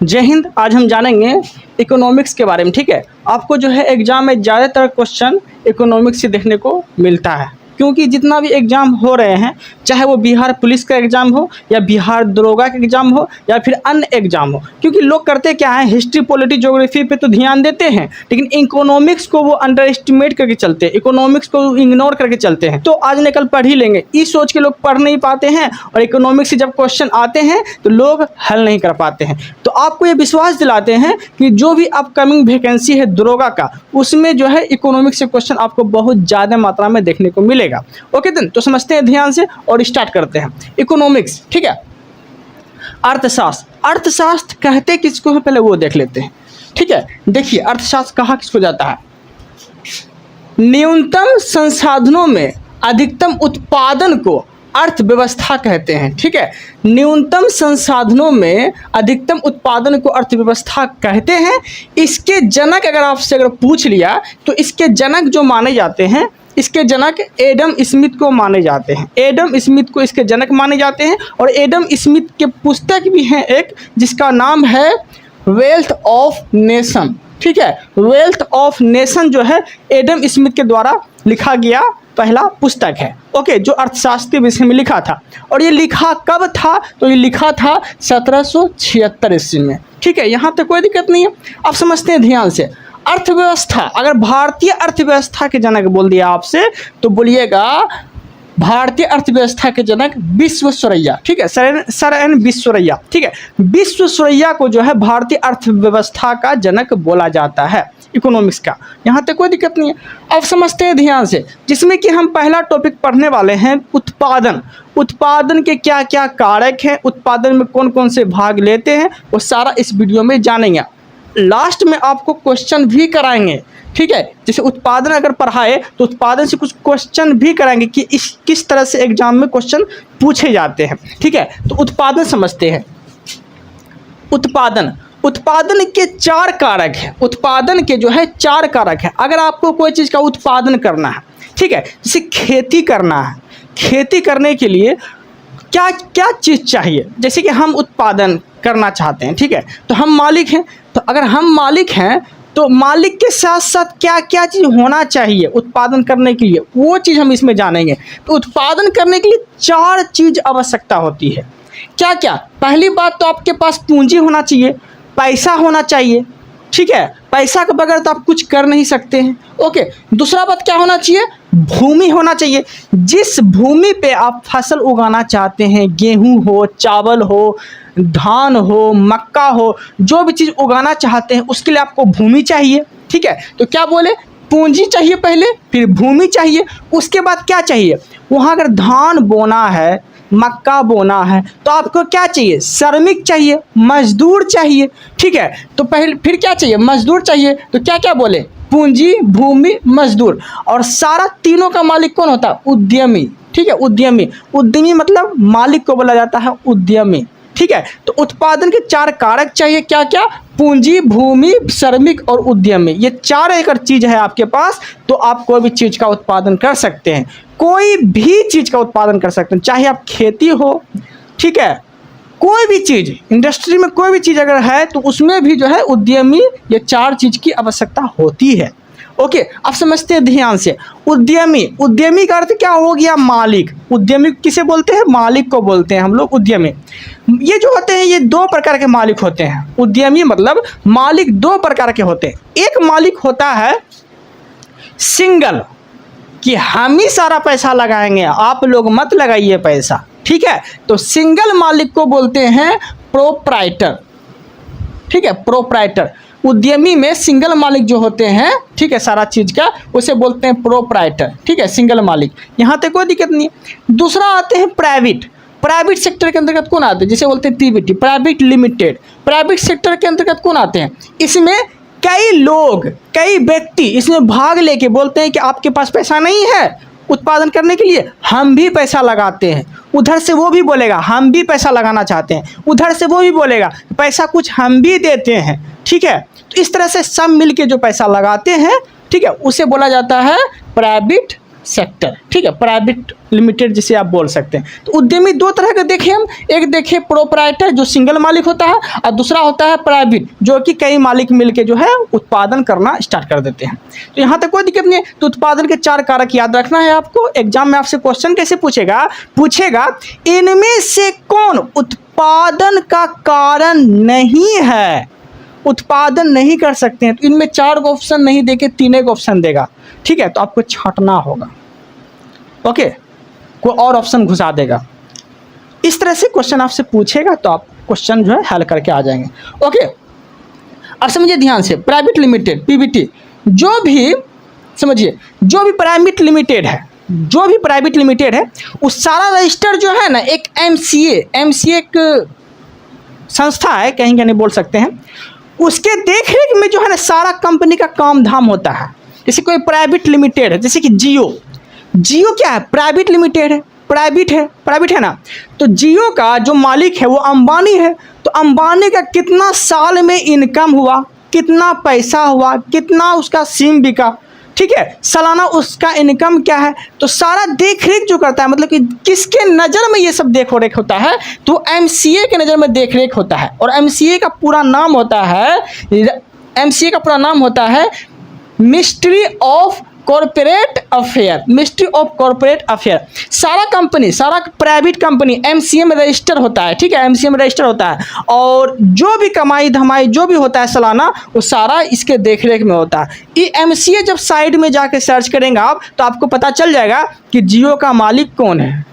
जय हिंद। आज हम जानेंगे इकोनॉमिक्स के बारे में। ठीक है, आपको जो है एग्जाम में ज़्यादातर क्वेश्चन इकोनॉमिक्स से देखने को मिलता है, क्योंकि जितना भी एग्ज़ाम हो रहे हैं, चाहे वो बिहार पुलिस का एग्ज़ाम हो या बिहार दरोगा का एग्ज़ाम हो या फिर अन्य एग्ज़ाम हो, क्योंकि लोग करते क्या है, हिस्ट्री पॉलिटी ज्योग्राफी पे तो ध्यान देते हैं, लेकिन इकोनॉमिक्स को वो अंडर एस्टिमेट करके चलते हैं, इकोनॉमिक्स को इग्नोर करके चलते हैं। तो आज न कल पढ़ ही लेंगे, इस सोच के लोग पढ़ नहीं पाते हैं, और इकोनॉमिक्स से जब क्वेश्चन आते हैं तो लोग हल नहीं कर पाते हैं। तो आपको ये विश्वास दिलाते हैं कि जो भी अपकमिंग वैकेंसी है दरोगा का, उसमें जो है इकोनॉमिक्स से क्वेश्चन आपको बहुत ज़्यादा मात्रा में देखने को मिलेगा। ओके देन, तो समझते हैं ध्यान से और स्टार्ट करते हैं। इकोनॉमिक्स, ठीक है, अर्थशास्त्र। अर्थशास्त्र कहते किसको है पहले वो देख लेते हैं। ठीक है, देखिए अर्थशास्त्र कहा किसको जाता है, न्यूनतम संसाधनों में अधिकतम उत्पादन को अर्थव्यवस्था कहते हैं। ठीक है, न्यूनतम संसाधनों में अधिकतम उत्पादन को अर्थव्यवस्था कहते हैं। इसके जनक अगर पूछ लिया तो इसके जनक जो माने जाते हैं, इसके जनक एडम स्मिथ को माने जाते हैं। एडम स्मिथ को इसके जनक माने जाते हैं, और एडम स्मिथ के पुस्तक भी हैं एक, जिसका नाम है वेल्थ ऑफ नेशन। ठीक है, वेल्थ ऑफ नेशन जो है एडम स्मिथ के द्वारा लिखा गया पहला पुस्तक है। ओके, जो अर्थशास्त्र के विषय में लिखा था, और ये लिखा कब था, तो ये लिखा था 1776 ईस्वी में। ठीक है, यहाँ तक कोई दिक्कत नहीं है। अब समझते हैं ध्यान से। अर्थव्यवस्था, अगर भारतीय अर्थव्यवस्था के जनक बोल दिया आपसे, तो बोलिएगा भारतीय अर्थव्यवस्था के जनक विश्वेश्वरैया। ठीक है, सर एन विश्वेश्वरैया। ठीक है, विश्वेश्वरैया को जो है भारतीय अर्थव्यवस्था का जनक बोला जाता है इकोनॉमिक्स का। यहाँ तक कोई दिक्कत नहीं है। अब समझते हैं ध्यान से, जिसमें कि हम पहला टॉपिक पढ़ने वाले हैं उत्पादन। उत्पादन के क्या क्या कारक हैं, उत्पादन में कौन कौन से भाग लेते हैं, वो सारा इस वीडियो में जानेंगे। लास्ट में आपको क्वेश्चन भी कराएंगे। ठीक है, जैसे उत्पादन अगर पढ़ाए तो उत्पादन से कुछ क्वेश्चन भी कराएंगे कि किस तरह से एग्जाम में क्वेश्चन पूछे जाते हैं। ठीक है, तो उत्पादन समझते हैं। उत्पादन के 4 कारक हैं। उत्पादन के जो है 4 कारक हैं। अगर आपको कोई चीज़ का उत्पादन करना है, ठीक है, जैसे खेती करना है, खेती करने के लिए क्या क्या चीज़ चाहिए, जैसे कि हम उत्पादन करना चाहते हैं। ठीक है, तो हम मालिक हैं, तो अगर हम मालिक हैं तो मालिक के साथ साथ क्या क्या चीज़ होना चाहिए उत्पादन करने के लिए, वो चीज़ हम इसमें जानेंगे। तो उत्पादन करने के लिए 4 चीज़ आवश्यकता होती है। क्या क्या? पहली बात तो आपके पास पूंजी होना चाहिए, पैसा होना चाहिए। ठीक है, पैसा के बगैर तो आप कुछ कर नहीं सकते हैं। ओके, दूसरा बात क्या होना चाहिए, भूमि होना चाहिए। जिस भूमि पे आप फसल उगाना चाहते हैं, गेहूं हो, चावल हो, धान हो, मक्का हो, जो भी चीज़ उगाना चाहते हैं उसके लिए आपको भूमि चाहिए। ठीक है, तो क्या बोले, पूंजी चाहिए पहले, फिर भूमि चाहिए, उसके बाद क्या चाहिए, वहाँ अगर धान बोना है, मक्का बोना है, तो आपको क्या चाहिए, श्रमिक चाहिए, मजदूर चाहिए। ठीक है, तो पहले फिर क्या चाहिए, मजदूर चाहिए। तो क्या क्या बोले, पूंजी, भूमि, मजदूर। और सारा तीनों का मालिक कौन होता है, उद्यमी। ठीक है, उद्यमी मतलब मालिक को बोला जाता है उद्यमी। ठीक है, तो उत्पादन के 4 कारक चाहिए, क्या क्या, पूंजी, भूमि, श्रमिक और उद्यमी। ये 4 अगर चीज़ है आपके पास तो आप कोई भी चीज़ का उत्पादन कर सकते हैं, कोई भी चीज़ का उत्पादन कर सकते हैं, चाहे आप खेती हो, ठीक है, कोई भी चीज़, इंडस्ट्री में कोई भी चीज़ अगर है तो उसमें भी जो है उद्यमी, ये 4 चीज़ की आवश्यकता होती है। ओके, अब समझते हैं ध्यान से। उद्यमी का अर्थ क्या हो गया, मालिक। उद्यमी किसे बोलते हैं, मालिक को बोलते हैं हम लोग उद्यमी। ये जो होते हैं ये 2 प्रकार के मालिक होते हैं। उद्यमी मतलब मालिक 2 प्रकार के होते हैं। एक मालिक होता है सिंगल, कि हम ही सारा पैसा लगाएंगे, आप लोग मत लगाइए पैसा। ठीक है, तो सिंगल मालिक को बोलते हैं प्रोप्राइटर। ठीक है, प्रोप्राइटर। उद्यमी में सिंगल मालिक जो होते हैं, ठीक है, सारा चीज़ का, उसे बोलते हैं प्रोप्राइटर। ठीक है, सिंगल मालिक, यहाँ तक कोई दिक्कत नहीं है। दूसरा आते हैं प्राइवेट सेक्टर के अंतर्गत कौन आते हैं, जिसे बोलते हैं Pvt, private limited. Private sector के अंतर्गत कौन आते हैं, इसमें कई लोग, कई व्यक्ति इसमें भाग लेके बोलते हैं कि आपके पास पैसा नहीं है उत्पादन करने के लिए, हम भी पैसा लगाते हैं। उधर से वो भी बोलेगा हम भी पैसा लगाना चाहते हैं, उधर से वो भी बोलेगा पैसा कुछ हम भी देते हैं। ठीक है, तो इस तरह से सब मिल के जो पैसा लगाते हैं, ठीक है, उसे बोला जाता है प्राइवेट सेक्टर, ठीक है, प्राइवेट लिमिटेड जिसे आप बोल सकते हैं। तो उद्यमी दो तरह के देखे हम, एक देखे प्रोप्राइटर जो सिंगल मालिक होता है, और दूसरा होता है प्राइवेट जो कि कई मालिक मिलके जो है उत्पादन करना स्टार्ट कर देते हैं। तो यहाँ तक कोई दिक्कत नहीं है। तो उत्पादन के 4 कारक याद रखना है आपको। एग्जाम में आपसे क्वेश्चन कैसे पूछेगा इनमें से कौन उत्पादन का कारण नहीं है, उत्पादन नहीं कर सकते हैं। तो इनमें 4 को ऑप्शन नहीं देके 3 को ऑप्शन देगा, ठीक है, तो आपको छांटना होगा, ओके, कोई और ऑप्शन घुसा देगा। इस तरह से क्वेश्चन आपसे पूछेगा तो आप क्वेश्चन जो है हल करके आ जाएंगे, ओके। अब समझिए ध्यान से, प्राइवेट लिमिटेड पीवीटी, जो भी समझिए जो भी प्राइवेट लिमिटेड है, जो भी प्राइवेट लिमिटेड है, उस सारा रजिस्टर जो है ना एक एमसीए एक संस्था है, कहीं नहीं बोल सकते हैं, उसके देखरेख में जो है ना सारा कंपनी का काम धाम होता है। जैसे कोई प्राइवेट लिमिटेड है, जैसे कि जियो क्या है, प्राइवेट लिमिटेड है, प्राइवेट है ना। तो जियो का जो मालिक है वो अंबानी है। तो अंबानी का कितना साल में इनकम हुआ, कितना पैसा हुआ, कितना उसका सिम बिका, ठीक है, सालाना उसका इनकम क्या है, तो सारा देख रेख जो करता है, मतलब कि किसके नज़र में ये सब देख रेख होता है, तो एमसीए के नज़र में देख रेख होता है। और एमसीए का पूरा नाम होता है मिनिस्ट्री ऑफ कॉर्पोरेट अफेयर। सारा कंपनी, सारा प्राइवेट कंपनी एमसीए में रजिस्टर होता है, ठीक है, एमसीए में रजिस्टर होता है। और जो भी कमाई धमाई जो भी होता है सालाना, वो सारा इसके देखरेख में होता है। ये एमसीए जब साइड में जाके सर्च करेंगे आप, तो आपको पता चल जाएगा कि जियो का मालिक कौन है।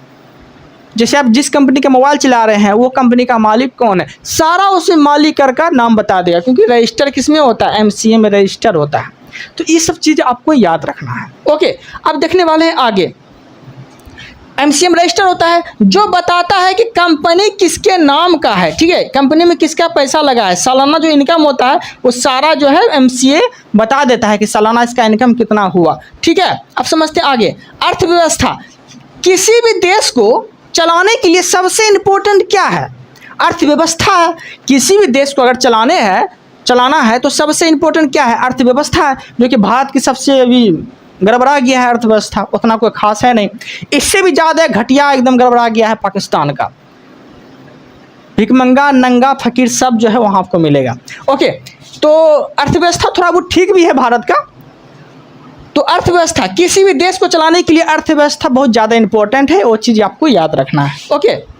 जैसे आप जिस कंपनी का मोबाइल चला रहे हैं वो कंपनी का मालिक कौन है, सारा उसमें मालिक का नाम बता देगा, क्योंकि रजिस्टर किस में होता है, एमसीए में रजिस्टर होता है। तो ये सब चीज़ आपको याद रखना है, ओके। अब देखने वाले हैं आगे, एमसीएम रजिस्टर होता है जो बताता है कि कंपनी किसके नाम का है, ठीक है, कंपनी में किसका पैसा लगा है, सालाना जो इनकम होता है वो सारा जो है एमसीए बता देता है कि सालाना इसका इनकम कितना हुआ, ठीक है। अब समझते हैं आगे, अर्थव्यवस्था। किसी भी देश को चलाने के लिए सबसे इम्पोर्टेंट क्या है, अर्थव्यवस्था है। किसी भी देश को अगर चलाना है तो सबसे इम्पोर्टेंट क्या है, अर्थव्यवस्था है, जो कि भारत की सबसे अभी गड़बड़ा गया है अर्थव्यवस्था, उतना कोई खास है नहीं। इससे भी ज़्यादा घटिया एकदम गड़बड़ा गया है पाकिस्तान का, भिखमंगा नंगा फकीर सब जो है वहाँ आपको मिलेगा, ओके। तो अर्थव्यवस्था थोड़ा बहुत ठीक भी है भारत का। तो अर्थव्यवस्था, किसी भी देश को चलाने के लिए अर्थव्यवस्था बहुत ज़्यादा इंपॉर्टेंट है, वो चीज़ आपको याद रखना है, ओके।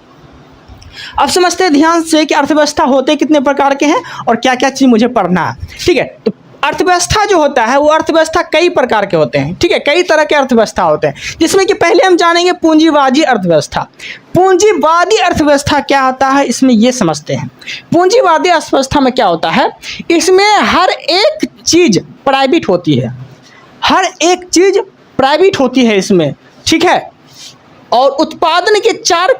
अब समझते हैं ध्यान से कि अर्थव्यवस्था होते कितने प्रकार के हैं और क्या क्या चीज़ मुझे पढ़ना है, ठीक है। तो अर्थव्यवस्था जो होता है वो अर्थव्यवस्था कई प्रकार के होते हैं, ठीक है, कई तरह के अर्थव्यवस्था होते हैं, जिसमें कि पहले हम जानेंगे पूंजीवादी अर्थव्यवस्था। पूंजीवादी अर्थव्यवस्था क्या होता है, इसमें ये समझते हैं। पूंजीवादी अर्थव्यवस्था में क्या होता है, इसमें हर एक चीज़ प्राइवेट होती है, हर एक चीज़ प्राइवेट होती है इसमें, ठीक है। और उत्पादन के चार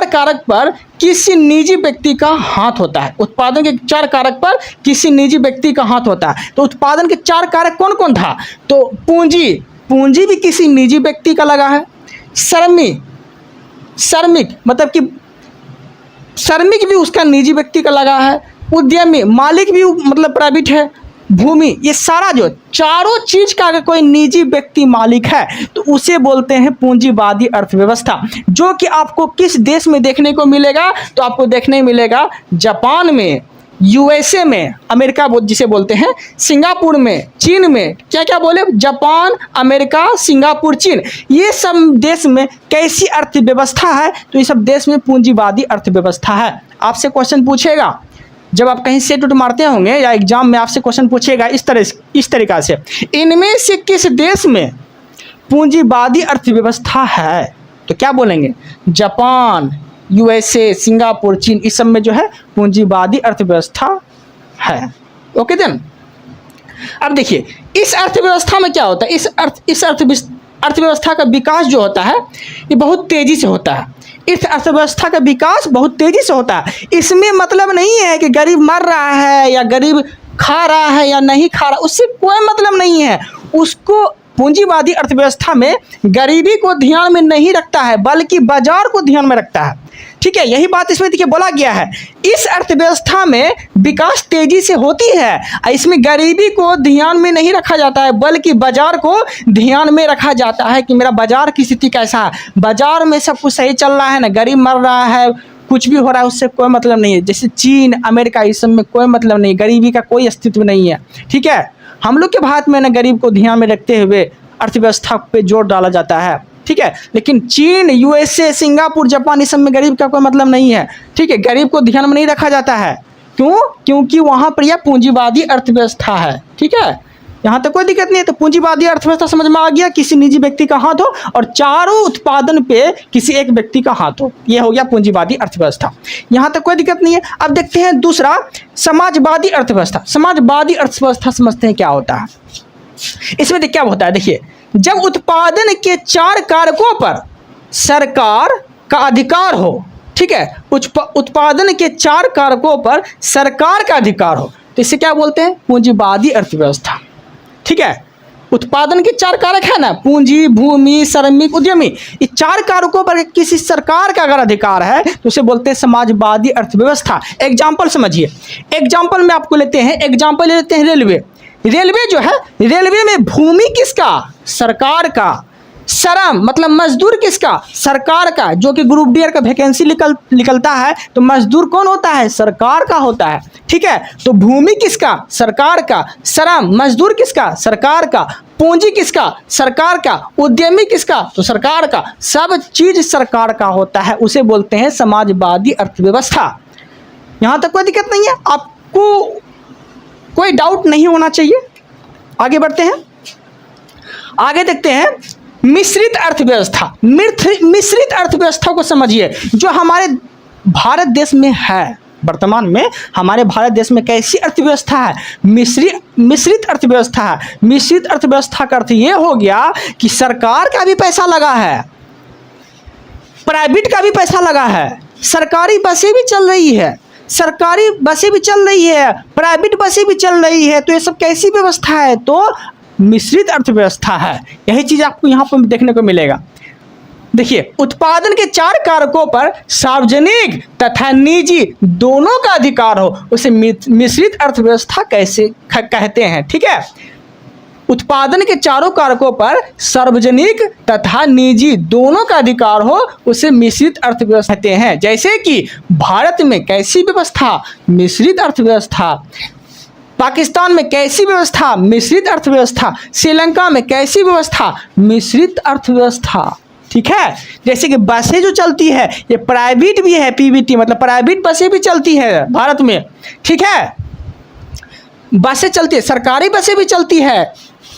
कारक पर किसी निजी व्यक्ति का हाथ होता है, उत्पादन के 4 कारक पर किसी निजी व्यक्ति का हाथ होता है। तो उत्पादन के 4 कारक कौन कौन था, तो पूंजी भी किसी निजी व्यक्ति का लगा है, श्रमिक मतलब कि श्रमिक भी उसका निजी व्यक्ति का लगा है, उद्यमी मालिक भी मतलब प्राइवेट है, भूमि, ये सारा जो चारों चीज का अगर कोई निजी व्यक्ति मालिक है तो उसे बोलते हैं पूंजीवादी अर्थव्यवस्था। जो कि आपको किस देश में देखने को मिलेगा, तो आपको देखने मिलेगा जापान में, यूएसए में, अमेरिका जिसे बोलते हैं, सिंगापुर में, चीन में, क्या क्या बोले, जापान, अमेरिका, सिंगापुर, चीन, ये सब देश में कैसी अर्थव्यवस्था है, तो ये सब देश में पूंजीवादी अर्थव्यवस्था है। आपसे क्वेश्चन पूछेगा जब आप कहीं सेट उट मारते होंगे या एग्जाम में आपसे क्वेश्चन पूछेगा इस तरीका से, इनमें से किस देश में पूंजीवादी अर्थव्यवस्था है, तो क्या बोलेंगे, जापान, यूएसए, सिंगापुर, चीन, इस सब में जो है पूंजीवादी अर्थव्यवस्था है, ओके देन। अब देखिए इस अर्थव्यवस्था में क्या होता है, इस अर्थव्यवस्था का विकास जो होता है ये बहुत तेजी से होता है, इस अर्थव्यवस्था का विकास बहुत तेजी से होता है। इसमें मतलब नहीं है कि गरीब मर रहा है या गरीब खा रहा है या नहीं खा रहा, उससे कोई मतलब नहीं है। उसको पूंजीवादी अर्थव्यवस्था में गरीबी को ध्यान में नहीं रखता है, बल्कि बाजार को ध्यान में रखता है, ठीक है, यही बात इसमें देखिए बोला गया है। इस अर्थव्यवस्था में विकास तेजी से होती है। इसमें गरीबी को ध्यान में नहीं रखा जाता है, बल्कि बाजार को ध्यान में रखा जाता है कि मेरा बाजार की स्थिति कैसा है। बाजार में सब कुछ सही चल रहा है ना, गरीब मर रहा है, कुछ भी हो रहा है, उससे कोई मतलब नहीं है। जैसे चीन, अमेरिका, इस सब में कोई मतलब नहीं, गरीबी का कोई अस्तित्व नहीं है। ठीक है, हम लोग के भारत में ना गरीब को ध्यान में रखते हुए अर्थव्यवस्था पे जोर डाला जाता है। ठीक है, लेकिन चीन, यूएसए, सिंगापुर, जापान, इस सब में गरीब का कोई मतलब नहीं है। ठीक है, गरीब को ध्यान में नहीं रखा जाता है। क्यों? क्योंकि वहाँ पर यह पूंजीवादी अर्थव्यवस्था है। ठीक है, यहाँ तक कोई दिक्कत नहीं है। तो पूंजीवादी अर्थव्यवस्था समझ में आ गया, किसी निजी व्यक्ति का हाथ हो और चारों उत्पादन पे किसी एक व्यक्ति का हाथ हो, ये हो गया पूंजीवादी अर्थव्यवस्था। यहाँ तक कोई दिक्कत नहीं है। अब देखते हैं दूसरा, समाजवादी अर्थव्यवस्था। समाजवादी अर्थव्यवस्था समझते हैं क्या होता है। इसमें क्या होता है, देखिए, जब उत्पादन के 4 कारकों पर सरकार का अधिकार हो, ठीक है, उत्पादन के 4 कारकों पर सरकार का अधिकार हो, तो इसे क्या बोलते हैं? पूंजीवादी अर्थव्यवस्था। ठीक है, उत्पादन के 4 कारक है ना, पूंजी, भूमि, श्रमिक, उद्यमी, ये 4 कारकों पर किसी सरकार का अगर अधिकार है तो उसे बोलते हैं समाजवादी अर्थव्यवस्था। एग्जाम्पल समझिए, एग्जाम्पल में आपको लेते हैं, एग्जाम्पल ले लेते हैं रेलवे। रेलवे जो है, रेलवे में भूमि किसका? सरकार का। श्रम मतलब मजदूर किसका? सरकार का। जो कि ग्रुप डी का वैकेंसी निकलता है तो मजदूर कौन होता है? सरकार का होता है। ठीक है, तो भूमि किसका? सरकार का। श्रम, मजदूर किसका? सरकार का। पूंजी किसका? सरकार का। उद्यमी किसका? तो सरकार का। सब चीज सरकार का होता है, उसे बोलते हैं समाजवादी अर्थव्यवस्था। यहाँ तक कोई दिक्कत नहीं है, आपको कोई डाउट नहीं होना चाहिए। आगे बढ़ते हैं, आगे देखते हैं मिश्रित अर्थव्यवस्था। मिश्रित अर्थव्यवस्था को समझिए, जो हमारे भारत देश में है वर्तमान में। हमारे भारत देश में कैसी अर्थव्यवस्था है? मिश्रित अर्थव्यवस्था है। मिश्रित अर्थव्यवस्था का अर्थ ये हो गया कि सरकार का भी पैसा लगा है, प्राइवेट का भी पैसा लगा है, सरकारी बसें भी चल रही है, सरकारी बसें भी चल रही है, प्राइवेट बसें भी चल रही है। तो ये सब कैसी व्यवस्था है? तो मिश्रित अर्थव्यवस्था है। यही चीज आपको यहाँ पर देखने को मिलेगा। देखिए, उत्पादन के 4 कारकों पर सार्वजनिक तथा निजी दोनों का अधिकार हो, उसे मिश्रित अर्थव्यवस्था कैसे कहते हैं। ठीक है, उत्पादन के 4 कारकों पर सार्वजनिक तथा निजी दोनों का अधिकार हो, उसे मिश्रित अर्थव्यवस्था कहते हैं। जैसे कि भारत में कैसी व्यवस्था? मिश्रित अर्थव्यवस्था। पाकिस्तान में कैसी व्यवस्था? मिश्रित अर्थव्यवस्था। श्रीलंका में कैसी व्यवस्था? मिश्रित अर्थव्यवस्था। ठीक है, जैसे कि बसें जो चलती है ये प्राइवेट भी है, पीवीटी मतलब प्राइवेट बसें भी चलती है भारत में। ठीक है, बसें चलती है, सरकारी बसें भी चलती है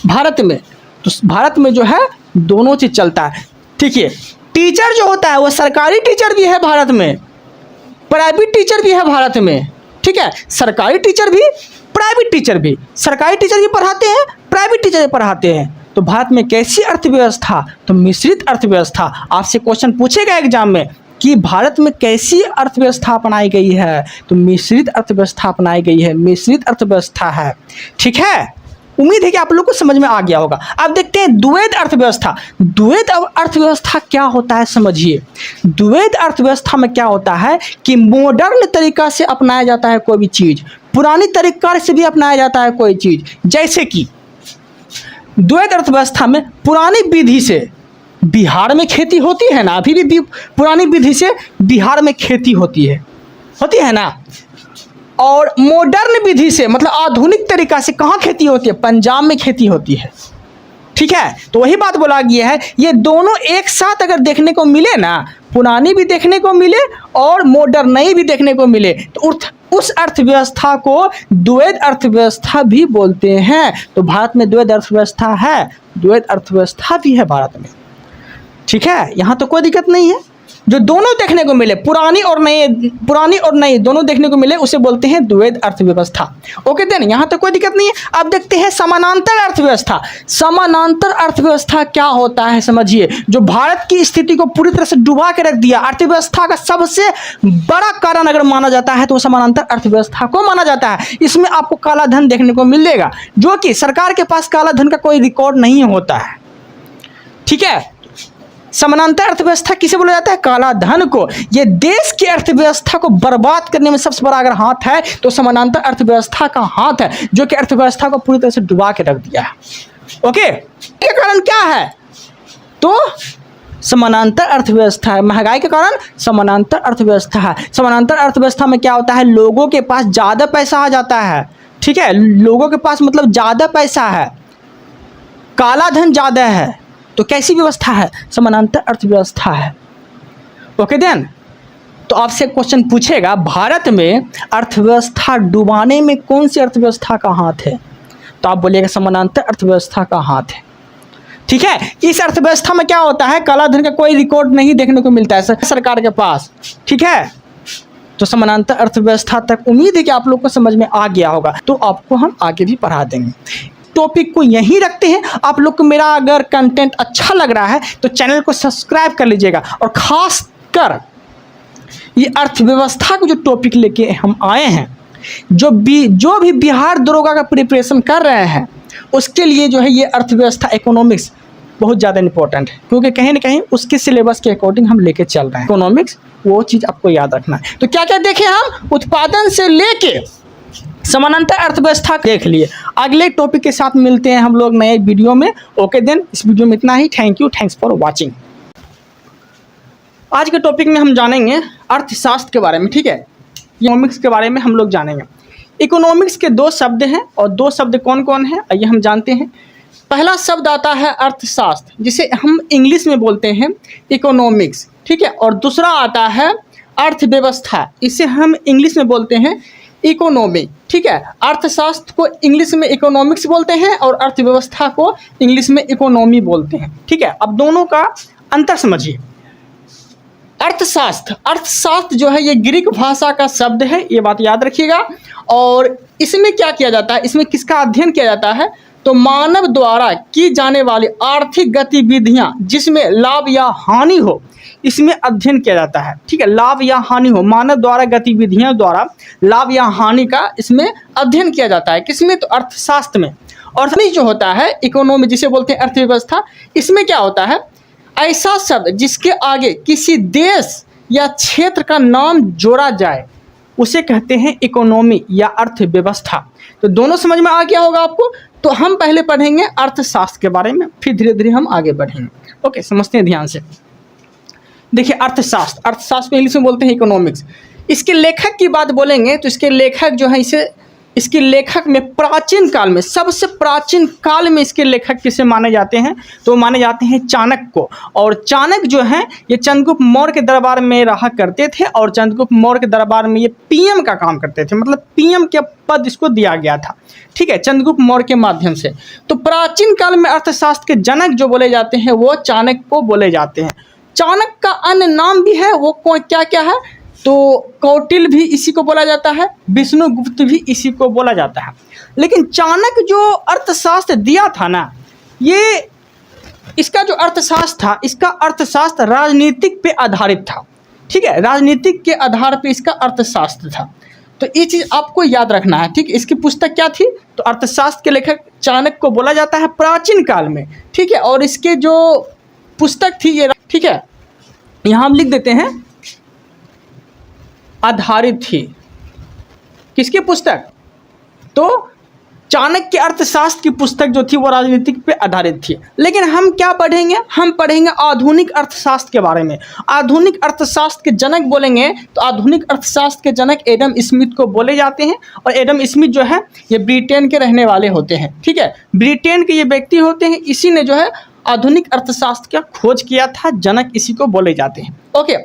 भारत में। तो भारत में जो है दोनों चीज चलता है। ठीक है, टीचर जो होता है वो सरकारी टीचर भी है भारत में, प्राइवेट टीचर भी है भारत में। ठीक है, सरकारी टीचर भी, प्राइवेट टीचर भी। सरकारी टीचर भी पढ़ाते हैं, प्राइवेट टीचर भी पढ़ाते हैं। तो भारत में कैसी अर्थव्यवस्था? तो मिश्रित अर्थव्यवस्था। आपसे क्वेश्चन पूछेगा एग्जाम में कि भारत में कैसी अर्थव्यवस्था अपनाई गई है, तो मिश्रित अर्थव्यवस्था अपनाई गई है, मिश्रित अर्थव्यवस्था है। ठीक है, उम्मीद है कि आप लोग को समझ में आ गया होगा। अब देखते हैं द्वैत अर्थव्यवस्था। द्वैत अर्थव्यवस्था क्या होता है समझिए। द्वैत अर्थव्यवस्था में क्या होता है कि मॉडर्न तरीका से अपनाया जाता है कोई भी चीज, पुरानी तरीका से भी अपनाया जाता है कोई चीज। जैसे कि द्वैत अर्थव्यवस्था में पुरानी विधि से बिहार में खेती होती है ना, अभी भी पुरानी विधि से बिहार में खेती होती है ना, और मॉडर्न विधि से मतलब आधुनिक तरीका से कहाँ खेती होती है? पंजाब में खेती होती है। ठीक है, तो वही बात बोला गया है, ये दोनों एक साथ अगर देखने को मिले ना, पुरानी भी देखने को मिले और मॉडर्न नई भी देखने को मिले, तो उस अर्थव्यवस्था को द्वैत अर्थव्यवस्था भी बोलते हैं। तो भारत में द्वैत अर्थव्यवस्था है, द्वैत अर्थव्यवस्था भी है भारत में। ठीक है, यहाँ तो कोई दिक्कत नहीं है। जो दोनों देखने को मिले, पुरानी और नई दोनों देखने को मिले, उसे बोलते हैं द्वैत अर्थव्यवस्था। ओके देन, यहाँ तो कोई दिक्कत नहीं है। अब देखते हैं समानांतर अर्थव्यवस्था। समानांतर अर्थव्यवस्था क्या होता है समझिए। जो भारत की स्थिति को पूरी तरह से डुबा के रख दिया, अर्थव्यवस्था का सबसे बड़ा कारण अगर माना जाता है तो समानांतर अर्थव्यवस्था को माना जाता है। इसमें आपको काला धन देखने को मिलेगा, जो कि सरकार के पास काला धन का कोई रिकॉर्ड नहीं होता है। ठीक है, समानांतर अर्थव्यवस्था किसे बोला जाता है? काला धन को। ये देश की अर्थव्यवस्था को बर्बाद करने में सबसे बड़ा अगर हाथ है तो समानांतर अर्थव्यवस्था का हाथ है, जो कि अर्थव्यवस्था को पूरी तरह से डुबा के रख दिया है। ओके, इसके कारण क्या है? तो समानांतर अर्थव्यवस्था है। महंगाई के कारण समानांतर अर्थव्यवस्था है। समानांतर अर्थव्यवस्था में क्या होता है? लोगों के पास ज़्यादा पैसा आ जाता है। ठीक है, लोगों के पास मतलब ज़्यादा पैसा है, काला धन ज़्यादा है। तो कैसी व्यवस्था है? समानांतर अर्थव्यवस्था है। ओके देन, तो आपसे क्वेश्चन पूछेगा, भारत में अर्थव्यवस्था डुबाने में कौन सी अर्थव्यवस्था का हाथ है? तो आप बोलिएगा समानांतर अर्थव्यवस्था का हाथ है। ठीक है, इस अर्थव्यवस्था में क्या होता है? काला धन का कोई रिकॉर्ड नहीं देखने को मिलता है सरकार के पास। ठीक है, तो समानांतर अर्थव्यवस्था तक उम्मीद है कि आप लोग को समझ में आ गया होगा, तो आपको हम आगे भी पढ़ा देंगे। टॉपिक को यहीं रखते हैं। आप लोग को मेरा अगर कंटेंट अच्छा लग रहा है तो चैनल को सब्सक्राइब कर लीजिएगा, और ख़ास कर ये अर्थव्यवस्था को जो टॉपिक लेके हम आए हैं, जो भी बिहार दरोगा का प्रिपरेशन कर रहे हैं, उसके लिए जो है ये अर्थव्यवस्था इकोनॉमिक्स बहुत ज़्यादा इंपॉर्टेंट है, क्योंकि कहीं ना कहीं उसके सिलेबस के अकॉर्डिंग हम लेके चल रहे हैं। इकोनॉमिक्स वो चीज़ आपको याद रखना है। तो क्या क्या देखें हम? उत्पादन से लेके समानांतर अर्थव्यवस्था देख लिए। अगले टॉपिक के साथ मिलते हैं हम लोग नए वीडियो में। ओके देन, इस वीडियो में इतना ही। Thank you, thanks for watching. आज के टॉपिक में हम जानेंगे अर्थशास्त्र के बारे में। ठीक है, इकोनॉमिक्स के बारे में हम लोग जानेंगे। इकोनॉमिक्स के दो शब्द हैं, और दो शब्द कौन कौन है आइए हम जानते हैं। पहला शब्द आता है अर्थशास्त्र, जिसे हम इंग्लिश में बोलते हैं इकोनॉमिक्स। ठीक है, और दूसरा आता है अर्थव्यवस्था, इसे हम इंग्लिश में बोलते हैं इकोनॉमी। ठीक है, अर्थशास्त्र को इंग्लिश में इकोनॉमिक्स बोलते हैं और अर्थव्यवस्था को इंग्लिश में इकोनॉमी बोलते हैं। ठीक है, अब दोनों का अंतर समझिए। अर्थशास्त्र जो है ये ग्रीक भाषा का शब्द है, ये बात याद रखिएगा। और इसमें क्या किया जाता है? इसमें किसका अध्ययन किया जाता है? तो मानव द्वारा की जाने वाली आर्थिक गतिविधियां जिसमें लाभ या हानि हो, इसमें अध्ययन किया जाता है। ठीक है, लाभ या हानि हो, मानव द्वारा गतिविधियों द्वारा लाभ या हानि का इसमें अध्ययन किया जाता है। किसमें? तो अर्थशास्त्र में। और जो होता है इकोनॉमी, जिसे बोलते हैं अर्थव्यवस्था, इसमें क्या होता है? ऐसा शब्द जिसके आगे किसी देश या क्षेत्र का नाम जोड़ा जाए, उसे कहते हैं इकोनॉमी या अर्थव्यवस्था। तो दोनों समझ में आ गया होगा आपको। तो हम पहले पढ़ेंगे अर्थशास्त्र के बारे में, फिर धीरे धीरे हम आगे बढ़ेंगे। ओके, समझते हैं ध्यान से। देखिए, अर्थशास्त्र को इंग्लिश में बोलते हैं इकोनॉमिक्स। इसके लेखक की बात बोलेंगे तो इसके लेखक जो है इसके लेखक में प्राचीन काल में, सबसे प्राचीन काल में इसके लेखक किसे माने जाते हैं? तो माने जाते हैं चाणक्य को। और चाणक्य जो है ये चंद्रगुप्त मौर्य के दरबार में रहा करते थे, और चंद्रगुप्त मौर्य के दरबार में ये पीएम का काम करते थे, मतलब पीएम के पद इसको दिया गया था। ठीक है, चंद्रगुप्त मौर्य के माध्यम से। तो प्राचीन काल में अर्थशास्त्र के जनक जो बोले जाते हैं वो चाणक्य को बोले जाते हैं। चाणक्य का अन्य नाम भी है, वो क्या क्या है? तो कौटिल्य भी इसी को बोला जाता है, विष्णुगुप्त भी इसी को बोला जाता है। लेकिन चाणक्य जो अर्थशास्त्र दिया था ना, ये इसका जो अर्थशास्त्र था, इसका अर्थशास्त्र राजनीतिक पे आधारित था। ठीक है, राजनीतिक के आधार पे इसका अर्थशास्त्र था। तो ये चीज़ आपको याद रखना है। ठीक, इसकी पुस्तक क्या थी? तो अर्थशास्त्र के लेखक चाणक्य को बोला जाता है प्राचीन काल में। ठीक है, और इसके जो पुस्तक थी ये, ठीक है, यहाँ हम लिख देते हैं आधारित थी। किसकी पुस्तक? तो चाणक्य के अर्थशास्त्र की पुस्तक जो थी वो राजनीतिक पे आधारित थी। लेकिन हम क्या पढ़ेंगे? हम पढ़ेंगे आधुनिक अर्थशास्त्र के बारे में। आधुनिक अर्थशास्त्र के जनक बोलेंगे तो आधुनिक अर्थशास्त्र के जनक एडम स्मिथ को बोले जाते हैं। और एडम स्मिथ जो है ये ब्रिटेन के रहने वाले होते हैं। ठीक है, ब्रिटेन के ये व्यक्ति होते हैं, इसी ने जो है आधुनिक अर्थशास्त्र का खोज किया था, जनक इसी को बोले जाते हैं। ओके,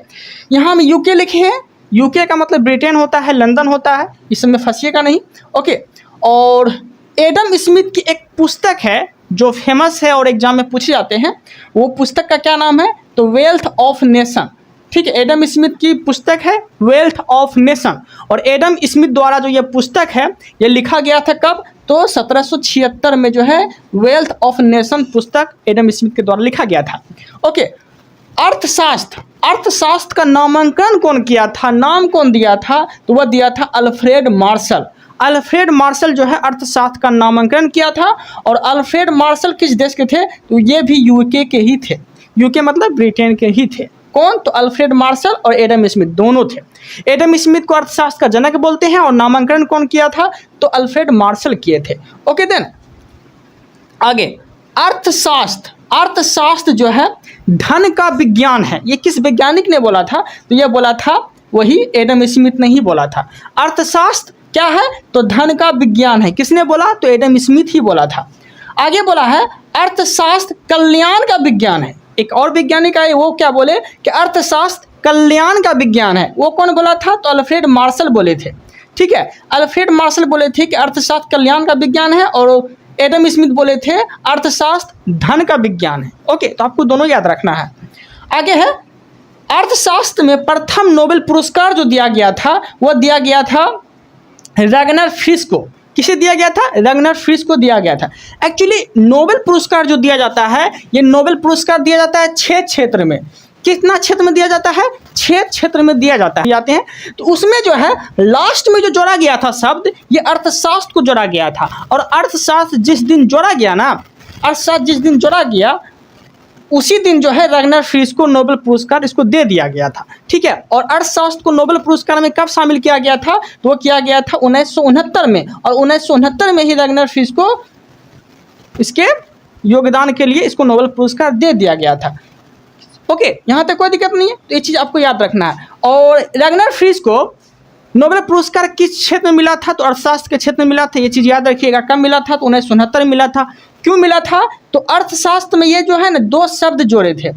यहाँ हम यूके लिखे हैं। यूके का मतलब ब्रिटेन होता है, लंदन होता है, इसमें फंसिएगा नहीं। ओके, और एडम स्मिथ की एक पुस्तक है जो फेमस है और एग्जाम में पूछे जाते हैं। वो पुस्तक का क्या नाम है? तो वेल्थ ऑफ नेशन। ठीक है, एडम स्मिथ की पुस्तक है वेल्थ ऑफ नेशन। और एडम स्मिथ द्वारा जो ये पुस्तक है ये लिखा गया था कब? तो 1776 में जो है वेल्थ ऑफ नेशन पुस्तक एडम स्मिथ के द्वारा लिखा गया था। ओके, अर्थशास्त्र का नामांकन कौन किया था? नाम कौन दिया था? तो वह दिया था अल्फ्रेड मार्शल। अल्फ्रेड मार्शल जो है अर्थशास्त्र का नामांकन किया था। और अल्फ्रेड मार्शल किस देश के थे? तो ये भी यूके के ही थे। यूके मतलब ब्रिटेन के ही थे। कौन? तो अल्फ्रेड मार्शल और एडम स्मिथ दोनों थे। एडम स्मिथ को अर्थशास्त्र का जनक बोलते हैं और नामांकन कौन किया था? तो अल्फ्रेड मार्शल किए थे। ओके देन आगे अर्थशास्त्र। अर्थशास्त्र जो है धन का विज्ञान है। ये किस वैज्ञानिक ने बोला था? तो ये बोला था वही एडम स्मिथ ने ही बोला था। अर्थशास्त्र क्या है? तो धन का विज्ञान है। किसने बोला? तो एडम स्मिथ ही बोला था। आगे बोला है अर्थशास्त्र कल्याण का विज्ञान है। एक और वैज्ञानिक आए, वो क्या बोले कि अर्थशास्त्र कल्याण का विज्ञान है। वो कौन बोला था? तो अल्फ्रेड मार्शल बोले थे। ठीक है, अल्फ्रेड मार्शल बोले थे कि अर्थशास्त्र कल्याण का विज्ञान है और एडम स्मिथ बोले थे अर्थशास्त्र धन का विज्ञान है। ओके, तो आपको दोनों याद रखना है। आगे है अर्थशास्त्र में प्रथम नोबेल पुरस्कार जो दिया गया था वह दिया गया था रैगनर फ्रिश को। किसे दिया गया था? रैगनर फ्रिश को दिया गया था। एक्चुअली नोबेल पुरस्कार जो दिया जाता है, ये नोबेल पुरस्कार दिया जाता है 6 क्षेत्र में। कितना क्षेत्र में दिया जाता है? 6 क्षेत्र में दिया जाता है जाते हैं। तो उसमें जो है लास्ट में जो जोड़ा गया था शब्द, ये अर्थशास्त्र को जोड़ा गया था। और अर्थशास्त्र जिस दिन जोड़ा गया ना, अर्थशास्त्र जिस दिन जोड़ा गया उसी दिन जो है रैगनर फ्रिश को नोबेल पुरस्कार इसको दे दिया गया था। ठीक है, और अर्थशास्त्र को नोबेल पुरस्कार में कब शामिल किया गया था? तो वो किया गया था 1969 में। और 1969 में ही रैगनर फ्रिश को इसके योगदान के लिए इसको नोबेल पुरस्कार दे दिया गया था। ओके, यहाँ तक कोई दिक्कत नहीं है, तो ये चीज़ आपको याद रखना है। और रैगनर फ्रिश को नोबेल पुरस्कार किस क्षेत्र में मिला था? तो अर्थशास्त्र के क्षेत्र में मिला था। ये चीज़ याद रखिएगा। कब मिला था? तो 1969 में मिला था। क्यों मिला था? तो अर्थशास्त्र में ये जो है ना 2 शब्द जोड़े थे।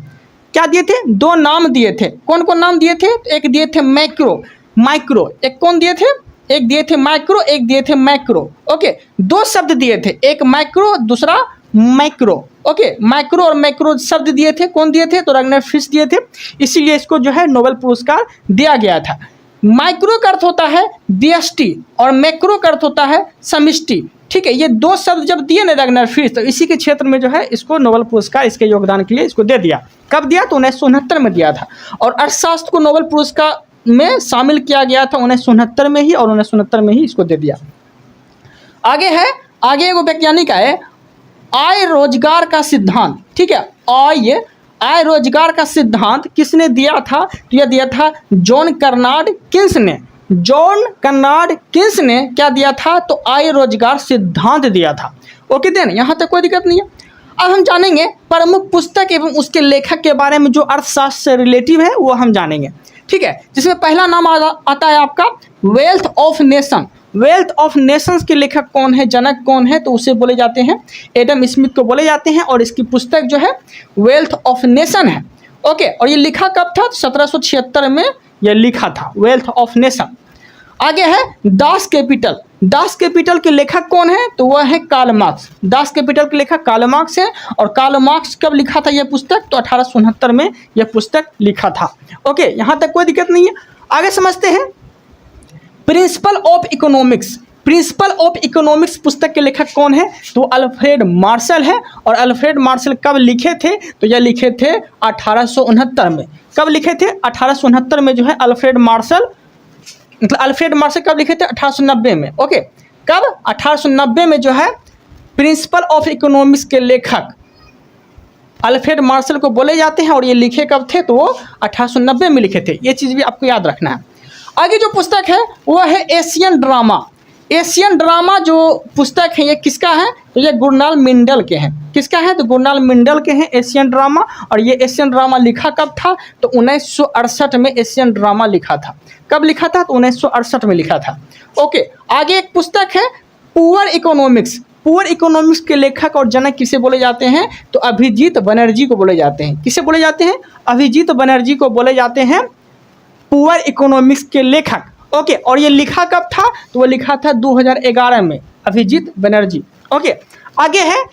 क्या दिए थे? 2 नाम दिए थे। कौन कौन नाम दिए थे? एक दिए थे मैक्रो, माइक्रो। एक कौन दिए थे? एक दिए थे माइक्रो, एक दिए थे मैक्रो। ओके, 2 शब्द दिए थे, एक माइक्रो दूसरा मैक्रो। ओके, माइक्रो और मैक्रो शब्द दिए थे। कौन दिए थे? तो रैगनर फ्रिश दिए थे। इसीलिए इसको जो है नोबेल पुरस्कार दिया गया था। माइक्रो का अर्थ होता है व्यष्टि और मैक्रो का अर्थ होता है समष्टि। ठीक है, ये 2 शब्द जब दिए ना रैगनर फ्रिश, तो इसी के क्षेत्र में जो है इसको नोबेल पुरस्कार इसके योगदान के लिए इसको दे दिया। कब दिया? तो 1969 में दिया था। और अर्थशास्त्र को नोबेल पुरस्कार में शामिल किया गया था 1969 में ही, और 1969 में ही इसको दे दिया। आगे है, आगे एगो वैज्ञानिक आए, आय रोजगार का सिद्धांत। ठीक है, आय रोजगार का सिद्धांत किसने दिया था? तो यह दिया था जॉन कर्नाड किन्स ने। जॉन कर्नाड किन्स ने क्या दिया था? तो आय रोजगार सिद्धांत दिया था। ओके देन, यहाँ तक कोई दिक्कत नहीं है। अब हम जानेंगे प्रमुख पुस्तक एवं उसके लेखक के बारे में जो अर्थशास्त्र से रिलेटिव है वो हम जानेंगे। ठीक है, जिसमें पहला नाम आता है आपका wealth of nation. Wealth of Nations के लेखक कौन है, जनक कौन है? तो उसे बोले जाते हैं एडम स्मिथ को बोले जाते हैं। और इसकी पुस्तक जो है वेल्थ ऑफ नेशन है। ओके, और ये लिखा कब था? तो 1776 में यह लिखा था, वेल्थ ऑफ नेशन। आगे है दास कैपिटल। दास कैपिटल के लेखक कौन है? तो वह है कार्ल मार्क्स। दास कैपिटल के लेखक कार्ल मार्क्स है। और कार्ल मार्क्स कब लिखा था यह पुस्तक? तो 1869 में यह पुस्तक लिखा था। ओके, यहाँ तक कोई दिक्कत नहीं है। आगे समझते हैं principle of economics. Principle of economics पुस्तक के लेखक कौन है? तो अल्फ्रेड मार्शल है। और अल्फ्रेड मार्शल कब लिखे थे? तो यह लिखे थे 1869 में। कब लिखे थे? 1869 में जो है अल्फ्रेड मार्शल, मतलब अल्फ्रेड मार्शल कब लिखे थे? 1890 में। ओके, कब? 1890 में जो है प्रिंसिपल ऑफ इकोनॉमिक्स के लेखक अल्फ्रेड मार्शल को बोले जाते हैं। और ये लिखे कब थे? तो वो 1890 में लिखे थे। ये चीज़ भी आपको याद रखना है। आगे जो पुस्तक है वो है एशियन ड्रामा। एशियन ड्रामा जो पुस्तक है ये किसका है? तो ये गुरनाल मिंडल के हैं। किसका है? तो गुरनाल मिंडल के हैं एशियन ड्रामा। और ये एशियन ड्रामा लिखा कब था? तो 1968 में एशियन ड्रामा लिखा था। कब लिखा था? तो 1968 में लिखा था। ओके, आगे एक पुस्तक है पुअर इकोनॉमिक्स। पुअर इकोनॉमिक्स के लेखक और जनक किसे बोले जाते हैं? तो अभिजीत बनर्जी को बोले जाते हैं। किसे बोले जाते हैं? अभिजीत बनर्जी को बोले जाते हैं पुअर इकोनॉमिक्स के लेखक। ओके, और ये लिखा कब था? तो वो लिखा था 2011 में, अभिजीत बनर्जी। ओके, आगे है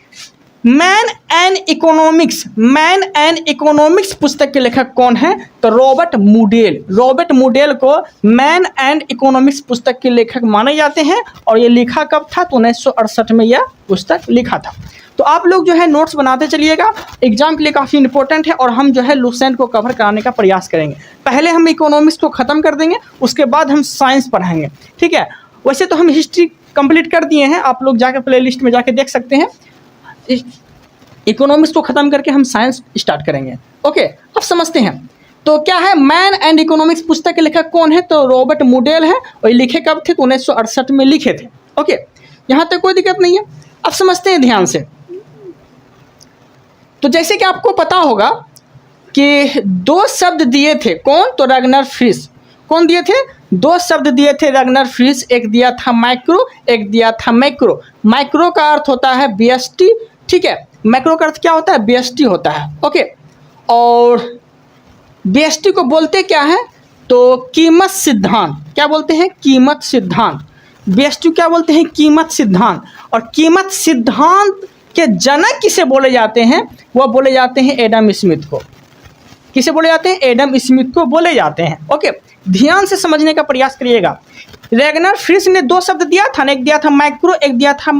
man and economics. Man and economics पुस्तक के लेखक कौन है? तो रॉबर्ट मूडेल। रॉबर्ट मूडेल को मैन एंड इकोनॉमिक्स पुस्तक के लेखक माने जाते हैं। और ये लिखा कब था? तो 1968 में यह पुस्तक लिखा था। तो आप लोग जो है नोट्स बनाते चलिएगा, एग्जाम के लिए काफ़ी इंपॉर्टेंट है। और हम जो है लुसेंट को कवर कराने का प्रयास करेंगे। पहले हम इकोनॉमिक्स को ख़त्म कर देंगे, उसके बाद हम साइंस पढ़ाएंगे। ठीक है, वैसे तो हम हिस्ट्री कंप्लीट कर दिए हैं, आप लोग जाकर प्ले लिस्ट में जाके देख सकते हैं। इकोनॉमिक्स को ख़त्म करके हम साइंस स्टार्ट करेंगे। ओके, अब समझते हैं। तो क्या है, मैन एंड इकोनॉमिक्स पुस्तक के लेखक कौन है? तो रॉबर्ट मुडेल है, और ये लिखे कब थे? तो 1968 में लिखे थे। ओके, यहाँ तक कोई दिक्कत नहीं है। अब समझते हैं ध्यान से। तो जैसे कि आपको पता होगा कि दो शब्द दिए थे, कौन? तो रगनर फ्रिश। कौन दिए थे? दो शब्द दिए थे रगनर फ्रिश, एक दिया था माइक्रो, एक दिया था मैक्रो। माइक्रो का अर्थ होता है BST, ठीक है। मैक्रो का अर्थ क्या होता है? BST होता है। ओके, और BST को बोलते क्या है? तो कीमत सिद्धांत। क्या बोलते हैं? कीमत सिद्धांत। BST क्या बोलते हैं? कीमत सिद्धांत। और कीमत सिद्धांत के जनक किसे बोले जाते हैं? वह बोले जाते हैं एडम स्मिथ को। किसे बोले जाते हैं? एडम स्मिथ को बोले जाते हैं। ओके, ध्यान से समझने का प्रयास करिएगा। रगनर फ्रिश ने दो शब्द दिया था ना, एक दिया था माइक्रो, एक दिया था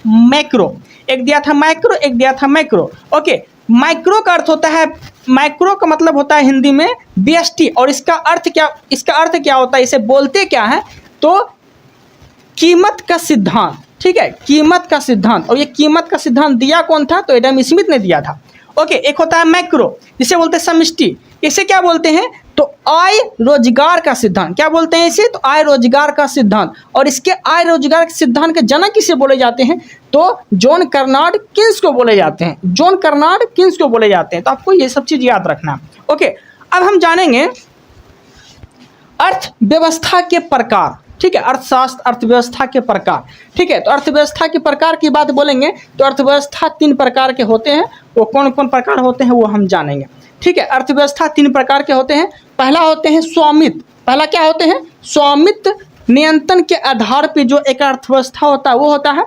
मैक्रो। एक दिया था माइक्रो, एक दिया था मैक्रो। ओके, माइक्रो का अर्थ होता है, माइक्रो का मतलब होता है हिंदी में BST, और इसका अर्थ क्या होता है? इसे बोलते क्या है? तो कीमत का सिद्धांत, ठीक है, कीमत का सिद्धांत। और ये कीमत का सिद्धांत दिया कौन था? तो एडम स्मिथ ने दिया था। ओके, एक होता है मैक्रो, जिसे बोलते हैं समष्टि। इसे क्या बोलते हैं? तो आय रोजगार का सिद्धांत। क्या बोलते हैं इसे? तो आय रोजगार का सिद्धांत। और इसके आय रोजगार के सिद्धांत के जनक किसे बोले जाते हैं? तो जॉन कर्नाड किन्स को बोले जाते हैं। जॉन कर्नाड किन्स को बोले जाते हैं। तो आपको ये सब चीज याद रखना। ओके, अब हम जानेंगे अर्थव्यवस्था के प्रकार, ठीक है, अर्थशास्त्र, अर्थव्यवस्था के प्रकार, ठीक है। तो अर्थव्यवस्था के प्रकार की बात बोलेंगे तो अर्थव्यवस्था 3 प्रकार के होते हैं। वो कौन कौन प्रकार होते हैं वो हम जानेंगे, ठीक है। अर्थव्यवस्था 3 प्रकार के होते हैं। पहला होते हैं स्वामित्व। पहला क्या होते हैं? स्वामित्व नियंत्रण के आधार पर जो एक अर्थव्यवस्था होता है वो होता है,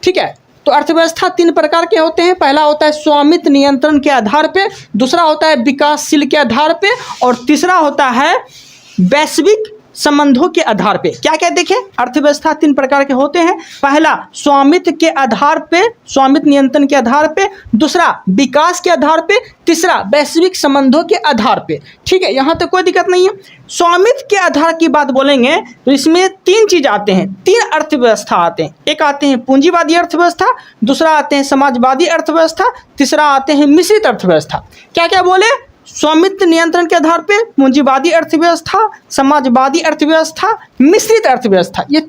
ठीक है। तो अर्थव्यवस्था 3 प्रकार के होते हैं। पहला होता है स्वामित्व नियंत्रण के आधार पे, दूसरा होता है विकासशील के आधार पे, और तीसरा होता है वैश्विक संबंधों के आधार पे। क्या क्या देखें, अर्थव्यवस्था 3 प्रकार के होते हैं। पहला स्वामित्व के आधार पे, स्वामित्व नियंत्रण के आधार पे, दूसरा विकास के आधार पे, तीसरा वैश्विक संबंधों के आधार पे, ठीक है। यहाँ तक कोई दिक्कत नहीं है। स्वामित्व के आधार की बात बोलेंगे तो इसमें 3 चीज आते हैं, 3 अर्थव्यवस्था आते हैं। एक आते हैं पूंजीवादी अर्थव्यवस्था, दूसरा आते हैं समाजवादी अर्थव्यवस्था, तीसरा आते हैं मिश्रित अर्थव्यवस्था। क्या क्या बोले? स्वामित्व नियंत्रण के आधार पर पूंजीवादी अर्थव्यवस्था, समाजवादी अर्थव्यवस्था, मिश्रित अर्थव्यवस्था, ये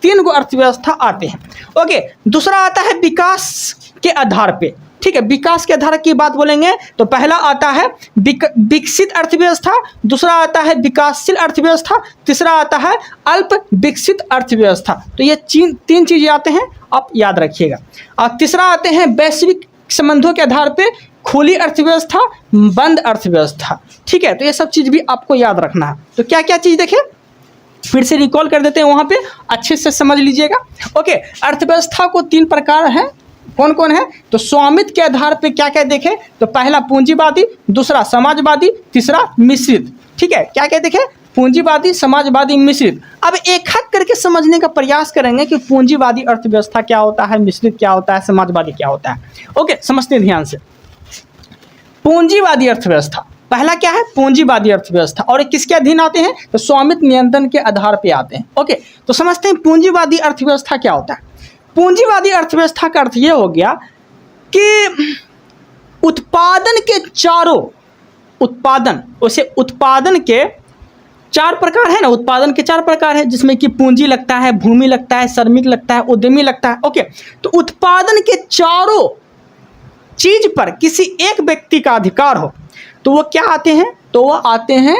3 गो अर्थव्यवस्था आते हैं। ओके, दूसरा आता है विकास के आधार पे, ठीक है। विकास के आधार की बात बोलेंगे तो पहला आता है विकसित अर्थव्यवस्था, दूसरा आता है विकासशील अर्थव्यवस्था, तीसरा आता है अल्प विकसित अर्थव्यवस्था। तो ये 3 चीजें आते हैं, आप याद रखिएगा। और तीसरा आते हैं वैश्विक संबंधों के आधार पे, खुली अर्थव्यवस्था, बंद अर्थव्यवस्था, ठीक है। तो ये सब चीज भी आपको याद रखना है। तो क्या क्या चीज देखें, फिर से रिकॉल कर देते हैं, वहां पे अच्छे से समझ लीजिएगा। ओके, अर्थव्यवस्था को 3 प्रकार है। कौन कौन है? तो स्वामित्व के आधार पे क्या क्या देखें, तो पहला पूंजीवादी, दूसरा समाजवादी, तीसरा मिश्रित, ठीक है। क्या क्या देखें? पूंजीवादी, समाजवादी, मिश्रित। अब एक हक करके समझने का प्रयास करेंगे कि पूंजीवादी अर्थव्यवस्था क्या होता है, मिश्रित क्या होता है, समाजवादी क्या होता है। ओके, समझते हैं ध्यान से। पूंजीवादी अर्थव्यवस्था, पहला क्या है? पूंजीवादी अर्थव्यवस्था। और किसके अधीन आते हैं? तो स्वामित्व नियंत्रण के आधार पे आते हैं। ओके, तो समझते हैं पूंजीवादी अर्थव्यवस्था क्या होता है। पूंजीवादी अर्थव्यवस्था का अर्थ ये हो गया कि उत्पादन के चारों उत्पादन के 4 प्रकार है ना, उत्पादन के 4 प्रकार है, जिसमें कि पूंजी लगता है, भूमि लगता है, श्रमिक लगता है, उद्यमी लगता है। ओके, तो उत्पादन के चारों चीज पर किसी एक व्यक्ति का अधिकार हो तो वो क्या आते हैं? तो वो आते हैं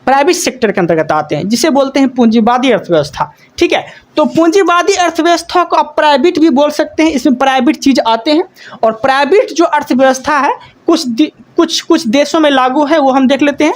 प्राइवेट सेक्टर के अंतर्गत आते हैं, जिसे बोलते हैं पूंजीवादी अर्थव्यवस्था, ठीक है। तो पूंजीवादी अर्थव्यवस्था को आप प्राइवेट भी बोल सकते हैं, इसमें प्राइवेट चीज आते हैं। और प्राइवेट जो अर्थव्यवस्था है कुछ देशों में लागू है, वो हम देख लेते हैं।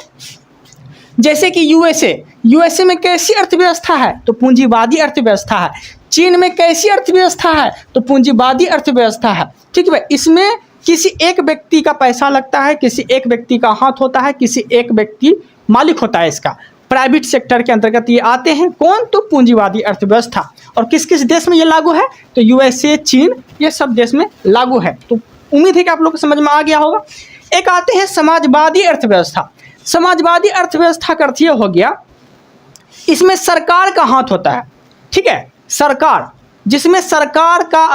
जैसे कि यूएसए में कैसी अर्थव्यवस्था है? तो पूंजीवादी अर्थव्यवस्था है। चीन में कैसी अर्थव्यवस्था है? तो पूंजीवादी अर्थव्यवस्था है, ठीक है। इसमें किसी एक व्यक्ति का पैसा लगता है, किसी एक व्यक्ति का हाथ होता है, किसी एक व्यक्ति मालिक होता है इसका। प्राइवेट सेक्टर के अंतर्गत ये आते हैं। कौन? तो पूंजीवादी अर्थव्यवस्था। और किस किस देश में ये लागू है? तो यूएसए, चीन, ये सब देश में लागू है। तो उम्मीद है कि आप लोग को समझ में आ गया होगा। एक आते हैं समाजवादी अर्थव्यवस्था। समाजवादी अर्थव्यवस्था का अर्थ ये हो गया, इसमें सरकार का हाथ होता है, ठीक है। सरकार, जिसमें सरकार का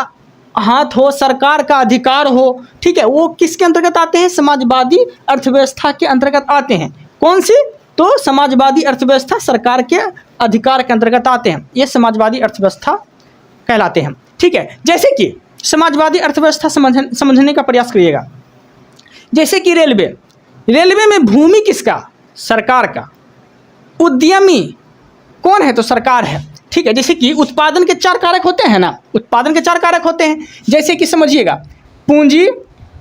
हाथ हो, सरकार का अधिकार हो, ठीक है, वो किसके अंतर्गत आते हैं? समाजवादी अर्थव्यवस्था के अंतर्गत आते हैं। कौन सी? तो समाजवादी अर्थव्यवस्था सरकार के अधिकार के अंतर्गत आते हैं, ये समाजवादी अर्थव्यवस्था कहलाते हैं। ठीक है, जैसे कि समाजवादी अर्थव्यवस्था समझने का प्रयास करिएगा। जैसे कि रेलवे, रेलवे में भूमि किसका? सरकार का। उद्यमी कौन है? तो सरकार है। ठीक है, जैसे कि उत्पादन के 4 कारक होते हैं ना, उत्पादन के 4 कारक होते हैं, जैसे कि समझिएगा, पूंजी,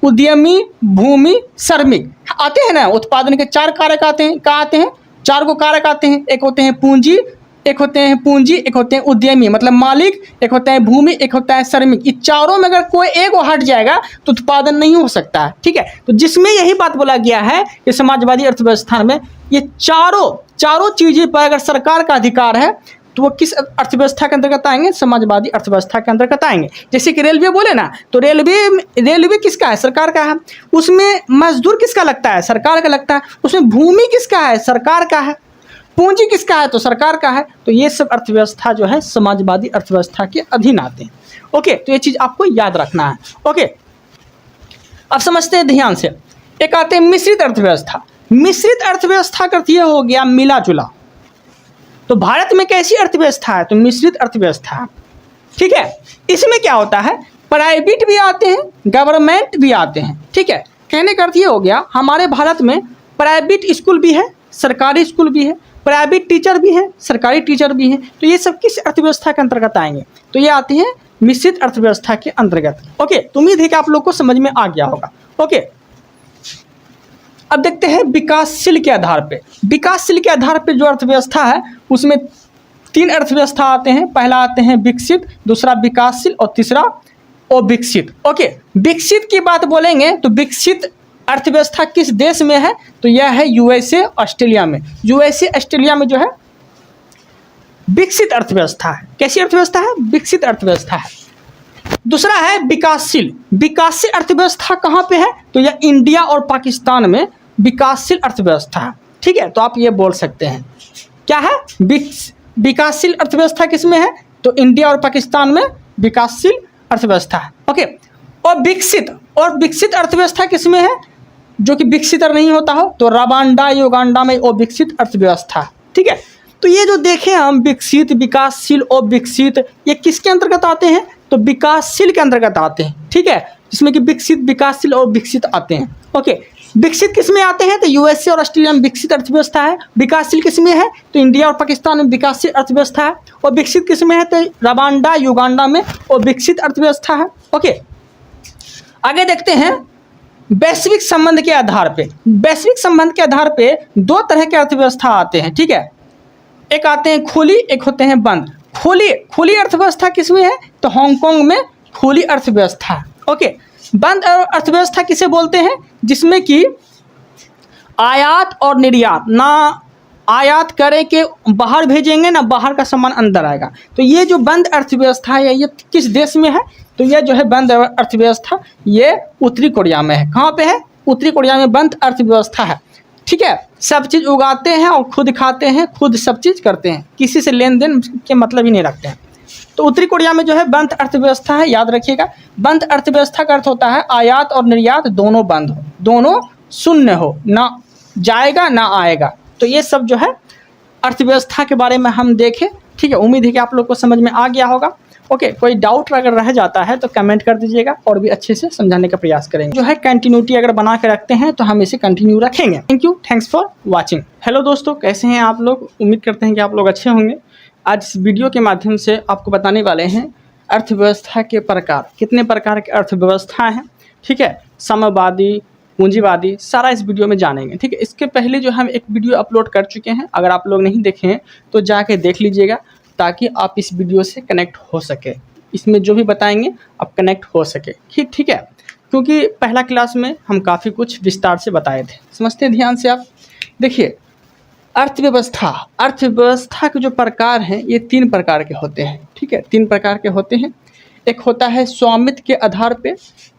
उद्यमी, भूमि, श्रमिक आते हैं ना। उत्पादन के 4 कारक आते हैं। कहाँ आते हैं? 4 को कारक आते हैं। एक होते हैं पूंजी, एक होते हैं उद्यमी मतलब मालिक, एक होता है भूमि, एक होता है श्रमिक। इस चारों में अगर कोई एक हट जाएगा तो उत्पादन नहीं हो सकता है। ठीक है, तो जिसमें यही बात बोला गया है कि समाजवादी अर्थव्यवस्था में ये चारों चीज़ें पर अगर सरकार का अधिकार है तो वो किस अर्थव्यवस्था के अंतर्गत आएंगे? समाजवादी अर्थव्यवस्था के अंतर्गत आएंगे। जैसे कि रेलवे बोले ना, तो रेलवे किसका है? सरकार का है। उसमें मजदूर किसका लगता है? सरकार का लगता है। उसमें भूमि किसका है? सरकार का है। पूंजी किसका है? तो सरकार का है। तो ये सब अर्थव्यवस्था जो है समाजवादी अर्थव्यवस्था के अधीन आते हैं। ओके, तो ये चीज़ आपको याद रखना है। ओके, अब समझते हैं ध्यान से। एक आते हैं मिश्रित अर्थव्यवस्था। मिश्रित अर्थव्यवस्था का अर्थ ये हो गया मिला जुला। तो भारत में कैसी अर्थव्यवस्था है? तो मिश्रित अर्थव्यवस्था है। ठीक है, इसमें क्या होता है? प्राइवेट भी आते हैं, गवर्नमेंट भी आते हैं। ठीक है, कहने का अर्थ ये हो गया हमारे भारत में प्राइवेट स्कूल भी है, सरकारी स्कूल भी है, प्राइवेट टीचर भी है, सरकारी टीचर भी हैं। तो ये सब किस अर्थव्यवस्था के अंतर्गत आएंगे? तो ये आते हैं मिश्रित अर्थव्यवस्था के अंतर्गत। ओके, तो उम्मीद है कि आप लोग को समझ में आ गया होगा। ओके, अब देखते हैं विकासशील के आधार पे। विकासशील के आधार पे जो अर्थव्यवस्था है उसमें 3 अर्थव्यवस्था आते हैं। पहला आते हैं विकसित, दूसरा विकासशील और तीसरा अविकसित। ओके, विकसित की बात बोलेंगे तो विकसित अर्थव्यवस्था किस देश में है? तो यह है यूएसए, ऑस्ट्रेलिया में। यूएसए, ऑस्ट्रेलिया में जो है विकसित अर्थव्यवस्था है। कैसी अर्थव्यवस्था है? विकसित अर्थव्यवस्था है। दूसरा है विकासशील। विकासशील अर्थव्यवस्था कहाँ पे है? तो यह इंडिया और पाकिस्तान में विकासशील अर्थव्यवस्था है। ठीक है, तो आप ये बोल सकते हैं क्या है? विकासशील अर्थव्यवस्था किस में है? तो इंडिया और पाकिस्तान में विकासशील अर्थव्यवस्था है। ओके, और विकसित अर्थव्यवस्था किस में है? जो कि विकसित नहीं होता हो तो रवांडा, युगांडा में अविकसित अर्थव्यवस्था। ठीक है, तो ये जो देखें हम विकसित, विकासशील और विकसित, ये किसके अंतर्गत आते हैं? तो विकासशील के अंतर्गत आते हैं। ठीक है, जिसमें कि विकसित, विकासशील और विकसित आते हैं। ओके, विकसित किस में आते हैं? तो यूएसए और ऑस्ट्रेलिया में विकसित अर्थव्यवस्था है। विकासशील किस में है? तो इंडिया और पाकिस्तान में विकासशील अर्थव्यवस्था है। और विकसित किस में है? तो रवांडा, युगांडा में और विकसित अर्थव्यवस्था है। ओके, आगे देखते हैं वैश्विक संबंध के आधार पे। वैश्विक संबंध के आधार पे 2 तरह के अर्थव्यवस्था आते हैं। ठीक है, एक आते हैं खुली, एक होते हैं बंद। खुली अर्थव्यवस्था किस में है? तो हांगकांग में खुली अर्थव्यवस्था है। ओके, बंद अर्थव्यवस्था किसे बोलते हैं? जिसमें कि आयात और निर्यात, ना आयात करें के बाहर भेजेंगे ना बाहर का सामान अंदर आएगा। तो ये जो बंद अर्थव्यवस्था है ये किस देश में है? तो ये जो है बंद अर्थव्यवस्था ये उत्तरी कोरिया में है। कहाँ पे है? उत्तरी कोरिया में बंद अर्थव्यवस्था है। ठीक है, सब चीज़ उगाते हैं और खुद खाते हैं, खुद सब चीज़ करते हैं, किसी से लेन देन के मतलब ही नहीं रखते हैं। तो उत्तरी कोरिया में जो है बंद अर्थव्यवस्था है। याद रखिएगा, बंद अर्थव्यवस्था का अर्थ होता है आयात और निर्यात दोनों बंद हो, दोनों शून्य हो, ना जाएगा ना आएगा। तो ये सब जो है अर्थव्यवस्था के बारे में हम देखें। ठीक है, उम्मीद है कि आप लोग को समझ में आ गया होगा। ओके, कोई डाउट अगर रह जाता है तो कमेंट कर दीजिएगा और भी अच्छे से समझाने का प्रयास करेंगे। जो है कंटिन्यूटी अगर बना के रखते हैं तो हम इसे कंटिन्यू रखेंगे। Thank you, thanks for watching. Hello दोस्तों, कैसे हैं आप लोग? उम्मीद करते हैं कि आप लोग अच्छे होंगे। आज इस वीडियो के माध्यम से आपको बताने वाले हैं अर्थव्यवस्था के प्रकार। कितने प्रकार की अर्थव्यवस्था हैं? ठीक है, साम्यवादी, पूंजीवादी, सारा इस वीडियो में जानेंगे। ठीक है, इसके पहले जो हम एक वीडियो अपलोड कर चुके हैं, अगर आप लोग नहीं देखे हैं तो जाके देख लीजिएगा ताकि आप इस वीडियो से कनेक्ट हो सके। इसमें जो भी बताएंगे आप कनेक्ट हो सके। ठीक है, क्योंकि पहला क्लास में हम काफ़ी कुछ विस्तार से बताए थे। समझते हैं ध्यान से आप। देखिए, अर्थव्यवस्था के जो प्रकार हैं ये 3 प्रकार के होते हैं। ठीक है, 3 प्रकार के होते हैं। एक होता है स्वामित्व के आधार पे,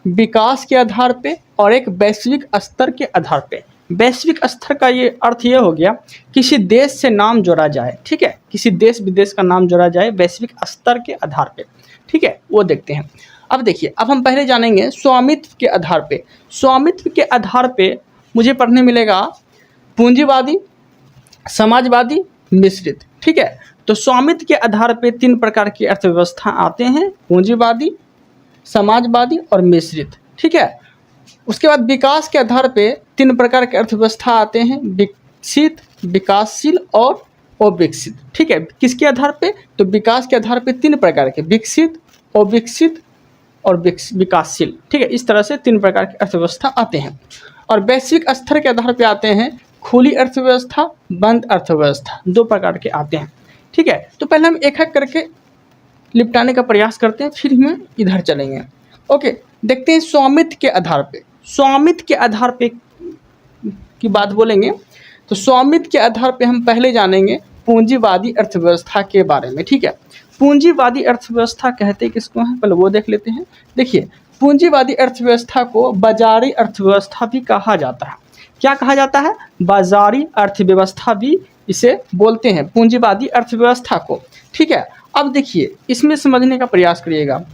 विकास के आधार पे और एक वैश्विक स्तर के आधार पे। वैश्विक स्तर का ये अर्थ ये हो गया किसी देश से नाम जोड़ा जाए, ठीक है, किसी देश विदेश का नाम जोड़ा जाए वैश्विक स्तर के आधार पे, ठीक है, वो देखते हैं। अब देखिए, अब हम पहले जानेंगे स्वामित्व के आधार पे। स्वामित्व के आधार पे मुझे पढ़ने मिलेगा पूंजीवादी, समाजवादी, मिश्रित, ठीक है। तो स्वामित्व के आधार पे 3 प्रकार की अर्थव्यवस्था आते हैं, पूंजीवादी, समाजवादी और मिश्रित, ठीक है। उसके बाद विकास के आधार पे 3 प्रकार के अर्थव्यवस्था आते हैं, विकसित, विकासशील और अविकसित, ठीक है। किसके आधार पे? तो विकास के आधार पे 3 प्रकार के, विकसित, अविकसित और विकासशील, ठीक है। इस तरह से 3 प्रकार की अर्थव्यवस्था आते हैं। और वैश्विक स्तर के आधार पे आते हैं खुली अर्थव्यवस्था, बंद अर्थव्यवस्था, 2 प्रकार के आते हैं, ठीक है। तो पहले हम एक एक करके निपटाने का प्रयास करते हैं, फिर हम इधर चलेंगे। ओके, देखते हैं स्वामित्व के आधार पे। स्वामित्व के आधार पे की बात बोलेंगे तो स्वामित्व के आधार पे हम पहले जानेंगे पूंजीवादी अर्थव्यवस्था के बारे में, ठीक है। पूंजीवादी अर्थव्यवस्था कहते किसको हैं, पहले वो देख लेते हैं। देखिए, पूंजीवादी अर्थव्यवस्था को बाजारी अर्थव्यवस्था भी कहा जाता है। क्या कहा जाता है? बाजारी अर्थव्यवस्था भी इसे बोलते हैं, पूंजीवादी अर्थव्यवस्था को, ठीक है। अब देखिए, इसमें समझने का प्रयास करिएगा।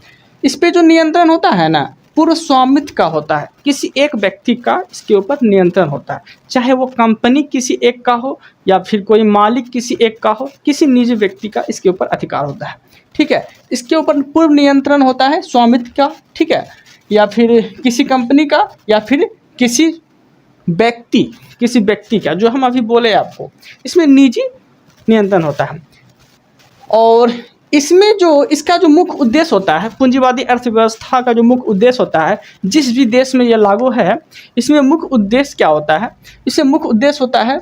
इस पे जो नियंत्रण होता है ना, पूर्व स्वामित्व का होता है, किसी एक व्यक्ति का इसके ऊपर नियंत्रण होता है, चाहे वो कंपनी किसी एक का हो या फिर कोई मालिक किसी एक का हो, किसी निजी व्यक्ति का इसके ऊपर अधिकार होता है, ठीक है। इसके ऊपर पूर्व नियंत्रण होता है स्वामित्व का, ठीक है, या फिर किसी कंपनी का या फिर किसी व्यक्ति का, जो हम अभी बोले आपको, इसमें निजी नियंत्रण होता है। और इसमें जो इसका जो मुख्य उद्देश्य होता है, पूंजीवादी अर्थव्यवस्था का जो मुख्य उद्देश्य होता है, जिस भी देश में यह लागू है, इसमें मुख्य उद्देश्य क्या होता है? इसमें मुख्य उद्देश्य होता है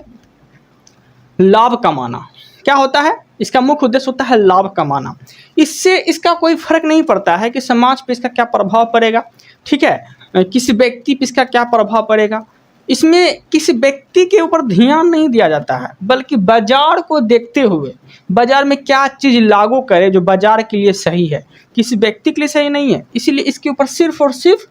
लाभ कमाना। क्या होता है? इसका मुख्य उद्देश्य होता है लाभ कमाना। इससे इसका कोई फर्क नहीं पड़ता है कि समाज पे इसका क्या प्रभाव पड़ेगा, ठीक है, किसी व्यक्ति पे इसका क्या प्रभाव पड़ेगा। इसमें किसी व्यक्ति के ऊपर ध्यान नहीं दिया जाता है, बल्कि बाजार को देखते हुए बाजार में क्या चीज़ लागू करे जो बाजार के लिए सही है, किसी व्यक्ति के लिए सही नहीं है। इसीलिए इसके ऊपर सिर्फ और सिर्फ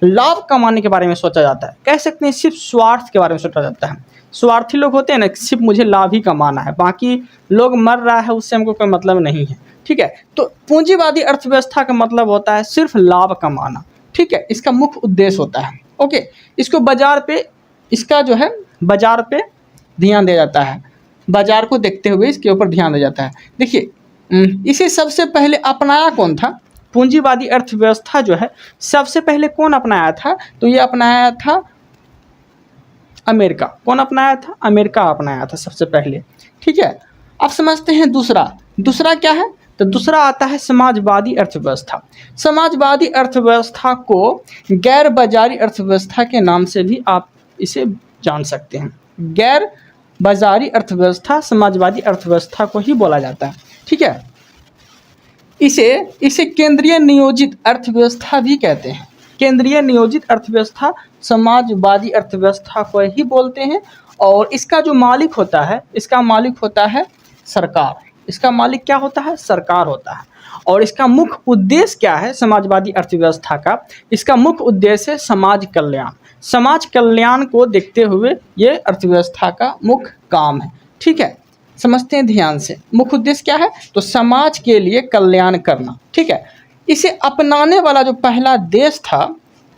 लाभ कमाने के बारे में सोचा जाता है। कह सकते हैं सिर्फ स्वार्थ के बारे में सोचा जाता है। स्वार्थी लोग होते हैं ना, सिर्फ मुझे लाभ ही कमाना है, बाकी लोग मर रहा है उससे हमको कोई मतलब नहीं है, ठीक है। तो पूंजीवादी अर्थव्यवस्था का मतलब होता है सिर्फ लाभ कमाना, ठीक है, इसका मुख्य उद्देश्य होता है। ओके, इसको बाजार पे, इसका जो है बाजार पे ध्यान दिया जाता है, बाजार को देखते हुए इसके ऊपर ध्यान दिया जाता है। देखिए, इसे सबसे पहले अपनाया कौन था? पूंजीवादी अर्थव्यवस्था जो है सबसे पहले कौन अपनाया था? तो ये अपनाया था अमेरिका। कौन अपनाया था? अमेरिका अपनाया था सबसे पहले, ठीक है। अब समझते हैं दूसरा क्या है? तो दूसरा आता है समाजवादी अर्थव्यवस्था। समाजवादी अर्थव्यवस्था को गैर बाजारी अर्थव्यवस्था के नाम से भी आप इसे जान सकते हैं। गैर बाजारी अर्थव्यवस्था समाजवादी अर्थव्यवस्था को ही बोला जाता है, ठीक है। इसे केंद्रीय नियोजित अर्थव्यवस्था भी कहते हैं। केंद्रीय नियोजित अर्थव्यवस्था समाजवादी अर्थव्यवस्था को ही बोलते हैं। और इसका जो मालिक होता है, इसका मालिक होता है सरकार। इसका मालिक क्या होता है? सरकार होता है। और इसका मुख्य उद्देश्य क्या है समाजवादी अर्थव्यवस्था का? इसका मुख्य उद्देश्य है समाज कल्याण। समाज कल्याण को देखते हुए ये अर्थव्यवस्था का मुख्य काम है, ठीक है। समझते हैं ध्यान से, मुख्य उद्देश्य क्या है? तो समाज के लिए कल्याण करना, ठीक है। इसे अपनाने वाला जो पहला देश था,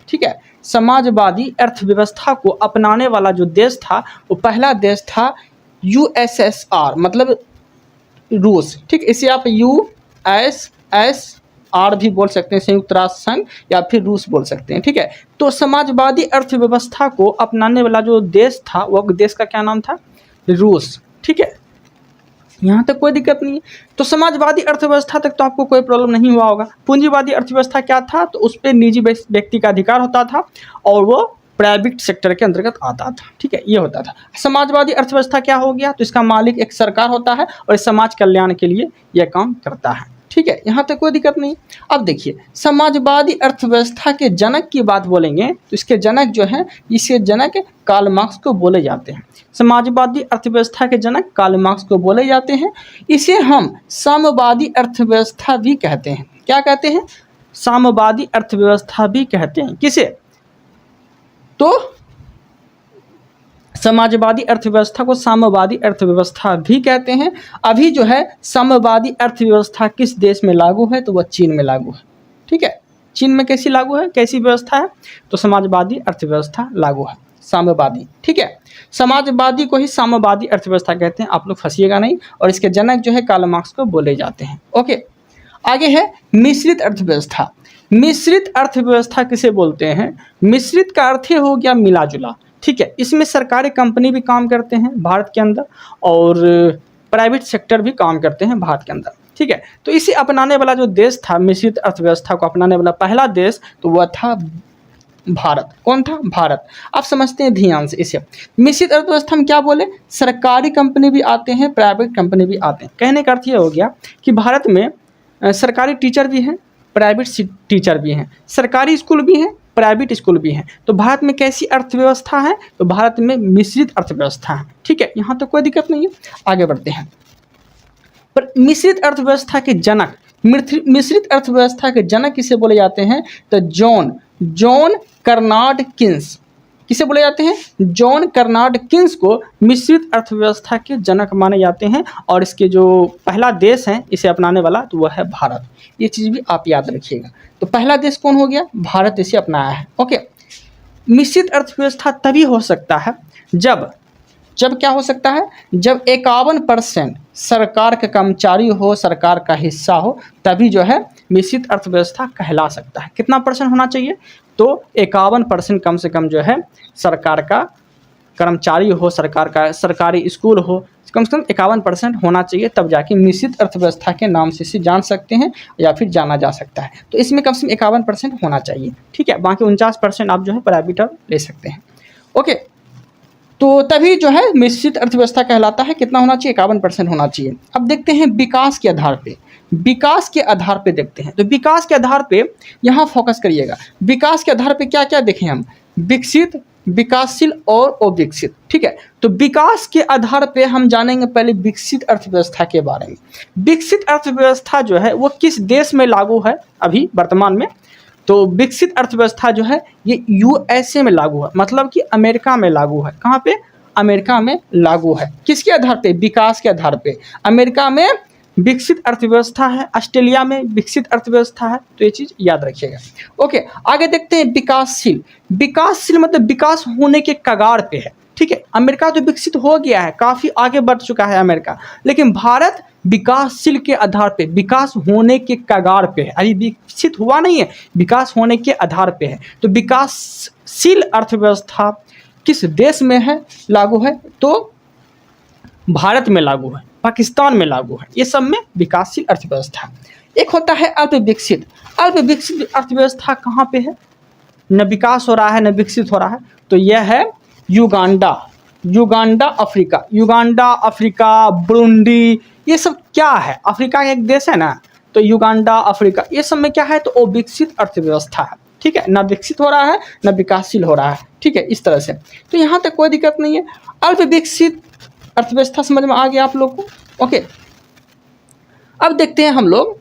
ठीक है, समाजवादी अर्थव्यवस्था को अपनाने वाला जो देश था, वो पहला देश था USSR, मतलब रूस, ठीक। इसे आप USSR भी बोल सकते हैं, संयुक्त राष्ट्र संघ, या फिर रूस बोल सकते हैं, ठीक है। तो समाजवादी अर्थव्यवस्था को अपनाने वाला जो देश था, वो देश का क्या नाम था? रूस, ठीक है। यहाँ तक कोई दिक्कत नहीं है। तो समाजवादी अर्थव्यवस्था तक तो आपको कोई प्रॉब्लम नहीं हुआ होगा। पूंजीवादी अर्थव्यवस्था क्या था? तो उस पर निजी व्यक्ति का अधिकार होता था और वो प्राइवेट सेक्टर के अंतर्गत आता था, ठीक है, ये होता था। समाजवादी अर्थव्यवस्था क्या हो गया? तो इसका मालिक एक सरकार होता है और इस समाज कल्याण के लिए यह काम करता है, ठीक है। यहाँ तक कोई दिक्कत नहीं। अब देखिए, समाजवादी अर्थव्यवस्था के जनक की बात बोलेंगे तो इसके जनक जो हैं, इसके जनक कार्ल मार्क्स को बोले जाते हैं। समाजवादी अर्थव्यवस्था के जनक कार्ल मार्क्स को बोले जाते हैं। इसे हम साम्यवादी अर्थव्यवस्था भी कहते हैं। क्या कहते हैं? साम्यवादी अर्थव्यवस्था भी कहते हैं। किसे? तो समाजवादी अर्थव्यवस्था को साम्यवादी अर्थव्यवस्था भी कहते हैं। अभी जो है साम्यवादी अर्थव्यवस्था किस देश में लागू है, तो वह चीन में लागू है। ठीक है, चीन में कैसी लागू है, कैसी व्यवस्था है, तो समाजवादी अर्थव्यवस्था लागू है, साम्यवादी। ठीक है, समाजवादी को ही साम्यवादी अर्थव्यवस्था कहते हैं, आप लोग फंसिएगा नहीं। और इसके जनक जो है कार्ल मार्क्स को बोले जाते हैं। ओके, आगे है मिश्रित अर्थव्यवस्था। मिश्रित अर्थव्यवस्था किसे बोलते हैं? मिश्रित का अर्थ हो गया मिला जुला। ठीक है, इसमें सरकारी कंपनी भी काम करते हैं भारत के अंदर और प्राइवेट सेक्टर भी काम करते हैं भारत के अंदर। ठीक है, तो इसे अपनाने वाला जो देश था, मिश्रित अर्थव्यवस्था को अपनाने वाला पहला देश, तो वह था भारत। कौन था? भारत। आप समझते हैं ध्यान से इसे। मिश्रित अर्थव्यवस्था में क्या बोले, सरकारी कंपनी भी आते हैं, प्राइवेट कंपनी भी आते हैं। कहने का अर्थ ये हो गया कि भारत में सरकारी टीचर भी हैं, प्राइवेट टीचर भी हैं, सरकारी स्कूल भी हैं, प्राइवेट स्कूल भी हैं। तो भारत में कैसी अर्थव्यवस्था है, तो भारत में मिश्रित अर्थव्यवस्था है। ठीक है, यहाँ तो कोई दिक्कत नहीं है। आगे बढ़ते हैं। पर मिश्रित अर्थव्यवस्था के जनक, मिश्रित अर्थव्यवस्था के जनक किसे बोले जाते हैं, तो जॉन कर्नाड किन्स। किसे बोले जाते हैं? जॉन कर्नाड किन्स को मिश्रित अर्थव्यवस्था के जनक माने जाते हैं। और इसके जो पहला देश है इसे अपनाने वाला, तो वह है भारत। ये चीज़ भी आप याद रखिएगा। तो पहला देश कौन हो गया? भारत इसे अपनाया है। ओके, मिश्रित अर्थव्यवस्था तभी हो सकता है जब क्या हो सकता है, जब 51% सरकार का कर्मचारी हो, सरकार का हिस्सा हो, तभी जो है मिश्रित अर्थव्यवस्था कहला सकता है। कितना परसेंट होना चाहिए? तो 51% कम से कम जो है सरकार का कर्मचारी हो, सरकार का सरकारी स्कूल हो, कम से कम 51% होना चाहिए, तब जाके मिश्रित अर्थव्यवस्था के नाम से इसे जान सकते हैं या फिर जाना जा सकता है। तो इसमें कम से कम 51% होना चाहिए। ठीक है, बाकी 49% आप जो है प्राइवेट ले सकते हैं। ओके, तो तभी जो है मिश्रित अर्थव्यवस्था कहलाता है। कितना होना चाहिए? 51% होना चाहिए। अब देखते हैं विकास के आधार पे। विकास के आधार पे देखते हैं, तो विकास के आधार पे यहाँ फोकस करिएगा। विकास के आधार पे क्या क्या देखें हम? विकसित, विकासशील और अविकसित। ठीक है, तो विकास के आधार पे हम जानेंगे पहले विकसित अर्थव्यवस्था के बारे में। विकसित अर्थव्यवस्था जो है वो किस देश में लागू है अभी वर्तमान में? तो विकसित अर्थव्यवस्था जो है ये यूएसए में लागू है, मतलब कि अमेरिका में लागू है। कहाँ पे? अमेरिका में लागू है। किसके आधार पे? विकास के आधार पे। अमेरिका में विकसित अर्थव्यवस्था है, ऑस्ट्रेलिया में विकसित अर्थव्यवस्था है। तो ये चीज़ याद रखिएगा। ओके, आगे देखते हैं विकासशील। विकासशील मतलब विकास होने के कगार पे है। ठीक है, अमेरिका तो विकसित हो गया है, काफ़ी आगे बढ़ चुका है अमेरिका, लेकिन भारत विकासशील के आधार पे, विकास होने के कगार पे है। अभी विकसित हुआ नहीं है, विकास होने के आधार पे है। तो विकासशील अर्थव्यवस्था किस देश में है लागू है? तो भारत में लागू है, पाकिस्तान में लागू है। ये सब में विकासशील अर्थव्यवस्था। एक होता है अल्प विकसित। अल्प विकसित अर्थव्यवस्था कहाँ पे है? न विकास हो रहा है न विकसित हो रहा है। तो यह है युगांडा, अफ्रीका, अफ्रीका, बुरुंडी, ये सब क्या है? अफ्रीका का एक देश है ना, तो युगांडा, अफ्रीका, ये सब में क्या है? तो अविकसित अर्थव्यवस्था है। ठीक है, ना विकसित हो रहा है ना विकासशील हो रहा है। ठीक है, इस तरह से। तो यहाँ तक कोई दिक्कत नहीं है। अल्प विकसित अर्थव्यवस्था समझ में आ गया आप लोग को? ओके, अब देखते हैं हम लोग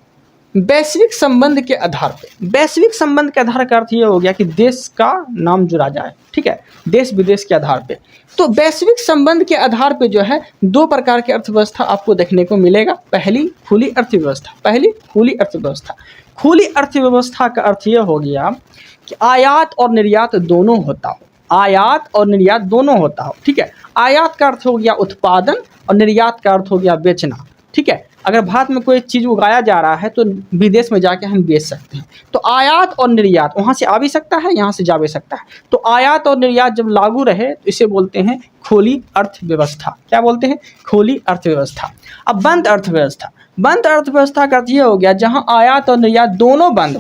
वैश्विक संबंध के आधार पे। वैश्विक संबंध के आधार का अर्थ ये हो गया कि देश का नाम जुड़ा जाए। ठीक है, देश विदेश के आधार पे। तो वैश्विक संबंध के आधार पे जो है दो प्रकार की अर्थव्यवस्था आपको देखने को मिलेगा। पहली खुली अर्थव्यवस्था। खुली अर्थव्यवस्था का अर्थ ये हो गया कि आयात और निर्यात दोनों होता हो। ठीक है, आयात का अर्थ हो गया उत्पादन और निर्यात का अर्थ हो गया बेचना। ठीक है, अगर भारत में कोई चीज़ उगाया जा रहा है तो विदेश में जाके हम बेच सकते हैं। तो आयात और निर्यात वहाँ से आ भी सकता है, यहाँ से जा भी सकता है। तो आयात और निर्यात जब लागू रहे तो इसे बोलते हैं खुली अर्थव्यवस्था। क्या बोलते हैं? खुली अर्थव्यवस्था। अब बंद अर्थव्यवस्था। बंद अर्थव्यवस्था का अर्थ ये हो गया जहाँ आयात और निर्यात दोनों बंद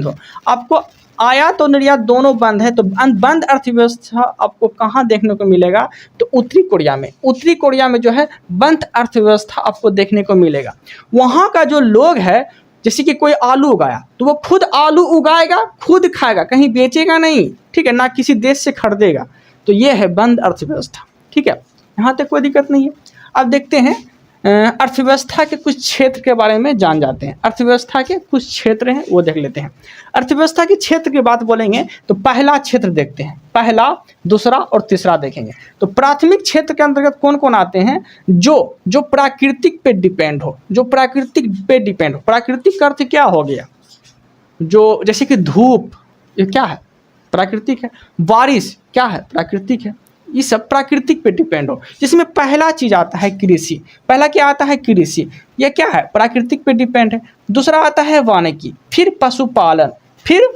हो। आपको आयात और निर्यात दोनों बंद है। तो बंद अर्थव्यवस्था आपको कहाँ देखने को मिलेगा? तो उत्तरी कोरिया में जो है बंद अर्थव्यवस्था आपको देखने को मिलेगा। वहाँ का जो लोग है, जैसे कि कोई आलू उगाया तो वो खुद आलू उगाएगा, खुद खाएगा, कहीं बेचेगा नहीं। ठीक है, ना किसी देश से खरीदेगा। तो ये है बंद अर्थव्यवस्था। ठीक है, यहाँ तक कोई दिक्कत नहीं है। अब देखते हैं अर्थव्यवस्था के कुछ क्षेत्र के बारे में जान जाते हैं। अर्थव्यवस्था के कुछ क्षेत्र हैं वो देख लेते हैं। अर्थव्यवस्था के क्षेत्र की बात बोलेंगे तो पहला क्षेत्र देखते हैं, पहला, दूसरा और तीसरा देखेंगे। तो प्राथमिक क्षेत्र के अंतर्गत कौन कौन आते हैं? जो प्राकृतिक पे डिपेंड हो, जो प्राकृतिक पे डिपेंड हो। प्राकृतिक का अर्थ क्या हो गया? जो जैसे कि धूप, ये क्या है? प्राकृतिक है। बारिश क्या है? प्राकृतिक है। ये सब प्राकृतिक पे डिपेंड हो। जिसमें पहला चीज आता है कृषि। पहला क्या आता है? कृषि। ये क्या है? प्राकृतिक पे डिपेंड है। दूसरा आता है वानिकी, फिर पशुपालन, फिर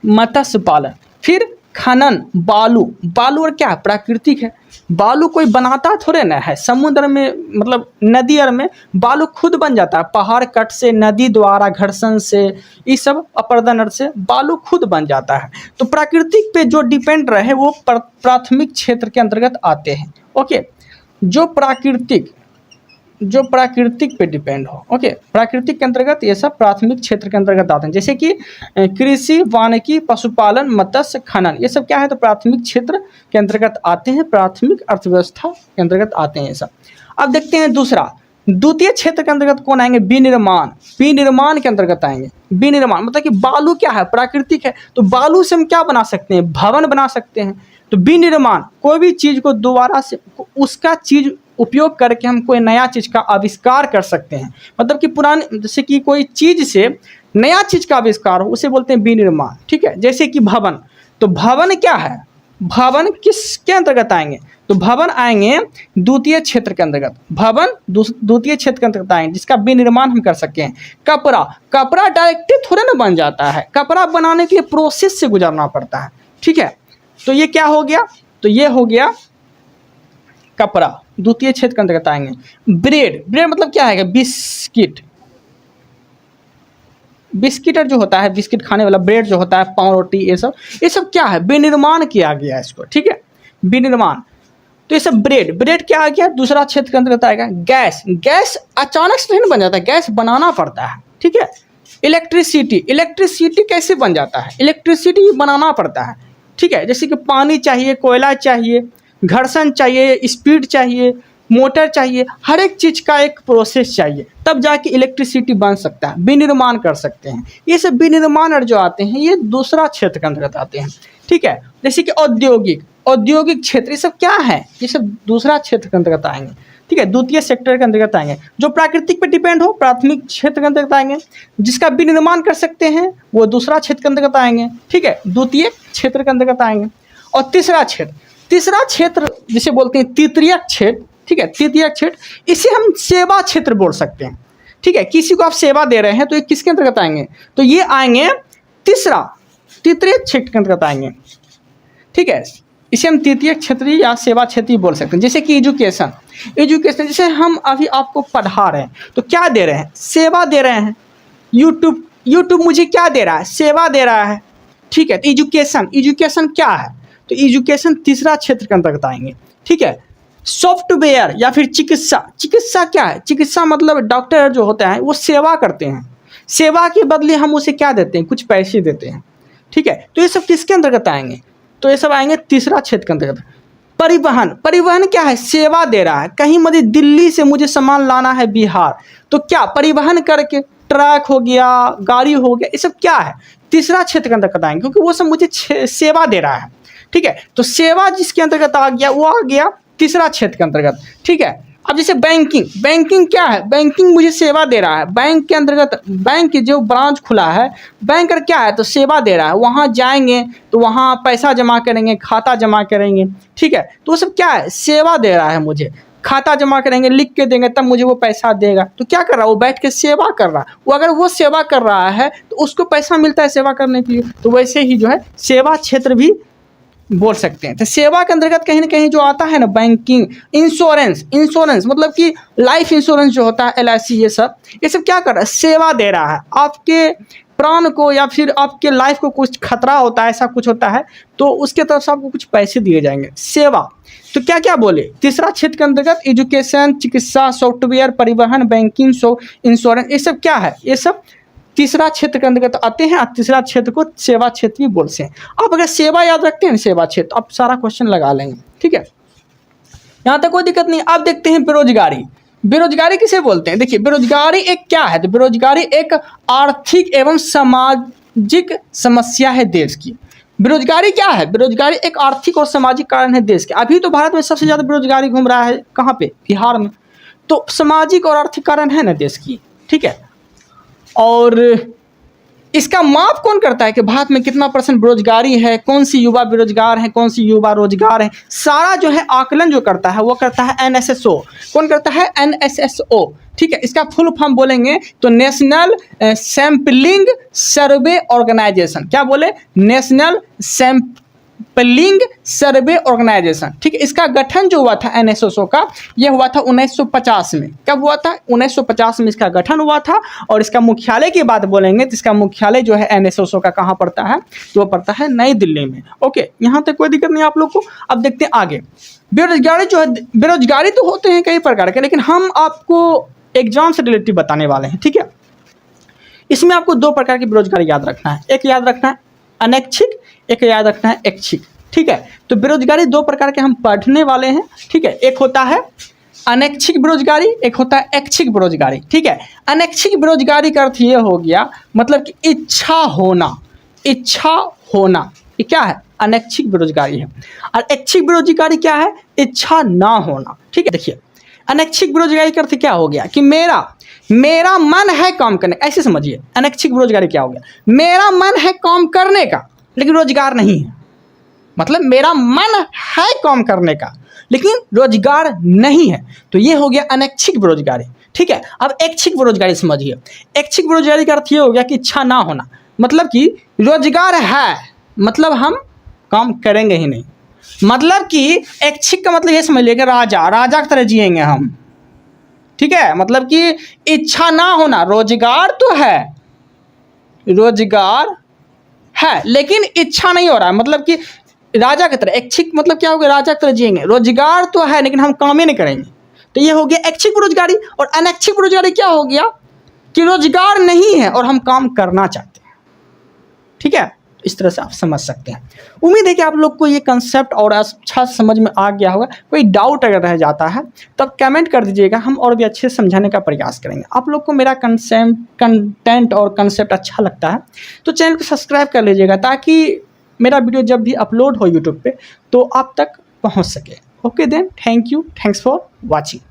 मत्स्य पालन, फिर खनन, बालू। बालू और क्या है? प्राकृतिक है। बालू कोई बनाता थोड़े ना है। समुद्र में मतलब नदी और में बालू खुद बन जाता है। पहाड़ कट से, नदी द्वारा घर्षण से, ये सब अपरदन से बालू खुद बन जाता है। तो प्राकृतिक पे जो डिपेंड रहे वो प्राथमिक क्षेत्र के अंतर्गत आते हैं। ओके, जो प्राकृतिक पे डिपेंड हो। ओके, प्राकृतिक के अंतर्गत ये सब प्राथमिक क्षेत्र के अंतर्गत आते हैं। जैसे कि कृषि, वानिकी, पशुपालन, मत्स्य, खनन, ये सब क्या है? तो प्राथमिक क्षेत्र के अंतर्गत आते हैं, प्राथमिक अर्थव्यवस्था के अंतर्गत आते हैं ये सब। अब देखते हैं दूसरा, द्वितीय क्षेत्र के अंतर्गत कौन आएंगे? विनिर्माण। विनिर्माण के अंतर्गत आएंगे। विनिर्माण मतलब कि बालू क्या है? प्राकृतिक है। तो बालू से हम क्या बना सकते हैं? भवन बना सकते हैं। तो विनिर्माण कोई भी चीज को दोबारा से उसका चीज उपयोग करके हम कोई नया चीज का आविष्कार कर सकते हैं। मतलब कि पुराने, जैसे कि कोई चीज से नया चीज का आविष्कार हो, उसे बोलते हैं विनिर्माण। ठीक है, जैसे कि भवन। तो भवन क्या है? भवन किसके अंतर्गत आएंगे? तो भवन आएंगे द्वितीय क्षेत्र के अंतर्गत। भवन द्वितीय क्षेत्र के अंतर्गत आएंगे जिसका विनिर्माण हम कर सकते हैं। कपड़ा, कपड़ा डायरेक्टली थोड़े ना बन जाता है। कपड़ा बनाने के लिए प्रोसेस से गुजरना पड़ता है। ठीक है, तो ये क्या हो गया? तो ये हो गया कपड़ा, द्वितीय क्षेत्र के अंतर्गत आएंगे। ब्रेड, ब्रेड मतलब क्या है? बिस्किट। बिस्किट जो होता है, बिस्किट खाने वाला, ब्रेड जो होता है, पाव रोटी, ये सब क्या है? विनिर्माण किया गया इसको। ठीक है, विनिर्माण। तो ये सब ब्रेड, ब्रेड क्या आ गया? दूसरा क्षेत्र के अंतर्गत आएगा। गैस, गैस अचानक से नहीं बन जाता, गैस बनाना पड़ता है। ठीक है, इलेक्ट्रिसिटी, इलेक्ट्रिसिटी कैसे बन जाता है? इलेक्ट्रिसिटी बनाना पड़ता है। ठीक है, जैसे कि पानी चाहिए, कोयला चाहिए, घर्षण चाहिए, स्पीड चाहिए, मोटर चाहिए, हर एक चीज़ का एक प्रोसेस चाहिए, तब जाके इलेक्ट्रिसिटी बन सकता है, विनिर्माण कर सकते हैं। ये सब विनिर्माण जो आते हैं ये दूसरा क्षेत्र के अंतर्गत आते हैं। ठीक है, जैसे कि औद्योगिक, औद्योगिक क्षेत्र, ये सब क्या है? ये सब दूसरा क्षेत्र के अंतर्गत आएंगे। ठीक है, द्वितीय सेक्टर के अंतर्गत आएंगे। जो प्राकृतिक पे डिपेंड हो, प्राथमिक क्षेत्र के अंतर्गत आएंगे। जिसका विनिर्माण कर सकते हैं वो दूसरा क्षेत्र के अंतर्गत आएंगे। ठीक है, द्वितीय क्षेत्र के अंतर्गत आएंगे। और तीसरा क्षेत्र जिसे बोलते हैं तृतीयक क्षेत्र। ठीक है, तृतीयक क्षेत्र, इसे हम सेवा क्षेत्र बोल सकते हैं। ठीक है, किसी को आप सेवा दे रहे हैं तो ये किसके अंतर्गत आएंगे? तो ये आएंगे तृतीय क्षेत्र के अंतर्गत आएंगे। ठीक है, इसे हम तृतीय क्षेत्र या सेवा क्षेत्र बोल सकते हैं। जैसे कि एजुकेशन, जैसे हम अभी आपको पढ़ा रहे हैं तो क्या दे रहे हैं? सेवा दे रहे हैं। यूट्यूब मुझे क्या दे रहा है? सेवा दे रहा है। ठीक है, तो एजुकेशन क्या है? तो एजुकेशन तीसरा क्षेत्र के अंतर्गत आएंगे। ठीक है, सॉफ्टवेयर या फिर चिकित्सा क्या है? चिकित्सा मतलब डॉक्टर जो होते हैं वो सेवा करते हैं। सेवा के बदले हम उसे क्या देते हैं? कुछ पैसे देते हैं। ठीक है, तो ये सब किसके अंतर्गत आएंगे? तो ये सब आएंगे तीसरा क्षेत्र के अंतर्गत। परिवहन क्या है? सेवा दे रहा है। कहीं मुझे दिल्ली से मुझे सामान लाना है बिहार, तो क्या परिवहन करके, ट्रक हो गया, गाड़ी हो गया, ये सब क्या है? तीसरा क्षेत्र के अंतर्गत आएंगे, क्योंकि वो सब मुझे सेवा दे रहा है। ठीक है, तो सेवा जिसके अंतर्गत आ गया वो आ गया तीसरा क्षेत्र के अंतर्गत। ठीक है, अब जैसे बैंकिंग क्या है? बैंकिंग मुझे सेवा दे रहा है। बैंक के अंतर्गत, बैंक जो ब्रांच खुला है, बैंकर क्या है? तो सेवा दे रहा है। वहाँ जाएंगे तो वहाँ पैसा जमा करेंगे, खाता जमा करेंगे। ठीक है, तो वो सब क्या है? सेवा दे रहा है मुझे। खाता जमा करेंगे, लिख के देंगे, तब मुझे वो पैसा देगा। तो क्या कर रहा है? वो बैठ के सेवा कर रहा है। वो अगर वो सेवा कर रहा है तो उसको पैसा मिलता है सेवा करने के लिए। तो वैसे ही जो है सेवा क्षेत्र भी बोल सकते हैं। तो सेवा के अंतर्गत कहीं ना कहीं जो आता है ना, बैंकिंग, इंश्योरेंस मतलब कि लाइफ इंश्योरेंस जो होता है, LIC, ये सब क्या कर रहा है? सेवा दे रहा है। आपके प्राण को या फिर आपके लाइफ को कुछ खतरा होता है, ऐसा कुछ होता है, तो उसके तरफ से आपको कुछ पैसे दिए जाएंगे। सेवा तो क्या क्या बोले? तीसरा क्षेत्र के अंतर्गत एजुकेशन, चिकित्सा, सॉफ्टवेयर, परिवहन, बैंकिंग, इंश्योरेंस, ये सब क्या है? ये सब तीसरा क्षेत्र के अंतर्गत आते हैं। तीसरा क्षेत्र को सेवा क्षेत्र भी बोलते हैं। आप अगर सेवा याद रखते हैं सेवा क्षेत्र, आप सारा क्वेश्चन लगा लेंगे। ठीक है, यहाँ तक कोई दिक्कत नहीं। अब देखते हैं बेरोजगारी। बेरोजगारी किसे बोलते हैं? देखिए, बेरोजगारी एक क्या है? तो बेरोजगारी एक आर्थिक एवं सामाजिक समस्या है देश की। बेरोजगारी क्या है? बेरोजगारी एक आर्थिक और सामाजिक कारण है देश के। अभी तो भारत में सबसे ज़्यादा बेरोजगारी घूम रहा है कहाँ पे? बिहार में। तो सामाजिक और आर्थिक कारण है ना देश की, ठीक है। और इसका माप कौन करता है कि भारत में कितना % बेरोजगारी है, कौन सी युवा बेरोजगार है, कौन सी युवा रोजगार है? सारा जो है आकलन जो करता है वो करता है NSSO। कौन करता है? NSSO, ठीक है। इसका फुल फॉर्म बोलेंगे तो नेशनल सैम्पलिंग सर्वे ऑर्गेनाइजेशन। क्या बोले? नेशनल सैम्पलिंग सर्वे ऑर्गेनाइजेशन, ठीक है। इसका गठन जो हुआ था NSSO का, यह हुआ था 1950 में। कब हुआ था? 1950 में इसका गठन हुआ था। और इसका मुख्यालय की बात बोलेंगे तो इसका मुख्यालय जो है NSSO का कहाँ पड़ता है? तो वो पड़ता है नई दिल्ली में। ओके, यहाँ तक कोई दिक्कत नहीं आप लोग को। अब देखते हैं आगे। बेरोजगारी जो है, बेरोजगारी तो होते हैं कई प्रकार के, लेकिन हम आपको एग्जाम से रिलेटिव बताने वाले हैं, ठीक है। इसमें आपको 2 प्रकार की बेरोजगारी याद रखना है। एक याद रखना है अनैच्छिक, एक याद रखना है ऐच्छिक, ठीक है। तो बेरोजगारी 2 प्रकार के हम पढ़ने वाले हैं, ठीक है। एक होता है अनैच्छिक बेरोजगारी, एक होता है ऐच्छिक बेरोजगारी, ठीक है। अनैच्छिक बेरोजगारी का अर्थ ये हो गया, मतलब कि इच्छा होना, इच्छा होना, ये क्या है? अनैच्छिक बेरोजगारी है। और ऐच्छिक बेरोजगारी क्या है? इच्छा ना होना, ठीक है। देखिए, अनैच्छिक बेरोजगारी का अर्थ क्या हो गया कि मेरा मन है काम करने, ऐसे समझिए। अनैच्छिक बेरोजगारी क्या हो गया? मेरा मन है काम करने का लेकिन रोजगार नहीं है। मतलब मेरा मन है काम करने का लेकिन रोजगार नहीं है, तो ये हो गया अनैच्छिक बेरोजगारी, ठीक है। अब ऐच्छिक बेरोजगारी समझिए। ऐच्छिक बेरोजगारी का अर्थ ये हो गया कि इच्छा ना होना, मतलब कि रोजगार है मतलब हम काम करेंगे ही नहीं। मतलब कि ऐच्छिक का मतलब ये समझ लीजिए कि राजा की तरह जिएंगे हम, ठीक है। मतलब कि इच्छा ना होना, रोजगार तो है, रोजगार है लेकिन इच्छा नहीं हो रहा है, मतलब कि राजा की तरह। ऐच्छिक मतलब क्या हो गया? राजा की तरह जिएंगे, रोजगार तो है लेकिन हम काम ही नहीं करेंगे, तो ये हो गया ऐच्छिक बेरोजगारी। और अनैच्छिक बेरोजगारी क्या हो गया कि रोजगार नहीं है और हम काम करना चाहते हैं, ठीक है। इस तरह से आप समझ सकते हैं। उम्मीद है कि आप लोग को ये कंसेप्ट और अच्छा समझ में आ गया होगा। कोई डाउट अगर रह जाता है तो आप कमेंट कर दीजिएगा, हम और भी अच्छे से समझाने का प्रयास करेंगे। आप लोग को मेरा कंटेंट और कंसेप्ट अच्छा लगता है तो चैनल को सब्सक्राइब कर लीजिएगा, ताकि मेरा वीडियो जब भी अपलोड हो यूट्यूब पे तो आप तक पहुंच सके। Okay then, thank you, thanks for watching.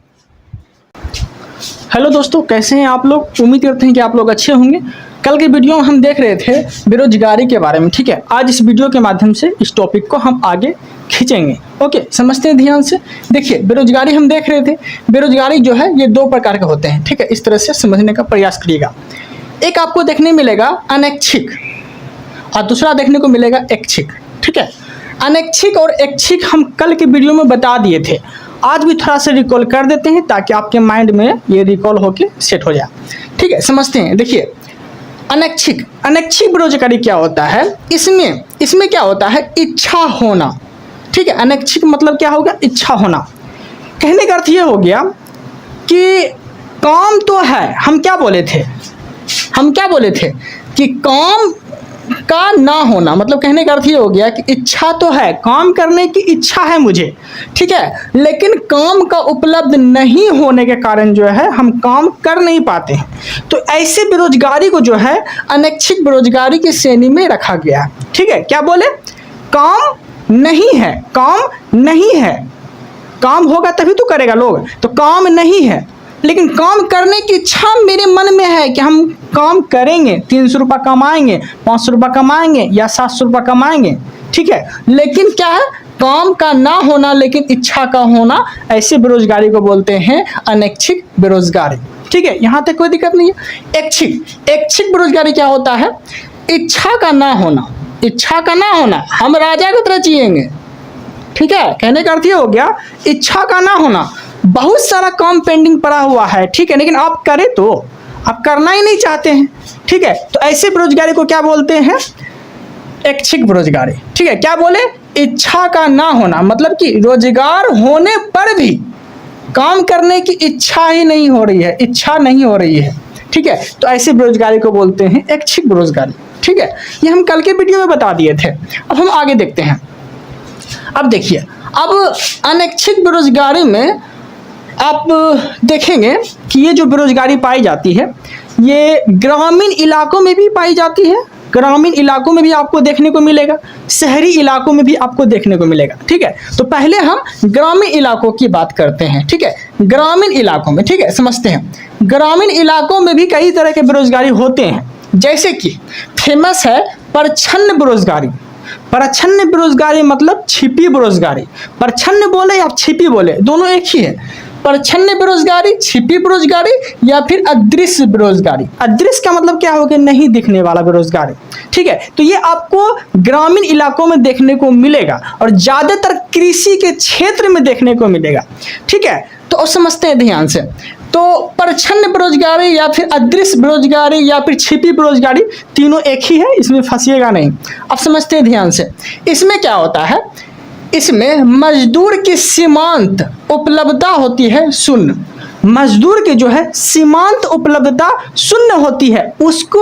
Hello दोस्तों, कैसे हैं आप लोग? उम्मीद करते हैं कि आप लोग अच्छे होंगे। कल के वीडियो में हम देख रहे थे बेरोजगारी के बारे में, ठीक है। आज इस वीडियो के माध्यम से इस टॉपिक को हम आगे खींचेंगे। ओके, समझते हैं ध्यान से। देखिए, बेरोजगारी हम देख रहे थे। बेरोजगारी जो है ये 2 प्रकार के होते हैं, ठीक है। इस तरह से समझने का प्रयास करिएगा। एक आपको देखने मिलेगा अनैच्छिक और दूसरा देखने को मिलेगा ऐच्छिक, ठीक है। अनैच्छिक और ऐच्छिक हम कल के वीडियो में बता दिए थे, आज भी थोड़ा सा रिकॉल कर देते हैं ताकि आपके माइंड में ये रिकॉल होके सेट हो जाए, ठीक है। समझते हैं। देखिए, अनैच्छिक बेरोजगारी क्या होता है? इसमें क्या होता है? इच्छा होना, ठीक है। अनैच्छिक मतलब क्या होगा? इच्छा होना। कहने का अर्थ ये हो गया कि काम तो है, हम क्या बोले थे कि काम का ना होना, मतलब कहने का अर्थ ये हो गया कि इच्छा तो है, काम करने की इच्छा है मुझे, ठीक है, लेकिन काम का उपलब्ध नहीं होने के कारण जो है हम काम कर नहीं पाते हैं। तो ऐसे बेरोजगारी को जो है अनैच्छिक बेरोजगारी की श्रेणी में रखा गया है, ठीक है। क्या बोले? काम नहीं है, काम होगा तभी तो करेगा लोग, तो काम नहीं है लेकिन काम करने की इच्छा मेरे मन में है कि हम काम करेंगे, 300 रुपये कमाएंगे, 500 रुपये कमाएंगे या 700 रुपये कमाएंगे, ठीक है। लेकिन क्या है? काम का ना होना लेकिन इच्छा का होना, ऐसे बेरोजगारी को बोलते हैं अनैच्छिक बेरोजगारी, ठीक है। यहाँ तक कोई दिक्कत नहीं है। ऐच्छिक बेरोजगारी क्या होता है? इच्छा का ना होना, हम राजा की तरह जिएंगे, ठीक है। कहने का अर्थ ये हो गया इच्छा का ना होना। बहुत सारा काम पेंडिंग पड़ा हुआ है, ठीक है, लेकिन आप करें तो आप करना ही नहीं चाहते हैं, ठीक है। तो ऐसे बेरोजगारी को क्या बोलते हैं? ऐच्छिक बेरोजगारी, ठीक है। क्या बोले? इच्छा का ना होना, मतलब कि रोजगार होने पर भी काम करने की इच्छा नहीं हो रही है, ठीक है। तो ऐसे बेरोजगारी को बोलते हैं ऐच्छिक बेरोजगारी, ठीक है। ये हम कल के वीडियो में बता दिए थे। अब हम आगे देखते हैं। अब देखिए, अब अनैच्छिक बेरोजगारी में आप देखेंगे कि ये जो बेरोजगारी पाई जाती है ये ग्रामीण इलाकों में भी पाई जाती है, ग्रामीण इलाकों में भी आपको देखने को मिलेगा, शहरी इलाकों में भी आपको देखने को मिलेगा। ठीक है, तो पहले हम ग्रामीण इलाकों की बात करते हैं। ठीक है, ग्रामीण इलाकों में, ठीक है, समझते हैं। ग्रामीण इलाकों में भी कई तरह के बेरोजगारी होते हैं, जैसे कि फेमस है परछन्न बेरोजगारी। परछन्न बेरोजगारी मतलब छिपी बेरोजगारी, परछन्न बोले या छिपी बोले दोनों एक ही है। परछन्न बेरोजगारी, छिपी बेरोजगारी या फिर अदृश्य बेरोजगारी। अदृश्य का मतलब क्या हो गया, नहीं दिखने वाला बेरोजगारी। ठीक है, तो ये आपको ग्रामीण इलाकों में देखने को मिलेगा और ज्यादातर कृषि के क्षेत्र में देखने को मिलेगा। ठीक है, तो अब समझते हैं ध्यान से। तो परछन्न बेरोजगारी या फिर अदृश्य बेरोजगारी या फिर छिपी बेरोजगारी तीनों एक ही है, इसमें फंसिएगा नहीं। अब समझते हैं ध्यान से। इसमें क्या होता है, इसमें मजदूर की सीमांत उपलब्धता होती है शून्य। मजदूर की जो है सीमांत उपलब्धता शून्य होती है, उसको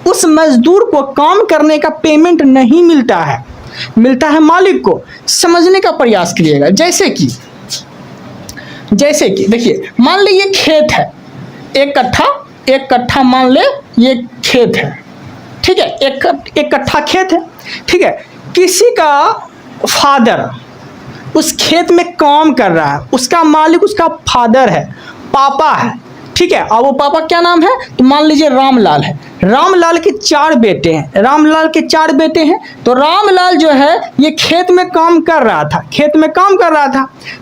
उस मजदूर को काम करने का पेमेंट नहीं मिलता है, मिलता है मालिक को। समझने का प्रयास करिएगा। जैसे कि देखिए, मान ली ये खेत है, एक कट्ठा मान ले ये खेत है। ठीक है, एक कट्ठा खेत है। ठीक है, किसी का फादर उस खेत में काम कर रहा है, उसका मालिक उसका फादर है, पापा है। ठीक है, और वो पापा क्या नाम है, तो मान लीजिए रामलाल है। रामलाल के 4 बेटे हैं, रामलाल के 4 बेटे हैं। तो रामलाल जो है ये खेत में काम कर रहा था,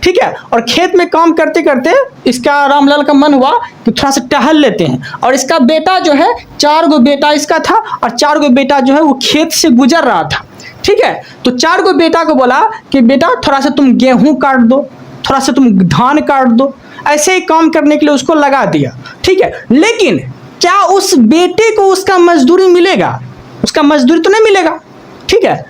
ठीक है, और खेत में काम करते करते इसका रामलाल का मन हुआ कि थोड़ा सा टहल लेते हैं। और इसका बेटा जो है, 4 गो बेटा इसका था और 4 गो बेटा जो है वो खेत से गुजर रहा था। ठीक है, तो 4 गो बेटा को बोला कि बेटा थोड़ा सा तुम गेहूं काट दो, थोड़ा सा तुम धान काट दो, ऐसे ही काम करने के लिए उसको लगा दिया। ठीक है, लेकिन क्या उस बेटे को उसका मजदूरी मिलेगा? उसका मजदूरी तो नहीं मिलेगा। ठीक है,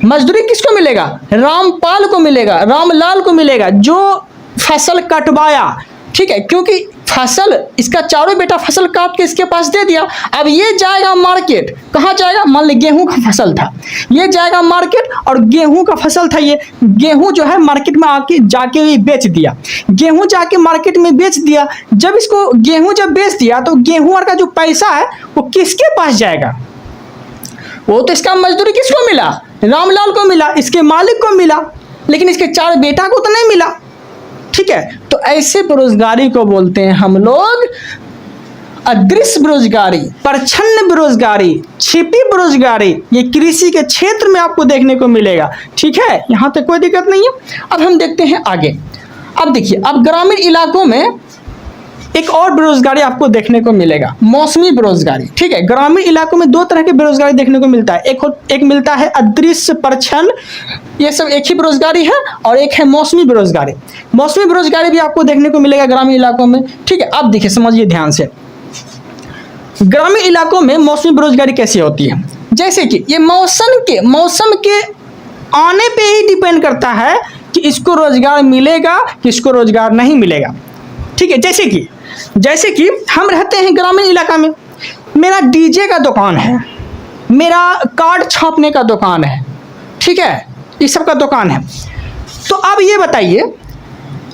मजदूरी किसको मिलेगा? रामपाल को मिलेगा, रामलाल को मिलेगा, जो फसल कटवाया। ठीक है, क्योंकि फसल इसका 4 बेटा फसल काट के इसके पास दे दिया। अब ये जाएगा मार्केट, कहाँ जाएगा? मान ली गेहूं का फसल था, ये जाएगा मार्केट और गेहूं का फसल था, ये गेहूं जो है मार्केट में आके जाके ये बेच दिया। गेहूं जाके मार्केट में बेच दिया। जब इसको गेहूं जब बेच दिया तो गेहूं और का जो पैसा है वो किसके पास जाएगा? वो तो इसका मजदूरी किसको मिला? रामलाल को मिला, इसके मालिक को मिला, लेकिन इसके 4 बेटा को तो नहीं मिला। ठीक है, तो ऐसे बेरोजगारी को बोलते हैं हम लोग अदृश्य बेरोजगारी, परछन्न बेरोजगारी, छिपी बेरोजगारी। ये कृषि के क्षेत्र में आपको देखने को मिलेगा। ठीक है, यहां तक कोई दिक्कत नहीं है। अब हम देखते हैं आगे। अब देखिए, अब ग्रामीण इलाकों में एक और बेरोजगारी आपको देखने को मिलेगा, मौसमी बेरोजगारी। ठीक है, ग्रामीण इलाकों में 2 तरह के बेरोजगारी देखने को मिलता है। एक मिलता है अदृश्य परछन्न, ये सब एक ही बेरोजगारी है, और एक है मौसमी बेरोजगारी। मौसमी बेरोजगारी भी आपको देखने को मिलेगा ग्रामीण इलाकों में। ठीक है, अब देखिए, समझिए ध्यान से। ग्रामीण इलाकों में मौसमी बेरोजगारी कैसी होती है? जैसे कि ये मौसम के आने पे ही डिपेंड करता है कि इसको रोजगार मिलेगा कि इसको रोजगार नहीं मिलेगा। ठीक है, जैसे कि हम रहते हैं ग्रामीण इलाका में, मेरा डीजे का दुकान है, मेरा कार्ड छापने का दुकान है। ठीक है, इस सब का दुकान है। तो अब ये बताइए,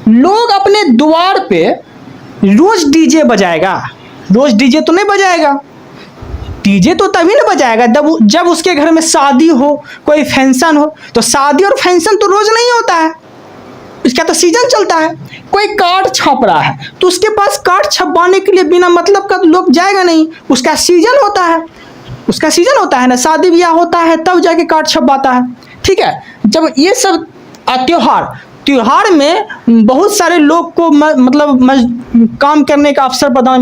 लोग अपने द्वार पे रोज डीजे बजाएगा? रोज डीजे तो नहीं बजाएगा। डीजे तो तभी ना बजाएगा जब उसके घर में शादी हो, कोई फंक्शन हो। तो शादी और फंक्शन तो रोज नहीं होता है, इसका तो सीजन चलता है। कोई कार्ड छाप रहा है तो उसके पास कार्ड छपवाने के लिए बिना मतलब का लोग जाएगा नहीं, उसका सीजन होता है ना, शादी ब्याह होता है तब जाके कार्ड छपवाता है। ठीक है, जब ये सब त्योहार में बहुत सारे लोग को काम करने का अवसर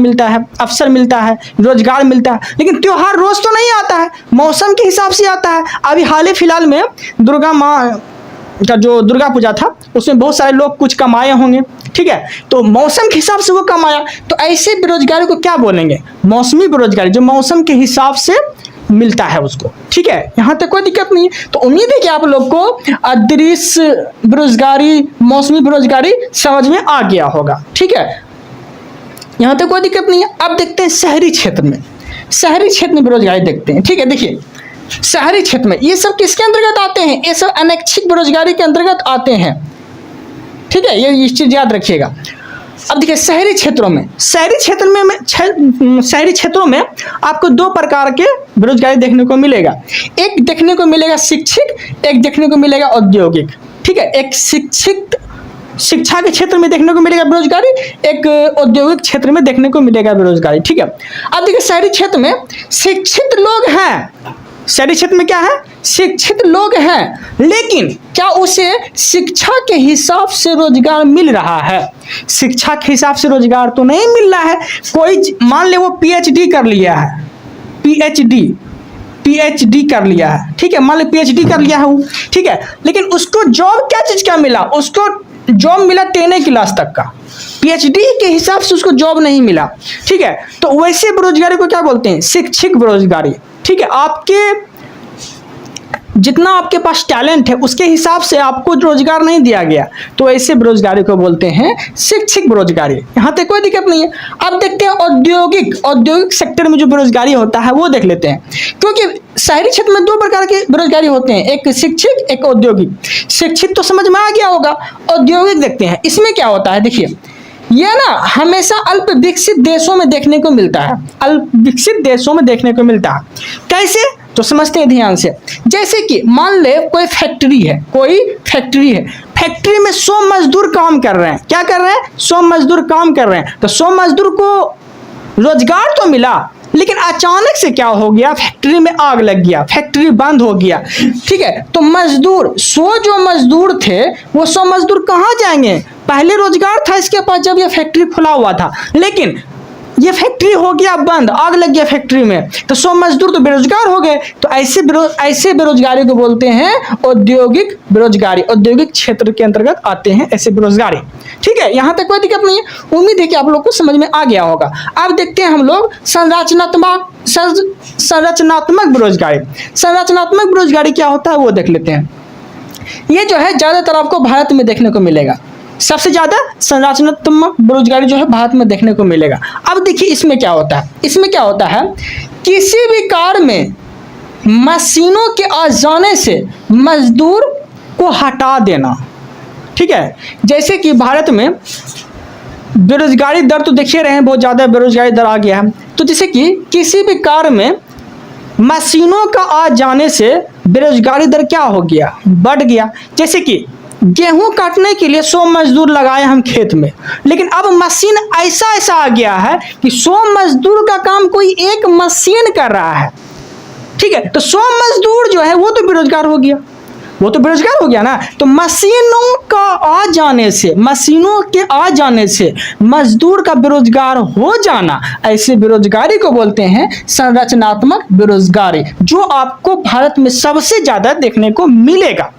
मिलता है, रोजगार मिलता है। लेकिन त्योहार रोज तो नहीं आता है, मौसम के हिसाब से आता है। अभी हाल ही फिलहाल में दुर्गा माँ का जो दुर्गा पूजा था उसमें बहुत सारे लोग कुछ कमाए होंगे। ठीक है, तो मौसम के हिसाब से वो कमाया। तो ऐसे बेरोजगारी को क्या बोलेंगे? मौसमी बेरोजगारी, जो मौसम के हिसाब से मिलता है उसको। ठीक है, यहाँ तक कोई दिक्कत नहीं है। तो उम्मीद है कि आप लोग को अदृश्य बेरोजगारी, मौसमी बेरोजगारी समझ में आ गया होगा। ठीक है, यहाँ तक कोई दिक्कत नहीं है। अब देखते हैं शहरी क्षेत्र में बेरोजगारी देखते हैं। ठीक है, देखिए शहरी क्षेत्र में ये सब किसके अंतर्गत आते हैं? ये सब अनैच्छिक बेरोजगारी के अंतर्गत आते हैं। ठीक है, ये इस चीज याद रखिएगा। अब देखिए शहरी क्षेत्रों में, शहरी क्षेत्रों में आपको दो प्रकार के बेरोजगारी देखने को मिलेगा। एक देखने को मिलेगा शिक्षित, एक देखने को मिलेगा औद्योगिक। ठीक है, एक शिक्षा के क्षेत्र में देखने को मिलेगा बेरोजगारी, एक औद्योगिक क्षेत्र में देखने को मिलेगा बेरोजगारी। ठीक है, अब देखिए शहरी क्षेत्र में शिक्षित लोग हैं, शहरी क्षेत्र में क्या है, शिक्षित लोग हैं, लेकिन क्या उसे शिक्षा के हिसाब से रोजगार मिल रहा है? शिक्षा के हिसाब से रोजगार तो नहीं मिल रहा है। कोई मान ले वो पीएचडी कर लिया है, पीएचडी कर लिया है, ठीक है, मान ले पीएचडी कर लिया है वो, ठीक है, लेकिन उसको जॉब क्या चीज का मिला? उसको जॉब मिला 10 क्लास तक का, पीएचडी के हिसाब से उसको जॉब नहीं मिला। ठीक है, तो वैसे बेरोजगारी को क्या बोलते हैं? शिक्षित बेरोजगारी। ठीक है, आपके जितना आपके पास टैलेंट है उसके हिसाब से आपको रोजगार नहीं दिया गया, तो ऐसे बेरोजगारी को बोलते हैं शिक्षित बेरोजगारी। यहाँ तक कोई दिक्कत नहीं है। अब देखते हैं औद्योगिक सेक्टर में जो बेरोजगारी होता है वो देख लेते हैं, क्योंकि शहरी क्षेत्र में दो प्रकार के बेरोजगारी होते हैं, एक शिक्षित, एक औद्योगिक। शिक्षित तो समझ में आ गया होगा, औद्योगिक देखते हैं। इसमें क्या होता है, देखिए यह ना हमेशा अल्प विकसित देशों में देखने को मिलता है, अल्प विकसित देशों में देखने को मिलता है। कैसे, तो समझते हैं ध्यान से। जैसे कि मान ले कोई फैक्ट्री है, फैक्ट्री में 100 मजदूर काम कर रहे हैं। क्या कर रहे हैं? 100 मजदूर काम कर रहे हैं। तो 100 मजदूर को रोजगार तो मिला, लेकिन अचानक से क्या हो गया, फैक्ट्री में आग लग गया, फैक्ट्री बंद हो गया। ठीक है, तो मजदूर 100 जो मजदूर थे वो 100 मजदूर कहाँ जाएंगे? पहले रोजगार था इसके पास जब ये फैक्ट्री खुला हुआ था, लेकिन ये फैक्ट्री हो गया बंद, आग लग गया फैक्ट्री में, तो 100 मजदूर तो बेरोजगार हो गए। तो ऐसे बेरोजगारी को बोलते हैं औद्योगिक बेरोजगारी। औद्योगिक क्षेत्र के अंतर्गत आते हैं ऐसे बेरोजगारी। ठीक है, यहाँ तक कोई दिक्कत नहीं है। उम्मीद है कि आप लोग को समझ में आ गया होगा। अब देखते हैं हम लोग संरचनात्मक बेरोजगारी। संरचनात्मक बेरोजगारी क्या होता है वो देख लेते हैं। ये जो है ज्यादातर आपको भारत में देखने को मिलेगा, सबसे ज्यादा संरचनात्मक बेरोजगारी जो है भारत में देखने को मिलेगा। अब देखिए इसमें क्या होता है, किसी भी कार्य में मशीनों के आ जाने से मजदूर को हटा देना। ठीक है, जैसे कि भारत में बेरोजगारी दर तो देखिए रहे हैं, बहुत ज्यादा बेरोजगारी दर आ गया है। तो जैसे कि किसी भी कार्य में मशीनों का आ जाने से बेरोजगारी दर क्या हो गया, बढ़ गया। जैसे कि गेहूं काटने के लिए 100 मजदूर लगाए हम खेत में, लेकिन अब मशीन ऐसा आ गया है कि 100 मजदूर का काम कोई एक मशीन कर रहा है। ठीक है, तो 100 मजदूर जो है वो तो बेरोजगार हो गया, ना। तो मशीनों के आ जाने से मजदूर का बेरोजगार हो जाना, ऐसे बेरोजगारी को बोलते हैं संरचनात्मक बेरोजगारी, जो आपको भारत में सबसे ज्यादा देखने को मिलेगा।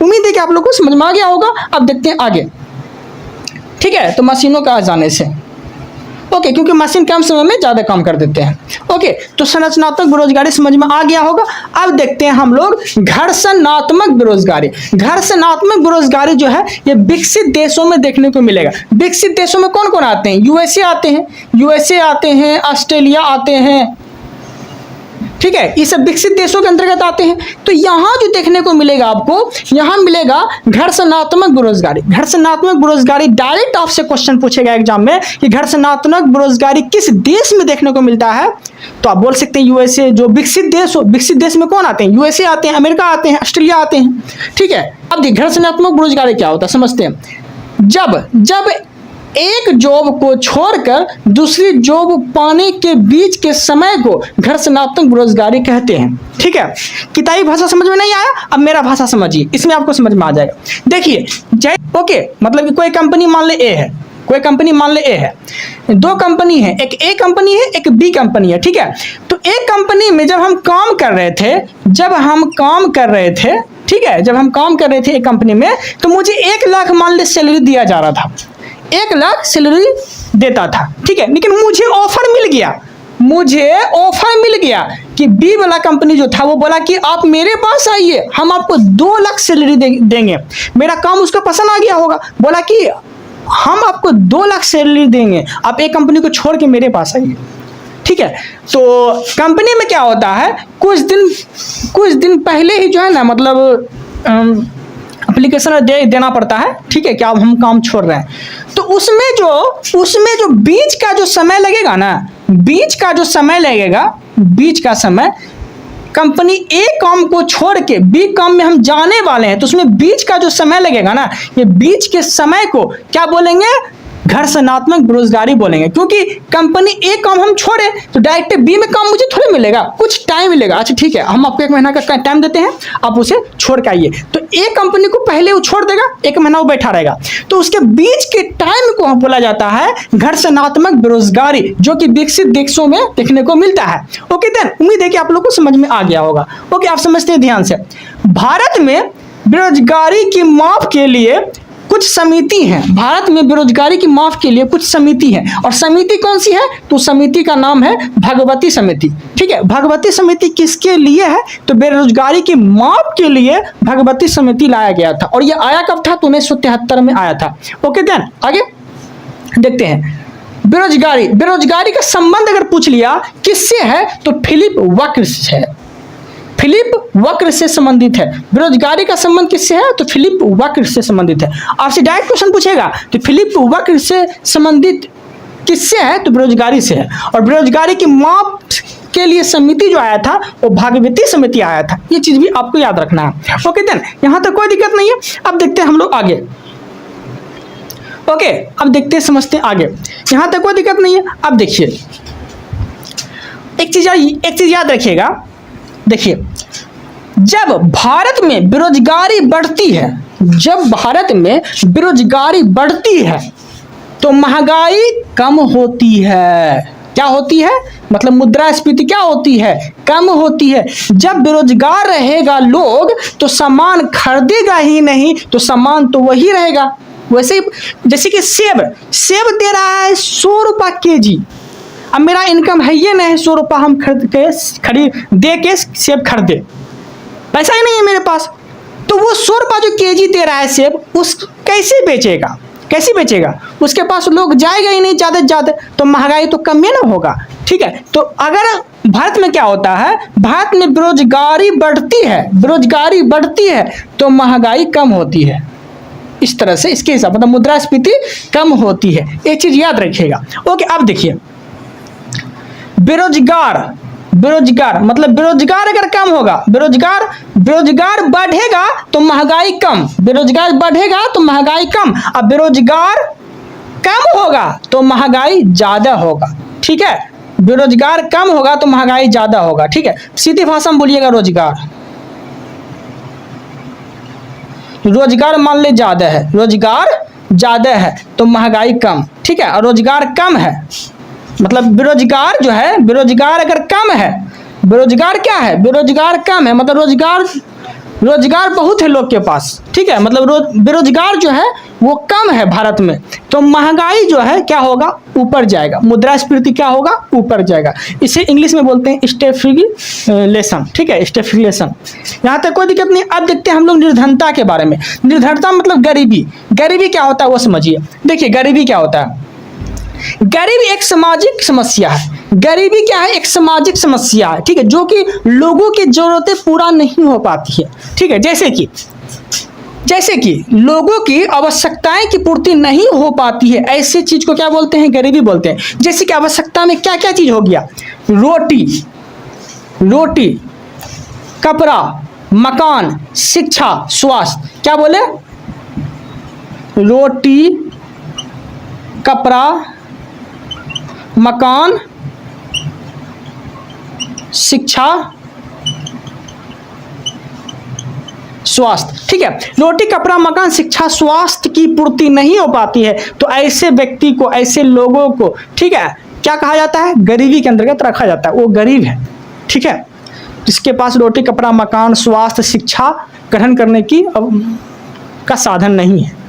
उम्मीद है कि आप लोग को समझ में आ गया होगा। अब देखते हैं आगे। ठीक है, तो मशीनों का आ जाने से, ओके, क्योंकि मशीन कम समय में ज्यादा काम कर देते हैं। ओके, तो संरचनात्मक बेरोजगारी समझ में आ गया होगा। अब देखते हैं हम लोग घर्षणात्मक बेरोजगारी। घर्षणात्मक बेरोजगारी जो है ये विकसित देशों में देखने को मिलेगा। विकसित देशों में कौन कौन आते हैं? यूएसए आते हैं, ऑस्ट्रेलिया आते हैं। ठीक है, ये सब विकसित देशों के अंतर्गत आते हैं। तो यहाँ जो देखने को मिलेगा आपको, यहाँ मिलेगा घर्षणात्मक बेरोजगारी। घर्षणात्मक बेरोजगारी डायरेक्ट आपसे क्वेश्चन पूछेगा एग्जाम में कि घर्षणात्मक बेरोजगारी किस देश में देखने को मिलता है, तो आप बोल सकते हैं यूएसए। जो विकसित देश हो, विकसित देश में कौन आते हैं? यूएसए आते हैं, अमेरिका आते हैं, ऑस्ट्रेलिया आते हैं। ठीक है, अब देखिए घर्षणात्मक बेरोजगारी क्या होता है समझते हैं। जब एक जॉब को छोड़कर दूसरी जॉब पाने के बीच के समय को घर्षणात्मक बेरोजगारी कहते हैं। ठीक है, किताबी भाषा समझ में नहीं आया, अब मेरा भाषा समझिए, इसमें आपको समझ में आ जाएगा। देखिए ओके, मतलब कि कोई कंपनी मान ले ए है, दो कंपनी है, एक ए कंपनी है, एक बी कंपनी है। ठीक है, तो एक कंपनी में जब हम काम कर रहे थे, ठीक है, जब हम काम कर रहे थे एक कंपनी में, तो मुझे 1 लाख मान ले सैलरी दिया जा रहा था, 1 लाख सैलरी देता था। ठीक है, लेकिन मुझे ऑफर मिल गया कि बी वाला कंपनी जो था वो बोला कि आप मेरे पास आइए, हम आपको 2 लाख सैलरी देंगे। मेरा काम उसको पसंद आ गया होगा, बोला कि हम आपको 2 लाख सैलरी देंगे, आप एक कंपनी को छोड़ के मेरे पास आइए। ठीक है, तो कंपनी में क्या होता है, कुछ दिन पहले ही जो है ना, मतलब एप्लीकेशन देना पड़ता है, ठीक है, क्या हम काम छोड़ रहे हैं, तो उसमें जो बीच का जो समय लगेगा ना, बीच का जो समय लगेगा, बीच का समय कंपनी ए काम को छोड़ के बी काम में हम जाने वाले हैं, तो उसमें बीच का जो समय लगेगा ना, ये बीच के समय को क्या बोलेंगे, घर्षणात्मक बेरोजगारी बोलेंगे। क्योंकि कंपनी ए काम हम छोड़े तो डायरेक्ट बी में काम मुझे थोड़े मिलेगा, कुछ टाइम मिलेगा। अच्छा ठीक है, हम आपको 1 महीना का टाइम देते हैं, आप उसे छोड़ के आइए, तो ए कंपनी को पहले वो छोड़ देगा, 1 महीना वो बैठा रहेगा, तो उसके बीच के टाइम को बोला जाता है घर्षणात्मक बेरोजगारी, जो कि विकसित देशों में देखने को मिलता है। ओके देन, उम्मीद है कि आप लोग को समझ में आ गया होगा। ओके, आप समझते हैं ध्यान से। भारत में बेरोजगारी की माप के लिए कुछ समिति हैं, भारत में बेरोजगारी की माफ के लिए कुछ समिति है, और समिति कौन सी है, तो समिति का नाम है भगवती समिति। ठीक है, भगवती समिति किसके लिए है, तो बेरोजगारी की माफ के लिए भगवती समिति लाया गया था, और यह आया कब था, तो 1973 में आया था। ओके देन, आगे देखते हैं। बेरोजगारी का संबंध अगर पूछ लिया किससे है, तो फिलिप वक्र से है, फिलिप वक्र से संबंधित है। बेरोजगारी का संबंध किससे है, तो फिलिप वक्र से संबंधित है। आपसे डायरेक्ट क्वेश्चन पूछेगा तो फिलिप वक्र से संबंधित किससे है, तो बेरोजगारी से है। और बेरोजगारी की माप के लिए समिति जो आया था वो भगवती समिति आया था, ये चीज भी आपको याद रखना है। ओके देन, यहां तक कोई दिक्कत नहीं है। अब देखते हैं हम लोग आगे। ओके, अब देखते हैं, समझते हैं आगे, यहां तक कोई दिक्कत नहीं है। अब देखिए, एक चीज याद रखिएगा। देखिए, जब भारत में बेरोजगारी बढ़ती है, जब भारत में बेरोजगारी बढ़ती है तो महंगाई कम होती है। क्या होती है, मतलब मुद्रास्फीति क्या होती है, कम होती है। जब बेरोजगार रहेगा लोग तो सामान खरीदेगा ही नहीं, तो सामान तो वही रहेगा। वैसे ही जैसे कि सेब दे रहा है 100 रुपये केजी, अब मेरा इनकम है ये नहीं 100 रुपये हम दे के सेब खरीदे, पैसा ही नहीं है मेरे पास, तो वो 100 रुपये जो केजी दे रहा है सेब, उस कैसे बेचेगा, उसके पास लोग जाएगा ही नहीं ज़्यादा से ज़्यादा, तो महंगाई तो कम ही ना होगा। ठीक है, तो अगर भारत में क्या होता है, भारत में बेरोजगारी बढ़ती है तो महंगाई कम होती है। इस तरह से इसके हिसाब मतलब मुद्रास्फीति कम होती है, ये चीज़ याद रखिएगा। ओके, अब देखिए, बेरोजगार मतलब बेरोजगार अगर कम होगा, बेरोजगार बढ़ेगा तो महंगाई कम, बेरोजगार बढ़ेगा तो महंगाई कम, अब बेरोजगार कम होगा तो महंगाई ज्यादा होगा। ठीक है, बेरोजगार कम होगा तो महंगाई ज्यादा होगा। ठीक है, सीधी भाषा में बोलिएगा, रोजगार मान ले ज्यादा है, रोजगार ज्यादा है तो महंगाई कम। ठीक है, और रोजगार कम है मतलब बेरोजगार जो है, बेरोजगार अगर कम है, बेरोजगार क्या है, बेरोजगार कम है मतलब रोजगार बहुत है लोग के पास। ठीक है, मतलब बेरोजगार जो है वो कम है भारत में, तो महंगाई जो है क्या होगा, ऊपर जाएगा, मुद्रास्फीति क्या होगा, ऊपर जाएगा। इसे इंग्लिश में बोलते हैं स्टैग्फ्लेशन। ठीक है, स्टैग्फ्लेशन, यहाँ तक कोई दिक्कत नहीं। अब देखते हैं हम लोग निर्धनता के बारे में। निर्धनता मतलब गरीबी क्या होता है वो समझिए। देखिए, गरीबी क्या होता है, गरीबी एक सामाजिक समस्या है। गरीबी क्या है, एक सामाजिक समस्या है। ठीक है, जो कि लोगों की जरूरतें पूरा नहीं हो पाती है। ठीक है, जैसे कि लोगों की आवश्यकताएं की पूर्ति नहीं हो पाती है, ऐसी चीज को क्या बोलते हैं, गरीबी बोलते हैं। जैसे कि आवश्यकता में क्या क्या चीज हो गया, रोटी, कपड़ा, मकान, शिक्षा, स्वास्थ्य। क्या बोले, रोटी, कपड़ा, मकान, शिक्षा, स्वास्थ्य। ठीक है, रोटी, कपड़ा, मकान, शिक्षा, स्वास्थ्य की पूर्ति नहीं हो पाती है तो ऐसे व्यक्ति को, ऐसे लोगों को, ठीक है, क्या कहा जाता है, गरीबी के अंतर्गत रखा जाता है। वो गरीब है। ठीक है, जिसके पास रोटी, कपड़ा, मकान, स्वास्थ्य, शिक्षा ग्रहण करने की का साधन नहीं है।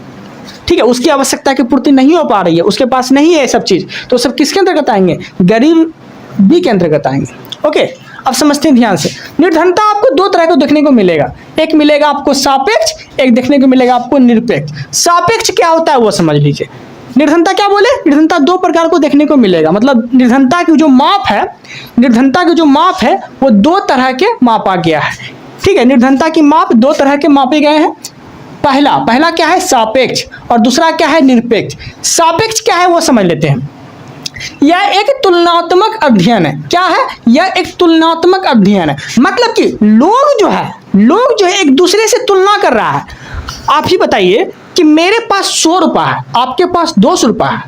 ठीक है, उसकी आवश्यकता की पूर्ति नहीं हो पा रही है, उसके पास नहीं है ये सब चीज, तो सब किसके अंतर्गत आएंगे, गरीबी के अंतर्गत आएंगे। ओके, अब समझते हैं ध्यान से। निर्धनता आपको 2 तरह को देखने को मिलेगा, एक मिलेगा आपको सापेक्ष, एक देखने को मिलेगा आपको निरपेक्ष। सापेक्ष क्या होता है वो समझ लीजिए। निर्धनता क्या बोले, निर्धनता 2 प्रकार को देखने को मिलेगा, मतलब निर्धनता की जो माप है वो 2 तरह के मापा गया है। ठीक है, निर्धनता की माप 2 तरह के मापे गए हैं। पहला क्या है? सापेक्ष, और दूसरा क्या है? निरपेक्ष। सापेक्ष क्या है वो समझ लेते हैं। यह एक तुलनात्मक अध्ययन है। क्या है? यह एक तुलनात्मक अध्ययन है, मतलब कि लोग जो है एक दूसरे से तुलना कर रहा है। आप ही बताइए कि मेरे पास 100 रुपये है, आपके पास 200 रुपये है,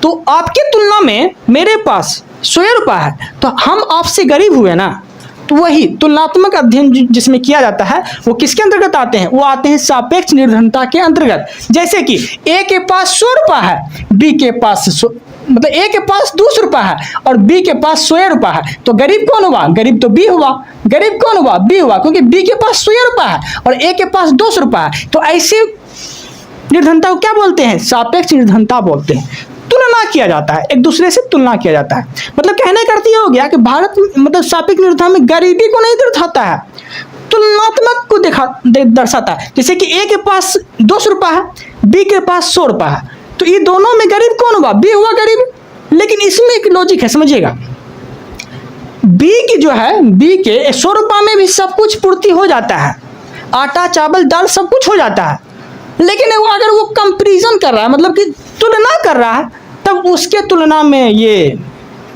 तो आपकी तुलना में मेरे पास 100 रुपये है, तो हम आपसे गरीब हुए ना। तो वही तुलनात्मक अध्ययन जिसमें किया जाता है वो किसके अंतर्गत आते हैं? वो आते हैं सापेक्ष निर्धनता के अंतर्गत। जैसे कि ए के पास 100 रुपये है, बी के पास मतलब ए के पास 200 रुपये है और बी के पास 100 रुपये है, तो गरीब कौन हुआ? गरीब तो बी हुआ। गरीब कौन हुआ? बी हुआ, क्योंकि बी के पास 100 रुपये है और ए के पास 200 रुपये है। तो ऐसी निर्धनता को क्या बोलते हैं? सापेक्ष निर्धनता बोलते हैं। तुलना किया जाता है, एक दूसरे से तुलना किया जाता है। मतलब कहने का अर्थ ये हो गया कि भारत मतलब सापेक्ष निर्धनता में गरीबी को नहीं दर्शाता है, तुलनात्मक को दर्शाता है। जैसे कि ए के पास 200 रुपये है, बी के पास 100 रुपये है, तो ये दोनों में गरीब कौन हुआ? बी हुआ गरीब। लेकिन इसमें एक लॉजिक है, समझिएगा। बी की जो है, बी के 100 रुपये में भी सब कुछ पूर्ति हो जाता है, आटा चावल दाल सब कुछ हो जाता है। लेकिन अगर वो कंपैरिजन कर रहा है, मतलब कि तुलना कर रहा है, तब उसके तुलना में ये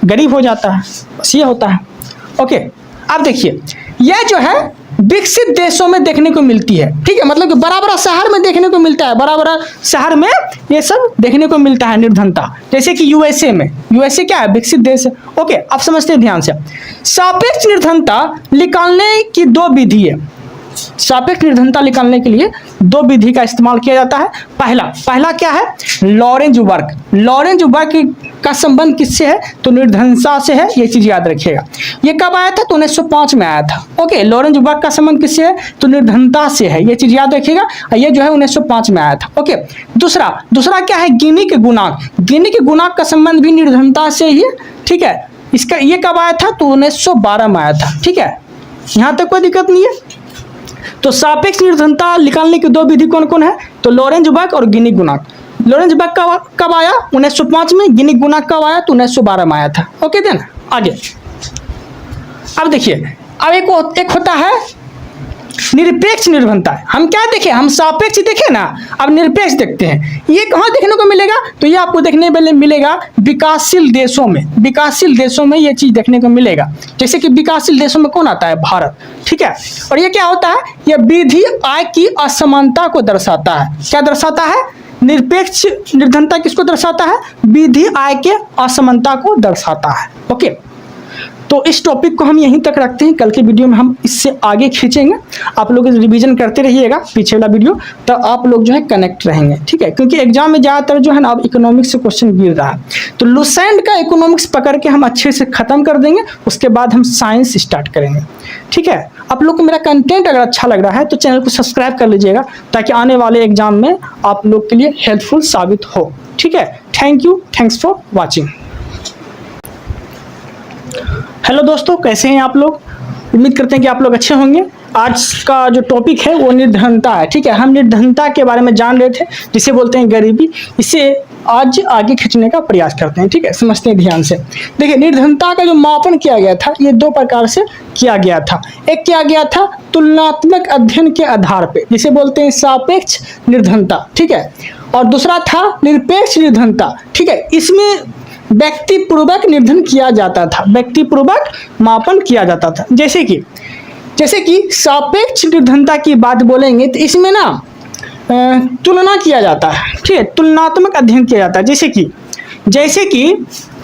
गरीब हो जाता है। बस ये होता है। ओके, अब देखिए, यह जो है विकसित देशों में देखने को मिलती है। ठीक है, मतलब कि बड़ा बड़ा शहर में देखने को मिलता है, बड़ा बड़ा शहर में ये सब देखने को मिलता है निर्धनता। जैसे कि यूएसए में, यूएसए क्या है? विकसित देश है। ओके, आप समझते हैं ध्यान से। सापेक्ष निर्धनता निकालने की 2 विधि है। सापेक्ष निर्धनता निकालने के लिए 2 विधि का इस्तेमाल किया जाता है। पहला क्या है? Lorentz work. लॉरेंज वर्क का संबंध किससे है? तो निर्धनता से है, ये चीज याद रखिएगा। ये कब आया था? तो 1905 में आया था। ओके, लॉरेंज वर्क का संबंध किससे है? तो निर्धनता से है, ये चीज याद रखिएगा। ये जो है 1905 में आया था। ओके, दूसरा क्या है? गिनी के गुणांक। गिनी के गुणांक का संबंध भी निर्धनता से ही है। ठीक है, इसका ये कब आया था? तो 1912 में आया था। ठीक है, यहाँ तक कोई दिक्कत नहीं है। तो सापेक्ष निर्धनता निकालने की 2 विधि कौन कौन है? तो लॉरेंज वर्क और गिनी गुणांक। लॉरेंज वर्क कब आया? 1905 में। गिनी गुणांक कब आया? तो 1912 में आया था। ओके देन, आगे अब देखिए, अब एक होता है निरपेक्ष निर्धनता। हम क्या देखें? हम सापेक्ष देखें ना, अब निरपेक्ष देखते हैं। ये कहाँ देखने को मिलेगा? तो ये आपको देखने मिलेगा विकासशील देशों में। विकासशील देशों में ये चीज देखने को मिलेगा। जैसे कि विकासशील देशों में कौन आता है? भारत। ठीक है, और ये क्या होता है? ये विधि आय की असमानता को दर्शाता है। क्या दर्शाता है? निरपेक्ष निर्धनता किसको दर्शाता है? विधि आय के असमानता को दर्शाता है। ओके, तो इस टॉपिक को हम यहीं तक रखते हैं। कल के वीडियो में हम इससे आगे खींचेंगे। आप लोग रिवीजन करते रहिएगा पीछे वाला वीडियो, तो आप लोग जो है कनेक्ट रहेंगे। ठीक है, क्योंकि एग्जाम में ज़्यादातर जो है ना अब इकोनॉमिक्स से क्वेश्चन गिर रहा है, तो लुसेंट का इकोनॉमिक्स पकड़ के हम अच्छे से ख़त्म कर देंगे। उसके बाद हम साइंस स्टार्ट करेंगे। ठीक है, आप लोग को मेरा कंटेंट अगर अच्छा लग रहा है तो चैनल को सब्सक्राइब कर लीजिएगा, ताकि आने वाले एग्जाम में आप लोग के लिए हेल्पफुल साबित हो। ठीक है, thank you, thanks for watching. Hello दोस्तों, कैसे हैं आप लोग? उम्मीद करते हैं कि आप लोग अच्छे होंगे। आज का जो टॉपिक है वो निर्धनता है। ठीक है, हम निर्धनता के बारे में जान रहे थे, जिसे बोलते हैं गरीबी। इसे आज आगे खींचने का प्रयास करते हैं। ठीक है, समझते हैं ध्यान से। देखिए, निर्धनता का जो मापन किया गया था, ये 2 प्रकार से किया गया था। एक किया गया था तुलनात्मक अध्ययन के आधार पे, जिसे बोलते हैं सापेक्ष निर्धनता। ठीक है, और दूसरा था निरपेक्ष निर्धनता। ठीक है, इसमें व्यक्तिपूर्वक निर्धन किया जाता था, व्यक्तिपूर्वक मापन किया जाता था। जैसे कि सापेक्ष निर्धनता की बात बोलेंगे तो इसमें ना तुलना किया जाता है। ठीक है, तुलनात्मक अध्ययन किया जाता है। जैसे कि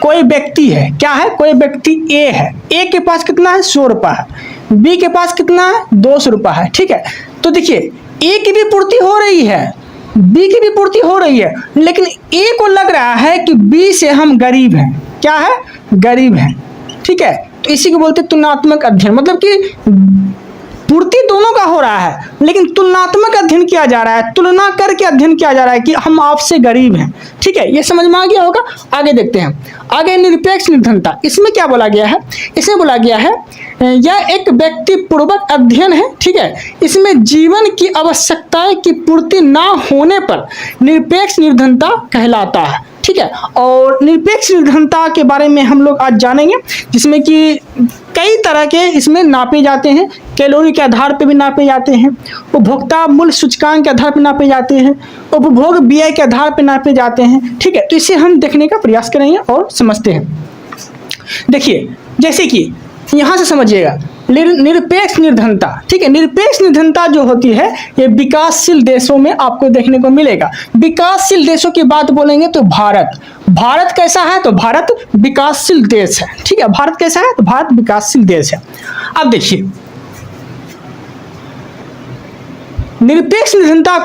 कोई व्यक्ति है, क्या है? कोई व्यक्ति ए है, ए के पास कितना है? 100 रुपये है, बी के पास कितना है? 200 रुपये है। ठीक है, तो देखिए, ए की भी पूर्ति हो रही है, बी की भी पूर्ति हो रही है, लेकिन ए को लग रहा है कि बी से हम गरीब हैं। क्या है? गरीब हैं। ठीक है, तो इसी को बोलते हैं तुलनात्मक अध्ययन। मतलब कि पूर्ति दोनों का हो रहा है, लेकिन तुलनात्मक अध्ययन किया जा रहा है, तुलना करके अध्ययन किया जा रहा है कि हम आपसे गरीब हैं। ठीक है, ये समझ में आ गया होगा। आगे देखते हैं। आगे निरपेक्ष निर्धनता, इसमें क्या बोला गया है? इसमें बोला गया है यह एक व्यक्तिपूर्वक अध्ययन है। ठीक है, इसमें जीवन की आवश्यकताएं की पूर्ति ना होने पर निरपेक्ष निर्धनता कहलाता है। ठीक है। और निरपेक्ष निर्धनता के बारे में हम लोग आज जानेंगे, जिसमें कि कई तरह के इसमें नापे जाते हैं। कैलोरी के आधार पर भी नापे जाते हैं, उपभोक्ता मूल्य सूचकांक के आधार पर नापे जाते हैं, उपभोग व्यय के आधार पर नापे जाते हैं। ठीक है, तो इसे हम देखने का प्रयास करेंगे और समझते हैं। देखिए, जैसे कि यहाँ से समझिएगा निरपेक्ष निर्धनता। ठीक है, निरपेक्ष निर्धनता जो होती है ये विकासशील देशों में आपको देखने को मिलेगा। विकासशील देशों की बात बोलेंगे तो भारत कैसा है, तो भारत विकासशील देश है। ठीक है, भारत कैसा है, तो भारत विकासशील देश है। अब देखिए, निरपेक्ष निर्धनता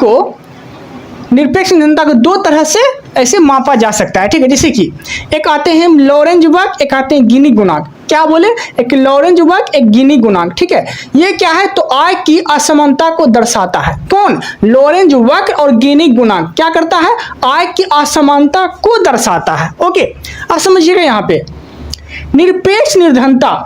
को दो तरह से ऐसे मापा जा सकता है। ठीक है, जैसे कि एक आते हैं लॉरेंज वक्र, एक आते हैं गिनी गुणांक। क्या बोले, एक लॉरेंज वक्र, एक गिनी गुणांक। ठीक है, ये क्या है, तो आय की असमानता को दर्शाता है। कौन, लॉरेंज वक्र और गिनी गुणांक क्या करता है, आय की असमानता को दर्शाता है। ओके, अब समझिएगा यहाँ पे निरपेक्ष निर्धनता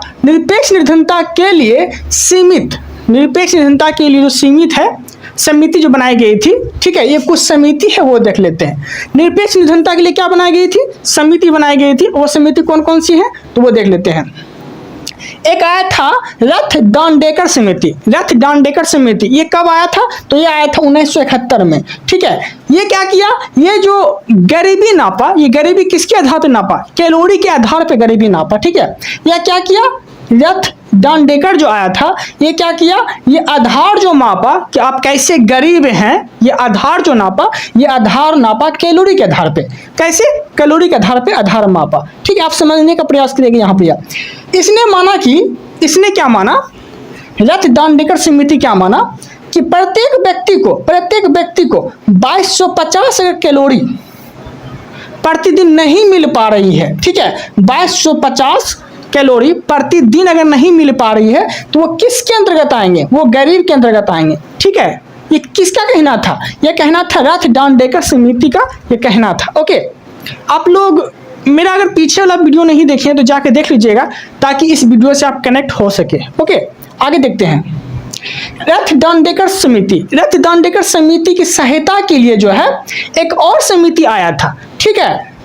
के लिए सीमित, निरपेक्ष निर्धनता के लिए जो सीमित है समिति जो बनाई गई थी। ठीक है, ये कुछ समिति है वो देख लेते हैं। निरपेक्ष निर्धनता के लिए क्या बनाई गई थी, समिति बनाई गई थी। वो समिति कौन कौन सी है, तो वो देख लेते हैं। एक आया था रथ-डांडेकर समिति। रथ-डांडेकर समिति ये कब आया था, तो ये आया था 1971 में। ठीक है, ये क्या किया, ये जो गरीबी नापा, ये गरीबी किसके आधार पर नापा, कैलोरी के आधार पर गरीबी नापा। ठीक है, यह क्या किया, रथ-डांडेकर जो आया था ये क्या किया, ये आधार जो मापा कि आप कैसे गरीब हैं, ये आधार जो नापा, ये आधार नापा कैलोरी के आधार पे। कैसे, कैलोरी के आधार पे आधार मापा। ठीक है, आप समझने का प्रयास करिएगा यहाँ पे। इसने माना कि, इसने क्या माना, रथ-डांडेकर समिति क्या माना कि प्रत्येक व्यक्ति को 2250 कैलोरी प्रतिदिन नहीं मिल पा रही है। ठीक है, 2250 कैलोरी प्रतिदिन अगर नहीं मिल पा रही है तो वो किसके अंतर्गत आएंगे, वो गरीब के अंतर्गत आएंगे। ठीक है, ये किसका कहना था, ये कहना था रथ-डांडेकर समिति का ये कहना था। ओके, आप लोग मेरा अगर पीछे वाला वीडियो नहीं देखे तो जाके देख लीजिएगा ताकि इस वीडियो से आप कनेक्ट हो सके। ओके, आगे देखते हैं। रथ-डांडेकर समिति की सहायता के लिए जो है एक और समिति आया था। ठीक है,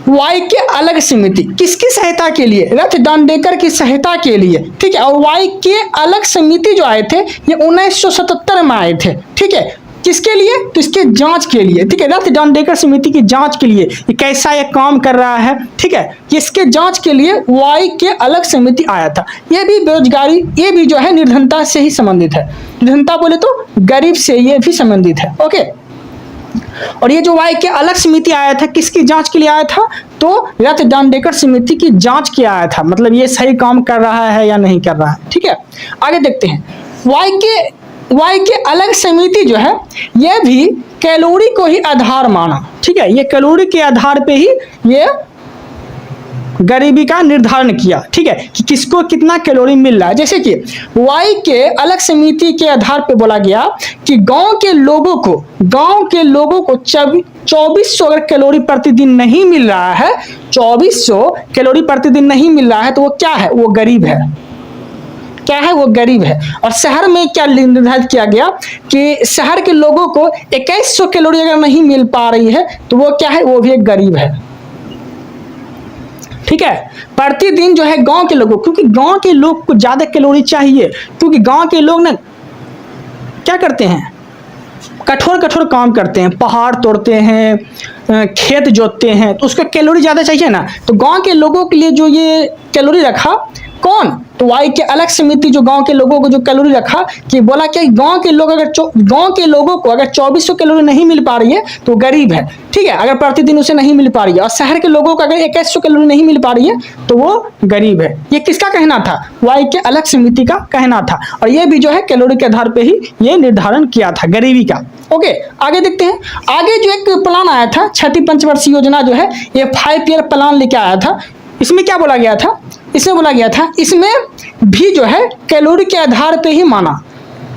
वाई के अलग समिति, किसकी सहायता के लिए, रथ-डांडेकर की सहायता के लिए। ठीक है, और वाई के अलग समिति जो आए थे ये 1977 में आए थे। ठीक है, किसके लिए, तो इसके जांच के लिए। ठीक है, रथ-डांडेकर समिति की जांच के लिए ये कैसा ये काम कर रहा है। ठीक है, इसके जांच के लिए वाई के अलग समिति आया था। ये भी बेरोजगारी, ये भी जो है निर्धनता से ही संबंधित है। निर्धनता बोले तो गरीब से ये भी संबंधित है। ओके, और ये जो वाई के अलग समिति आया था किसकी जांच के लिए आया था, तो रथ-डांडेकर समिति की जांच के आया था। मतलब ये सही काम कर रहा है या नहीं कर रहा है। ठीक है, आगे देखते हैं। वाई के अलग समिति जो है ये भी कैलोरी को ही आधार माना। ठीक है, ये कैलोरी के आधार पे ही ये गरीबी का निर्धारण किया। ठीक है, कि किसको कितना कैलोरी मिल रहा है। जैसे कि वाई के अलग समिति के आधार पे बोला गया कि गांव के लोगों को 2400 अगर कैलोरी प्रतिदिन नहीं मिल रहा है, 2400 कैलोरी प्रतिदिन नहीं मिल रहा है तो वो क्या है, वो गरीब है। क्या है, वो गरीब है। और शहर में क्या निर्धारित किया गया कि शहर के लोगों को 2100 कैलोरी अगर नहीं मिल पा रही है तो वो क्या है, वो भी एक गरीब है। ठीक है, प्रतिदिन जो है गांव के लोगों, क्योंकि गांव के लोग को ज्यादा कैलोरी चाहिए, क्योंकि गांव के लोग ना क्या करते हैं, कठोर काम करते हैं, पहाड़ तोड़ते हैं, खेत जोतते हैं, तो उसको कैलोरी ज़्यादा चाहिए ना। तो गांव के लोगों के लिए जो ये कैलोरी रखा कौन, तो वाई के अलग समिति जो गांव के लोगों को जो कैलोरी रखा कि बोला कि गांव के लोगों को अगर 2400 कैलोरी नहीं मिल पा रही है तो गरीब है। ठीक है, अगर प्रतिदिन उसे नहीं मिल पा रही है, और शहर के लोगों को अगर 2100 कैलोरी नहीं मिल पा रही है तो वो गरीब है। ये किसका कहना था, वाई के अलग समिति का कहना था। और ये भी जो है कैलोरी के आधार पे ही ये निर्धारण किया था गरीबी का। ओके, आगे देखते हैं। आगे जो एक प्लान आया था, छठी पंचवर्षीय योजना जो है ये 5 ईयर प्लान लेके आया था। इसमें क्या बोला गया था, इसमें बोला गया था इसमें भी जो है कैलोरी के आधार पे ही माना।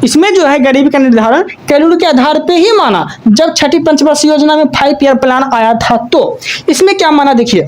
इसमें जो है गरीबी का निर्धारण कैलोरी के आधार पे ही माना। जब छठी पंचवर्षीय योजना में 5 ईयर प्लान आया था तो इसमें क्या माना, देखिए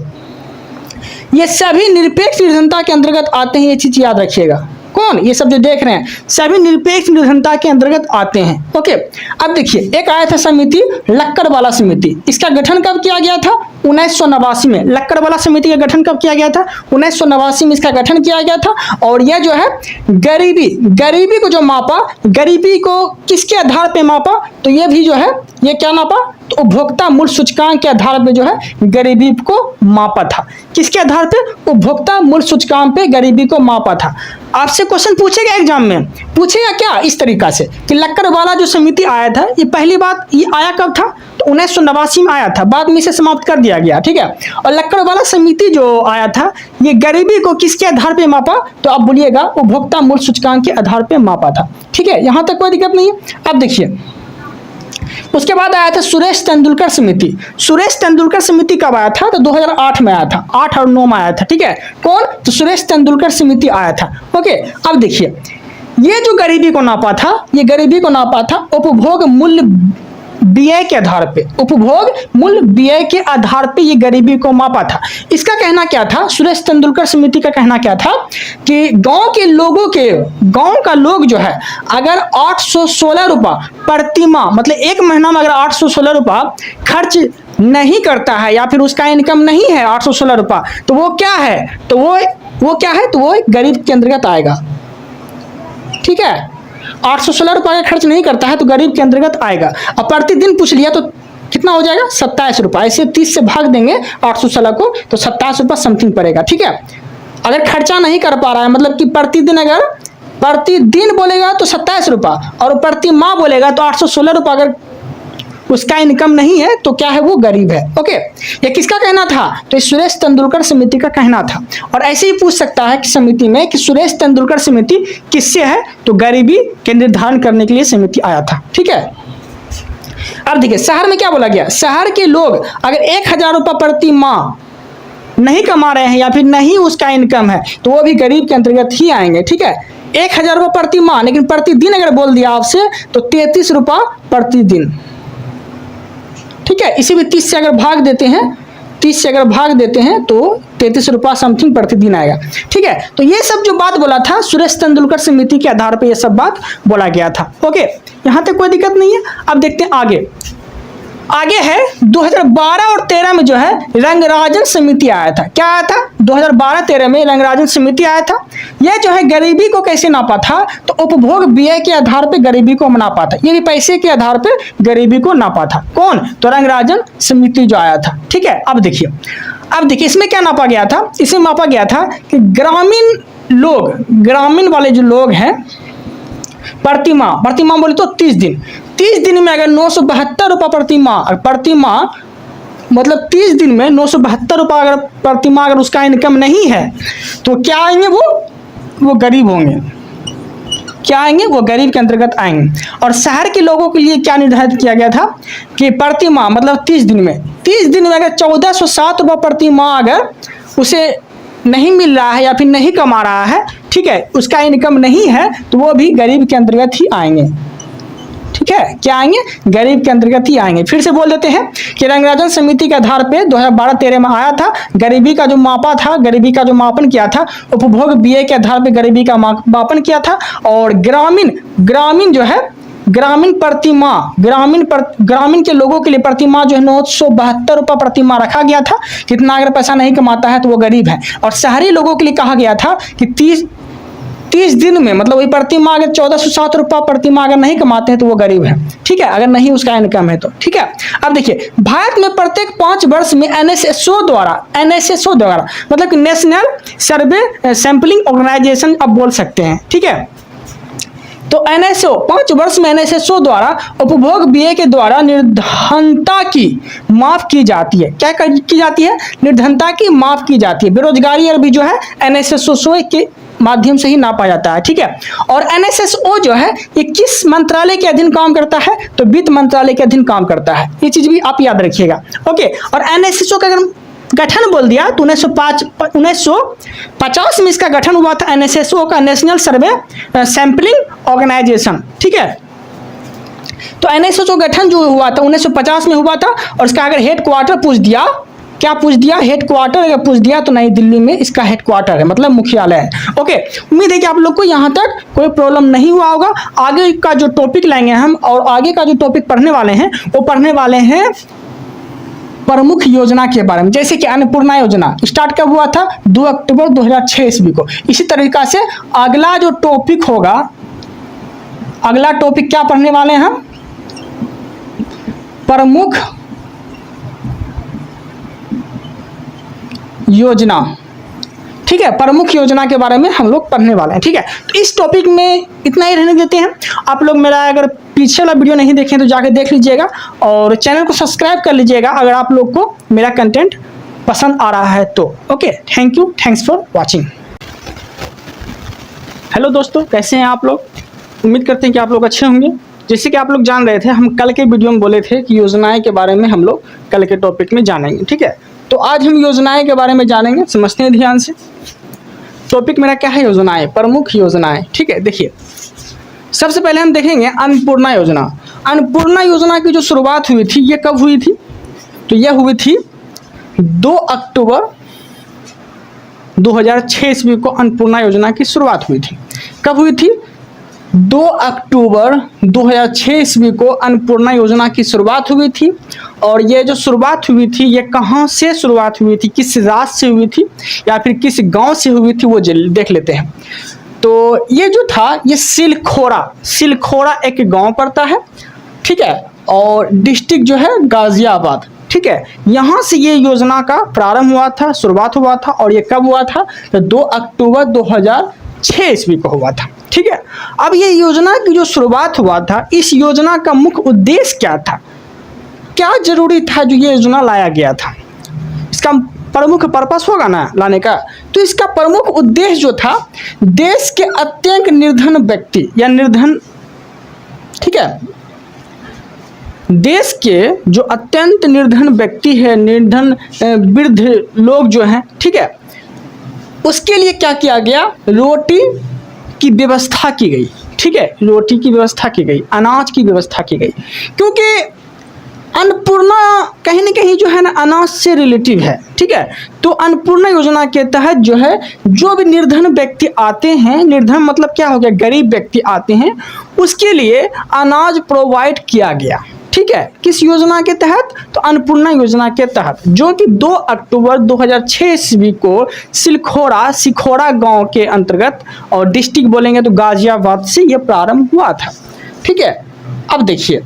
ये सभी निरपेक्ष निर्धनता के अंतर्गत आते हैं, ये चीज याद रखिएगा। कौन? ये सब जो देख रहे हैं सभी निरपेक्ष निर्धनता के अंतर्गत आते हैं। ओके, अब देखिए एक आया था समिति लक्कड़वाला समिति। इसका गठन कब किया गया था? 1989 में। लक्कड़वाला समिति का गठन कब किया गया था? 1989 में इसका गठन किया गया था। और यह जो है गरीबी को जो मापा, गरीबी को किसके आधार पे मापा? तो ये भी जो है ये क्या नापा? तो उपभोक्ता मूल्य सूचकांक के आधार पे जो है गरीबी को मापा था। किसके आधार पे? उपभोक्ता मूल्य सूचकांक पे गरीबी को मापा था। आपसे क्वेश्चन पूछेगा एग्जाम में, पूछेगा क्या इस तरीका से कि लक्कड़वाला जो समिति आया था, ये पहली बात ये आया कब था? तो 1989 में आया था, बाद में इसे समाप्त कर दिया गया। ठीक है, और लक्कड़वाला समिति जो आया था ये गरीबी को किसके आधार पे मापा? तो आप बोलिएगा उपभोक्ता मूल्य सूचकांक के आधार पे मापा था। ठीक है, यहां तक कोई दिक्कत नहीं है। अब देखिए उसके बाद आया था सुरेश तेंदुलकर समिति। सुरेश तेंदुलकर समिति कब आया था? तो 2008 में आया था, 8 और 9 में आया था। ठीक है, कौन? तो सुरेश तेंदुलकर समिति आया था। ओके, अब देखिए ये जो गरीबी को नापा था, ये गरीबी को नापा था उपभोग मूल्य व्यय के आधार पे, उपभोग मूल्य व्यय के आधार पे ये गरीबी को मापा था। इसका कहना क्या था? सुरेश तेंदुलकर समिति का कहना क्या था कि गांव के लोगों के, गांव का लोग जो है अगर 816 रुपया प्रति माह, मतलब एक महीना में अगर 816 रुपया खर्च नहीं करता है या फिर उसका इनकम नहीं है 816 रुपया, तो वो क्या है? तो वो क्या है? तो वो गरीब के अंतर्गत आएगा। ठीक है, 816 रुपये का खर्च नहीं करता है तो गरीब के अंतर्गत आएगा। अब प्रतिदिन पूछ लिया तो कितना हो जाएगा? 27 रुपये। ऐसे 30 से भाग देंगे 816 को तो 27 रुपये समथिंग पड़ेगा। ठीक है, अगर खर्चा नहीं कर पा रहा है, मतलब कि प्रतिदिन, अगर प्रतिदिन बोलेगा तो 27 रुपये और प्रति माह बोलेगा तो 816 रुपये, अगर उसका इनकम नहीं है तो क्या है? वो गरीब है। ओके, ये किसका कहना था? तो ये सुरेश तेंदुलकर समिति का कहना था। और ऐसे ही पूछ सकता है कि समिति में कि सुरेश तेंदुलकर समिति किससे है? तो गरीबी के निर्धारण करने के लिए समिति आया था। ठीक है, अब देखिए शहर में क्या बोला गया? शहर के लोग अगर 1000 रुपये प्रति माह नहीं कमा रहे हैं या फिर नहीं उसका इनकम है तो वो भी गरीब के अंतर्गत ही आएंगे। ठीक है, 1000 रुपये प्रति माह, लेकिन प्रतिदिन अगर बोल दिया आपसे तो 33 रुपये प्रतिदिन। ठीक है, इसी भी 30 से अगर भाग देते हैं, 30 से अगर भाग देते हैं तो 33 रुपया समथिंग प्रतिदिन आएगा। ठीक है, तो ये सब जो बात बोला था सुरेश तेंदुलकर समिति के आधार पे ये सब बात बोला गया था। ओके, यहां तक कोई दिक्कत नहीं है। अब देखते हैं आगे। आगे है 2012 और 13 में जो है रंगराजन समिति आया था। क्या आया था? 2012-13 में रंगराजन समिति आया था। यह जो है गरीबी को कैसे नापा था? तो उपभोग व्यय के आधार पे गरीबी को नापा था। ये भी पैसे के आधार पे गरीबी को नापा था। कौन? तो रंगराजन समिति जो आया था। ठीक है, अब देखिए इसमें क्या नापा गया था? इसमें मापा गया था कि ग्रामीण वाले जो लोग हैं प्रति माह बोले तो 30 दिन में अगर 972 रुपये प्रति माह मतलब 30 दिन में 972 रुपये अगर प्रति माह अगर उसका इनकम नहीं है तो क्या आएंगे? वो गरीब होंगे। क्या आएंगे? वो गरीब के अंतर्गत आएंगे। और शहर के लोगों के लिए क्या निर्धारित किया गया था कि प्रति माह मतलब 30 दिन में अगर 1407 रुपये प्रति माह अगर उसे नहीं मिल रहा है या फिर नहीं कमा रहा है, ठीक है, उसका इनकम नहीं है तो वो भी गरीब के अंतर्गत ही आएंगे। ठीक है, क्या आएंगे? गरीब के अंतर्गत ही आएंगे। फिर से बोल देते हैं कि रंगराजन समिति के आधार पे 2012-13 में आया था। गरीबी का जो मापा था, गरीबी का जो मापन किया था, उपभोग व्यय के आधार पे गरीबी का मापन किया था। और ग्रामीण जो है ग्रामीण के लोगों के लिए प्रति माह जो है 972 रुपये प्रति माह रखा गया था। कितना अगर पैसा नहीं कमाता है तो वो गरीब है। और शहरी लोगों के लिए कहा गया था कि 30 दिन में मतलब वही प्रति माह अगर 1407 रुपये प्रति माह अगर नहीं कमाते हैं तो वो गरीब है। ठीक है, अगर नहीं उसका इनकम है तो। ठीक है, अब देखिए भारत में प्रत्येक 5 वर्ष में NSSO द्वारा मतलब कि नेशनल सर्वे सैंपलिंग ऑर्गेनाइजेशन आप बोल सकते हैं। ठीक है, तो NSO 5 वर्ष में NSSO द्वारा उपभोग व्यय के द्वारा निर्धनता की माफ की जाती है। क्या की जाती है? निर्धनता की माफ की जाती है। बेरोजगारी और भी जो है NSSO के माध्यम से ही नापा जाता है। ठीक है, और NSSO जो है ये किस मंत्रालय के अधीन काम करता है? तो वित्त मंत्रालय के अधीन काम करता है। ये चीज भी आप याद रखिएगा। ओके, और NSSO का अगर गठन बोल दिया तो 1950 में इसका गठन हुआ था। NSSO का नेशनल सर्वे सैंपलिंग ऑर्गेनाइजेशन। ठीक है, तो NSSO गठन जो हुआ था 1950 में हुआ था। और इसका अगर हेड क्वार्टर पूछ दिया क्या पूछ दिया, हेडक्वार्टर अगर पूछ दिया तो नई दिल्ली में इसका हेडक्वार्टर है, मतलब मुख्यालय है। ओके, उम्मीद है कि आप लोग को यहाँ तक कोई प्रॉब्लम नहीं हुआ होगा। आगे का जो टॉपिक लाएंगे हम, और आगे का जो टॉपिक पढ़ने वाले हैं वो पढ़ने वाले हैं प्रमुख योजना के बारे में। जैसे कि अन्नपूर्णा योजना स्टार्ट कब हुआ था, 2 अक्टूबर 2006 ईस्वी को। इसी तरीका से अगला जो टॉपिक होगा, अगला टॉपिक क्या पढ़ने वाले हैं हम, प्रमुख योजना। ठीक है, प्रमुख योजना के बारे में हम लोग पढ़ने वाले हैं। ठीक है, तो इस टॉपिक में इतना ही रहने देते हैं। आप लोग मेरा अगर पीछे वाला वीडियो नहीं देखें तो जाकर देख लीजिएगा, और चैनल को सब्सक्राइब कर लीजिएगा अगर आप लोग को मेरा कंटेंट पसंद आ रहा है तो। Okay, thank you, thanks for watching. Hello दोस्तों, कैसे हैं आप लोग? उम्मीद करते हैं कि आप लोग अच्छे होंगे। जैसे कि आप लोग जान रहे थे, हम कल के वीडियो में बोले थे कि योजनाएं के बारे में हम लोग कल के टॉपिक में जानेंगे। ठीक है, तो आज हम योजनाएं के बारे में जानेंगे, समझते हैं ध्यान से। टॉपिक मेरा क्या है, योजनाएं, प्रमुख योजनाएं। ठीक है, देखिए सबसे पहले हम देखेंगे अन्नपूर्णा योजना। अन्नपूर्णा योजना की जो शुरुआत हुई थी ये कब हुई थी, तो यह हुई थी 2 अक्टूबर 2006 ईस्वी को अन्नपूर्णा योजना की शुरुआत हुई थी। कब हुई थी, 2 अक्टूबर 2006 ईस्वी को अन्नपूर्णा योजना की शुरुआत हुई थी। और ये जो शुरुआत हुई थी ये कहाँ से शुरुआत हुई थी, किस राज्य से हुई थी या फिर किस गांव से हुई थी, वो देख लेते हैं। तो ये जो था ये सिलखोरा एक गांव पड़ता है। ठीक है, और डिस्ट्रिक्ट जो है गाजियाबाद। ठीक है, यहाँ से ये योजना का प्रारंभ हुआ था, शुरुआत हुआ था। और ये कब हुआ था, तो 2 अक्टूबर 2006 ईस्वी को हुआ था। ठीक है, अब ये योजना की जो शुरुआत हुआ था, इस योजना का मुख्य उद्देश्य क्या था, क्या जरूरी था जो ये योजना लाया गया था, इसका प्रमुख पर्पस होगा ना लाने का। तो इसका प्रमुख उद्देश्य जो था, देश के अत्यंत निर्धन व्यक्ति या निर्धन, ठीक है, देश के जो अत्यंत निर्धन व्यक्ति है, निर्धन वृद्ध लोग जो हैं, ठीक है, उसके लिए क्या किया गया, रोटी की व्यवस्था की गई। ठीक है, रोटी की व्यवस्था की गई, अनाज की व्यवस्था की गई, क्योंकि अन्नपूर्णा कहीं ना कहीं जो है ना अनाज से रिलेटिव है। ठीक है, तो अन्नपूर्णा योजना के तहत जो है, जो भी निर्धन व्यक्ति आते हैं, निर्धन मतलब क्या हो गया, गरीब व्यक्ति आते हैं, उसके लिए अनाज प्रोवाइड किया गया। ठीक है, किस योजना के तहत, तो अन्नपूर्णा योजना के तहत, जो कि 2 अक्टूबर 2006 ईस्वी को सिखोरा गांव के अंतर्गत, और डिस्ट्रिक्ट बोलेंगे तो गाजियाबाद से यह प्रारंभ हुआ था। ठीक है, अब देखिए,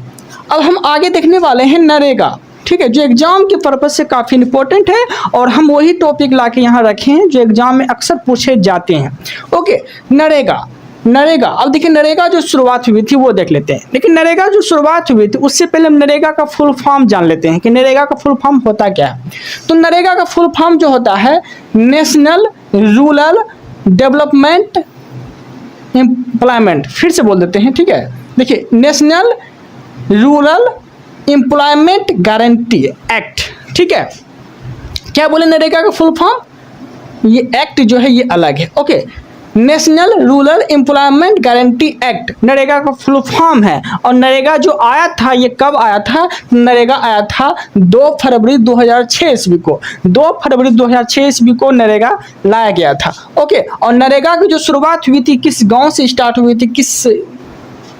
अब हम आगे देखने वाले हैं नरेगा। ठीक है, जो एग्जाम के पर्पज से काफ़ी इंपॉर्टेंट है, और हम वही टॉपिक ला के यहाँ रखे हैं जो एग्जाम में अक्सर पूछे जाते हैं। ओके, नरेगा। अब देखिए नरेगा जो शुरुआत हुई थी वो देख लेते हैं। लेकिन नरेगा जो शुरुआत हुई थी उससे पहले हम नरेगा का फुल फॉर्म जान लेते हैं कि नरेगा का फुल फॉर्म होता क्या है। तो नरेगा का फुल फॉर्म जो होता है, नेशनल रूरल डेवलपमेंट एम्प्लॉयमेंट। फिर से बोल देते हैं, ठीक है, देखिए, national rural employment guarantee act. ठीक है, क्या बोले नरेगा का फुल फॉर्म, ये एक्ट जो है ये अलग है। Okay, national rural employment guarantee act NREGA का फुल फॉर्म है। और नरेगा जो आया था ये कब आया था, नरेगा आया था 2 फरवरी 2006 ईस्वी को। 2 फरवरी 2006 ईस्वी को नरेगा लाया गया था। ओके, और नरेगा की जो शुरुआत हुई थी किस गांव से स्टार्ट हुई थी, किस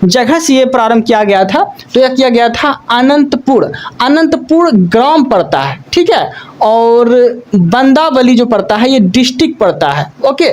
जगह से ये प्रारंभ किया गया था, तो यह किया गया था अनंतपुर ग्राम पड़ता है। ठीक है, और बंदावली जो पड़ता है ये डिस्ट्रिक्ट पड़ता है। ओके,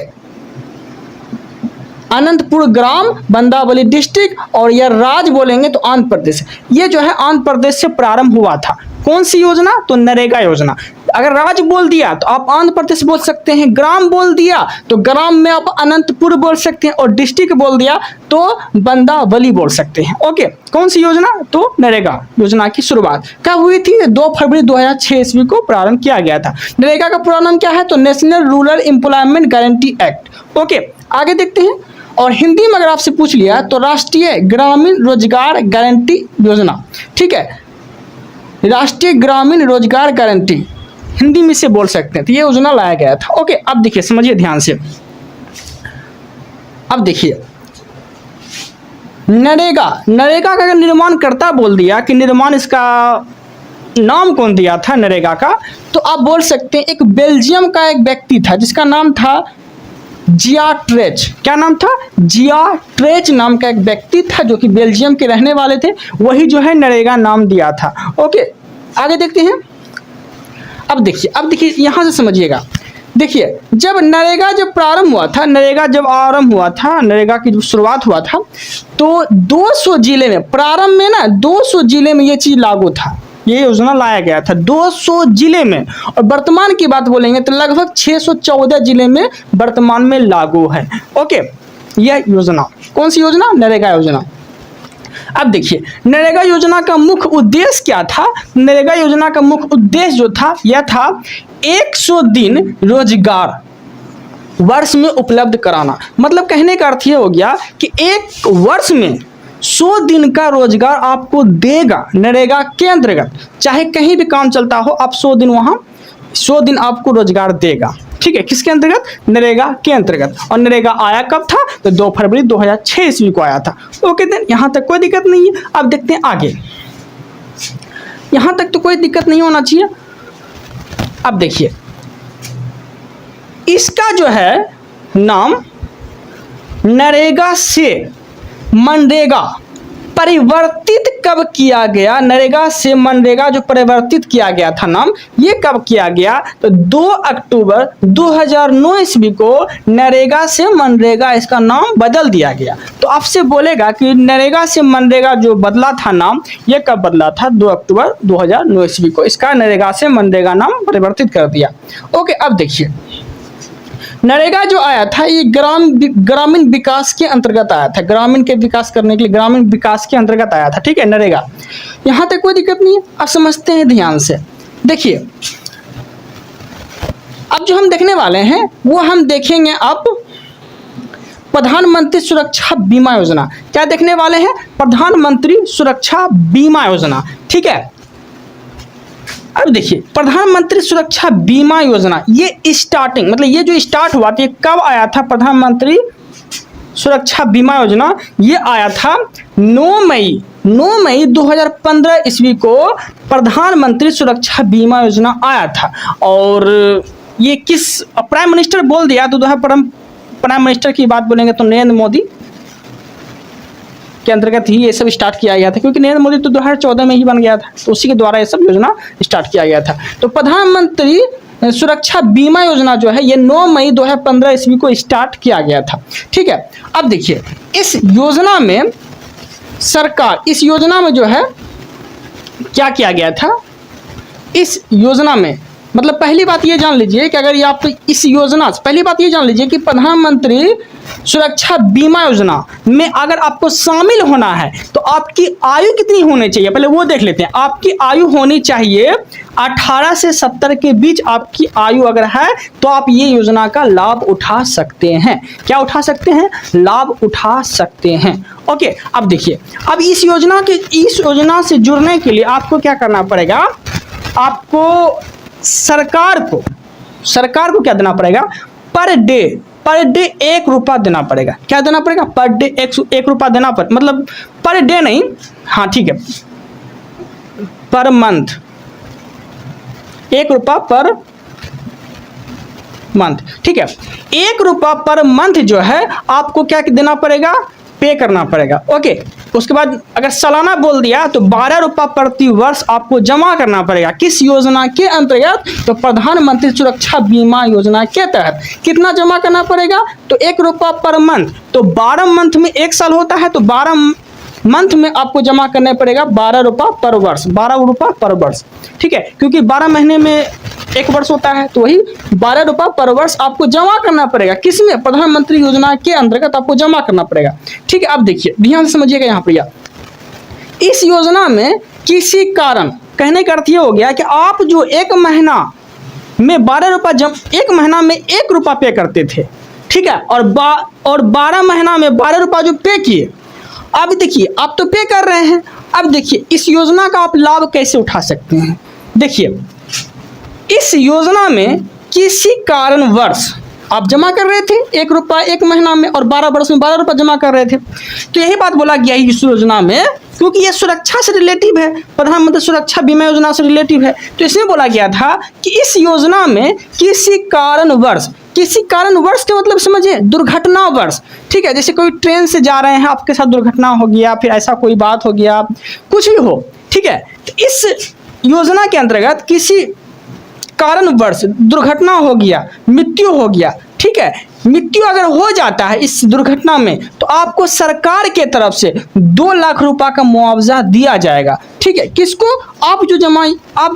अनंतपुर ग्राम, बंदावली डिस्ट्रिक्ट, और यह राज्य बोलेंगे तो आंध्र प्रदेश। ये जो है आंध्र प्रदेश से प्रारंभ हुआ था। कौन सी योजना, तो नरेगा योजना। अगर राज्य बोल दिया तो आप आंध्र प्रदेश बोल सकते हैं, ग्राम बोल दिया तो ग्राम में आप अनंतपुर बोल सकते हैं, और डिस्ट्रिक्ट बोल दिया तो बंदावली बोल सकते हैं। ओके, कौन सी योजना, तो नरेगा योजना की शुरुआत कब हुई थी, 2 फरवरी 2006 ईस्वी को प्रारंभ किया गया था। नरेगा का पूरा नाम क्या है, तो national rural employment guarantee act. Okay, आगे देखते हैं। और हिंदी में अगर आपसे पूछ लिया तो राष्ट्रीय ग्रामीण रोजगार गारंटी योजना। ठीक है, राष्ट्रीय ग्रामीण रोजगार गारंटी हिंदी में से बोल सकते हैं, तो ये योजना लाया गया था। ओके, अब देखिए, समझिए ध्यान से। अब देखिए, नरेगा का अगर निर्माण करता बोल दिया कि निर्माण इसका नाम कौन दिया था नरेगा का? तो आप बोल सकते हैं एक बेल्जियम का एक व्यक्ति था जिसका नाम था जियाट्रेच। क्या नाम था? जियाट्रेच नाम का एक व्यक्ति था जो कि बेल्जियम के रहने वाले थे, वही जो है नरेगा नाम दिया था। ओके, आगे देखते हैं। अब देखिए यहाँ से समझिएगा। देखिए जब नरेगा जब प्रारंभ हुआ था, नरेगा जब आरंभ हुआ था, नरेगा की जब शुरुआत हुआ था, तो 200 जिले में, प्रारंभ में ना 200 जिले में ये चीज लागू था, ये योजना लाया गया था 200 जिले में। और वर्तमान की बात बोलेंगे तो लगभग 614 जिले में वर्तमान में लागू है। ओके, यह योजना कौन सी योजना? नरेगा योजना। अब देखिए नरेगा योजना का मुख्य उद्देश्य क्या था? नरेगा योजना का मुख्य उद्देश्य जो था यह था 100 दिन रोजगार वर्ष में उपलब्ध कराना। मतलब कहने का अर्थ ये हो गया कि एक वर्ष में 100 दिन का रोजगार आपको देगा नरेगा के अंतर्गत। चाहे कहीं भी काम चलता हो, आप 100 दिन वहाँ 100 दिन आपको रोजगार देगा। ठीक है, किसके अंतर्गत? नरेगा के अंतर्गत। और नरेगा आया कब था? तो 2 फरवरी 2006 ईस्वी को आया था। ओके देन, यहाँ तक कोई दिक्कत नहीं है। अब देखते हैं आगे। यहाँ तक तो कोई दिक्कत नहीं होना चाहिए। अब देखिए इसका जो है नाम नरेगा से मनरेगा परिवर्तित कब किया गया? नरेगा से मनरेगा जो परिवर्तित किया गया था नाम, ये कब किया गया? तो 2 अक्टूबर 2009 ईस्वी को नरेगा से मनरेगा इसका नाम बदल दिया गया। तो आपसे बोलेगा कि नरेगा से मनरेगा जो बदला था नाम, ये कब बदला था? 2 अक्टूबर 2009 ईस्वी को इसका नरेगा से मनरेगा नाम परिवर्तित कर दिया। ओके, अब देखिए नरेगा जो आया था ये ग्रामीण विकास के अंतर्गत आया था, ग्रामीण के विकास करने के लिए ग्रामीण विकास के अंतर्गत आया था। ठीक है, नरेगा। यहाँ तक कोई दिक्कत नहीं है। अब समझते हैं ध्यान से। देखिए अब जो हम देखने वाले हैं वो हम देखेंगे अब प्रधानमंत्री सुरक्षा बीमा योजना। क्या देखने वाले हैं? प्रधानमंत्री सुरक्षा बीमा योजना। ठीक है, अब देखिए प्रधानमंत्री सुरक्षा बीमा योजना ये स्टार्टिंग, मतलब ये जो स्टार्ट हुआ था, ये कब आया था? प्रधानमंत्री सुरक्षा बीमा योजना ये आया था 9 मई 2015 ईस्वी को प्रधानमंत्री सुरक्षा बीमा योजना आया था। और ये किस प्राइम मिनिस्टर बोल दिया तो प्राइम मिनिस्टर की बात बोलेंगे तो नरेंद्र मोदी के अंतर्गत ही ये सब स्टार्ट किया गया था, क्योंकि नरेंद्र मोदी तो 2014 में ही बन गया था, तो उसी के द्वारा ये सब योजना स्टार्ट किया गया था। तो प्रधानमंत्री सुरक्षा बीमा योजना जो है ये 9 मई 2015 ईस्वी को स्टार्ट किया गया था। ठीक है, अब देखिए इस योजना में सरकार, इस योजना में जो है क्या किया गया था? इस योजना में मतलब पहली बात ये जान लीजिए कि अगर ये आप इस योजना से पहली बात ये जान लीजिए कि प्रधानमंत्री सुरक्षा बीमा योजना में अगर आपको शामिल होना है तो आपकी आयु कितनी होनी चाहिए, पहले वो देख लेते हैं। आपकी आयु होनी चाहिए 18 से 70 के बीच आपकी आयु अगर है तो आप ये योजना का लाभ उठा सकते हैं। क्या उठा सकते हैं? लाभ उठा सकते हैं। ओके, अब देखिए अब इस योजना से जुड़ने के लिए आपको क्या करना पड़ेगा? आपको सरकार को क्या देना पड़ेगा? पर डे 1 रुपया देना पड़ेगा। क्या देना पड़ेगा? पर डे 1 रुपया देना पड़ेगा। मतलब पर डे नहीं, हाँ ठीक है, पर मंथ 1 रुपया पर मंथ। ठीक है, 1 रुपया पर मंथ जो है आपको क्या देना पड़ेगा? पे करना पड़ेगा। ओके, उसके बाद अगर सालाना बोल दिया तो 12 रुपया प्रति वर्ष आपको जमा करना पड़ेगा। किस योजना के अंतर्गत? तो प्रधानमंत्री सुरक्षा बीमा योजना के तहत। कितना जमा करना पड़ेगा? तो 1 रुपया पर मंथ। तो 12 मंथ में 1 साल होता है, तो 12 मंथ में आपको जमा करना पड़ेगा 12 रुपया पर वर्ष, 12 रुपया पर वर्ष। ठीक है, क्योंकि 12 महीने में 1 वर्ष होता है, तो वही 12 रुपया पर वर्ष आपको जमा करना पड़ेगा। किसमें? प्रधानमंत्री योजना के अंतर्गत आपको जमा करना पड़ेगा। ठीक है, अब देखिए ध्यान से समझिएगा यहाँ पर। इस योजना में किसी कारण, कहने का अर्थ ये हो गया कि आप जो 1 महीना में 12 रुपया 1 महीना में 1 रुपया पे करते थे, ठीक है, और 12 महीना में 12 रुपया जो पे किए, अब देखिए आप तो पे कर रहे हैं। अब देखिए इस योजना का आप लाभ कैसे उठा सकते हैं? देखिए इस योजना में किसी कारणवश आप जमा कर रहे थे 1 रुपया 1 महीना में और 12 वर्ष में 12 रुपये जमा कर रहे थे। तो यही बात बोला गया है इस योजना में, क्योंकि ये सुरक्षा से रिलेटिव है, प्रधानमंत्री सुरक्षा बीमा योजना से रिलेटिव है। तो इसमें बोला गया था कि इस योजना में किसी कारणवश के मतलब समझिए दुर्घटनावश, ठीक है, जैसे कोई ट्रेन से जा रहे हैं, आपके साथ दुर्घटना हो गया, फिर ऐसा कोई बात हो गया, कुछ भी हो, ठीक है, तो इस योजना के अंतर्गत किसी कारणवश दुर्घटना हो गया, मृत्यु हो गया, ठीक है, मृत्यु अगर हो जाता है इस दुर्घटना में, तो आपको सरकार के तरफ से 2 लाख रुपए का मुआवजा दिया जाएगा। ठीक है, किसको? आप जो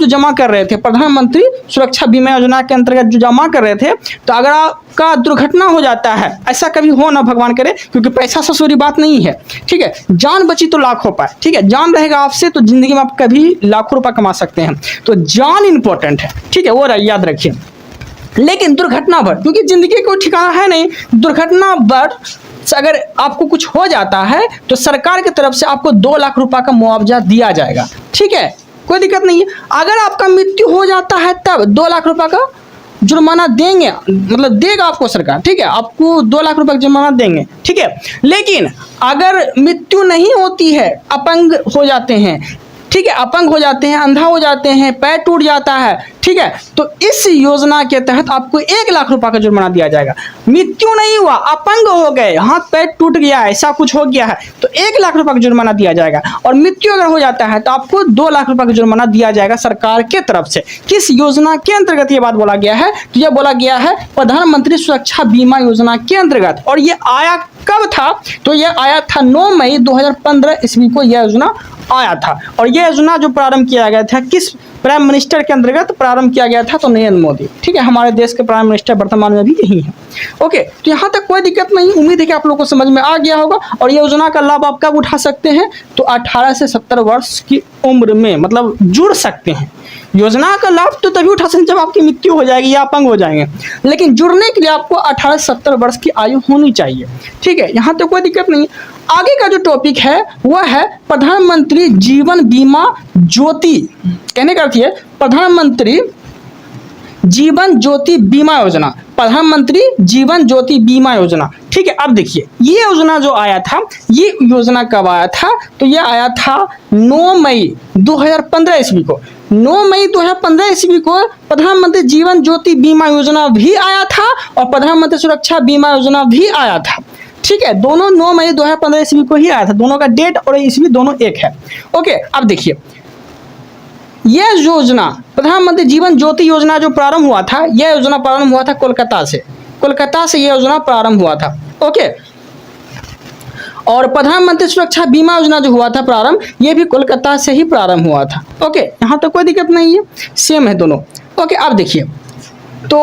जमा कर रहे थे प्रधानमंत्री सुरक्षा बीमा योजना के अंतर्गत जो जमा कर रहे थे, तो अगर आपका दुर्घटना हो जाता है, ऐसा कभी हो ना भगवान करे, क्योंकि पैसा से सॉरी बात नहीं है, ठीक है, जान बची तो लाख हो पाए, ठीक है, जान रहेगा आपसे तो जिंदगी में आप कभी लाखों रुपए कमा सकते हैं, तो जान इंपॉर्टेंट है, ठीक है, वो याद रखिए। लेकिन दुर्घटना भर, क्योंकि जिंदगी को ठिकाना है नहीं, दुर्घटना भर अगर आपको कुछ हो जाता है तो सरकार की तरफ से आपको 2 लाख रुपए का मुआवजा दिया जाएगा। ठीक है, कोई दिक्कत नहीं है। अगर आपका मृत्यु हो जाता है तब 2 लाख रुपए का जुर्माना देंगे, मतलब देगा आपको सरकार, ठीक है, आपको 2 लाख रुपए का जुर्माना देंगे, ठीक है। लेकिन अगर मृत्यु नहीं होती है, अपंग हो जाते हैं, ठीक है, अपंग हो जाते हैं, अंधा हो जाते हैं, पैर टूट जाता है, ठीक है, तो इस योजना के तहत आपको 1 लाख रुपए का जुर्माना दिया जाएगा। मृत्यु नहीं हुआ, अपंग हो गए, हाथ पैर टूट गया, ऐसा कुछ हो गया है, तो 1 लाख रुपए का जुर्माना दिया जाएगा। और मृत्यु अगर हो जाता है तो आपको 2 लाख रुपए का जुर्माना दिया जाएगा सरकार के तरफ से। किस योजना के अंतर्गत ये बात बोला गया है? तो यह बोला गया है प्रधानमंत्री सुरक्षा बीमा योजना के अंतर्गत। और ये आया कब था? तो यह आया था 9 मई 2015 ईस्वी को यह योजना आया था। और यह योजना जो प्रारंभ किया गया था किस प्राइम मिनिस्टर के अंतर्गत प्रारंभ किया गया था? तो नरेंद्र मोदी, ठीक है, हमारे देश के प्राइम मिनिस्टर वर्तमान में भी यही है। ओके, तो यहाँ तक कोई दिक्कत नहीं, उम्मीद है कि आप लोगों को समझ में आ गया होगा। और ये योजना का लाभ आप कब उठा सकते हैं? तो 18 से 70 वर्ष की उम्र में, मतलब जुड़ सकते हैं। योजना का लाभ तो तभी उठा सकते हैं जब आपकी मृत्यु हो जाएगी या अपंग हो जाएंगे, लेकिन जुड़ने के लिए आपको 18 से 70 वर्ष की आयु होनी चाहिए। ठीक है, यहाँ तो कोई दिक्कत नहीं। आगे का जो टॉपिक है वह है प्रधानमंत्री जीवन बीमा ज्योति। कहने का अर्थ है प्रधानमंत्री जीवन ज्योति बीमा योजना, प्रधानमंत्री जीवन ज्योति बीमा योजना। ठीक है, अब देखिए ये योजना जो आया था, ये योजना कब आया था? तो ये आया था 9 मई 2015 ईस्वी को। 9 मई 2015 ईस्वी को प्रधानमंत्री जीवन ज्योति बीमा योजना भी आया था और प्रधानमंत्री सुरक्षा बीमा योजना भी आया था। ठीक है, दोनों 9 मई 2015 ईस्वी को ही आया था, दोनों का डेट और ईस्वी दोनों एक है। ओके, अब देखिए यह योजना प्रधानमंत्री जीवन ज्योति योजना जो प्रारंभ हुआ था, यह योजना प्रारंभ हुआ था कोलकाता से यह योजना प्रारंभ हुआ था। ओके, और प्रधानमंत्री सुरक्षा बीमा योजना जो हुआ था प्रारंभ, यह भी कोलकाता से ही प्रारंभ हुआ था। ओके, यहाँ तो कोई दिक्कत नहीं है, सेम है दोनों। ओके, अब देखिए तो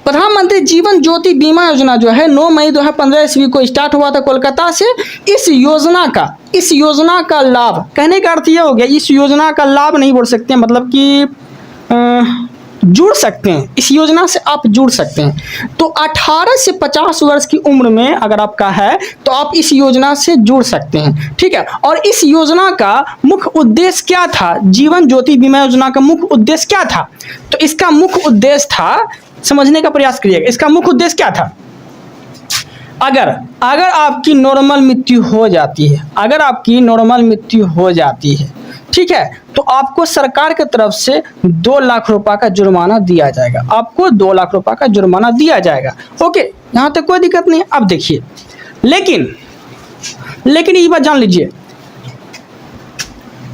प्रधानमंत्री जीवन ज्योति बीमा योजना जो है 9 मई 2015 ईस्वी को स्टार्ट हुआ था कोलकाता से। इस योजना का लाभ, कहने का अर्थ यह हो गया, इस योजना का लाभ नहीं बोल सकते, मतलब कि जुड़ सकते हैं, इस योजना से आप जुड़ सकते हैं। तो 18 से 50 वर्ष की उम्र में अगर आपका है तो आप इस योजना से जुड़ सकते हैं। ठीक है, और इस योजना का मुख्य उद्देश्य क्या था? जीवन ज्योति बीमा योजना का मुख्य उद्देश्य क्या था? तो इसका मुख्य उद्देश्य था, समझने का प्रयास करिएगा, इसका मुख्य उद्देश्य क्या था? अगर आपकी नॉर्मल मृत्यु हो जाती है, ठीक है, तो आपको सरकार की तरफ से 2 लाख रुपए का जुर्माना दिया जाएगा, आपको 2 लाख रुपए का जुर्माना दिया जाएगा। ओके, यहाँ तक कोई दिक्कत नहीं। अब देखिए, लेकिन ये बात जान लीजिए,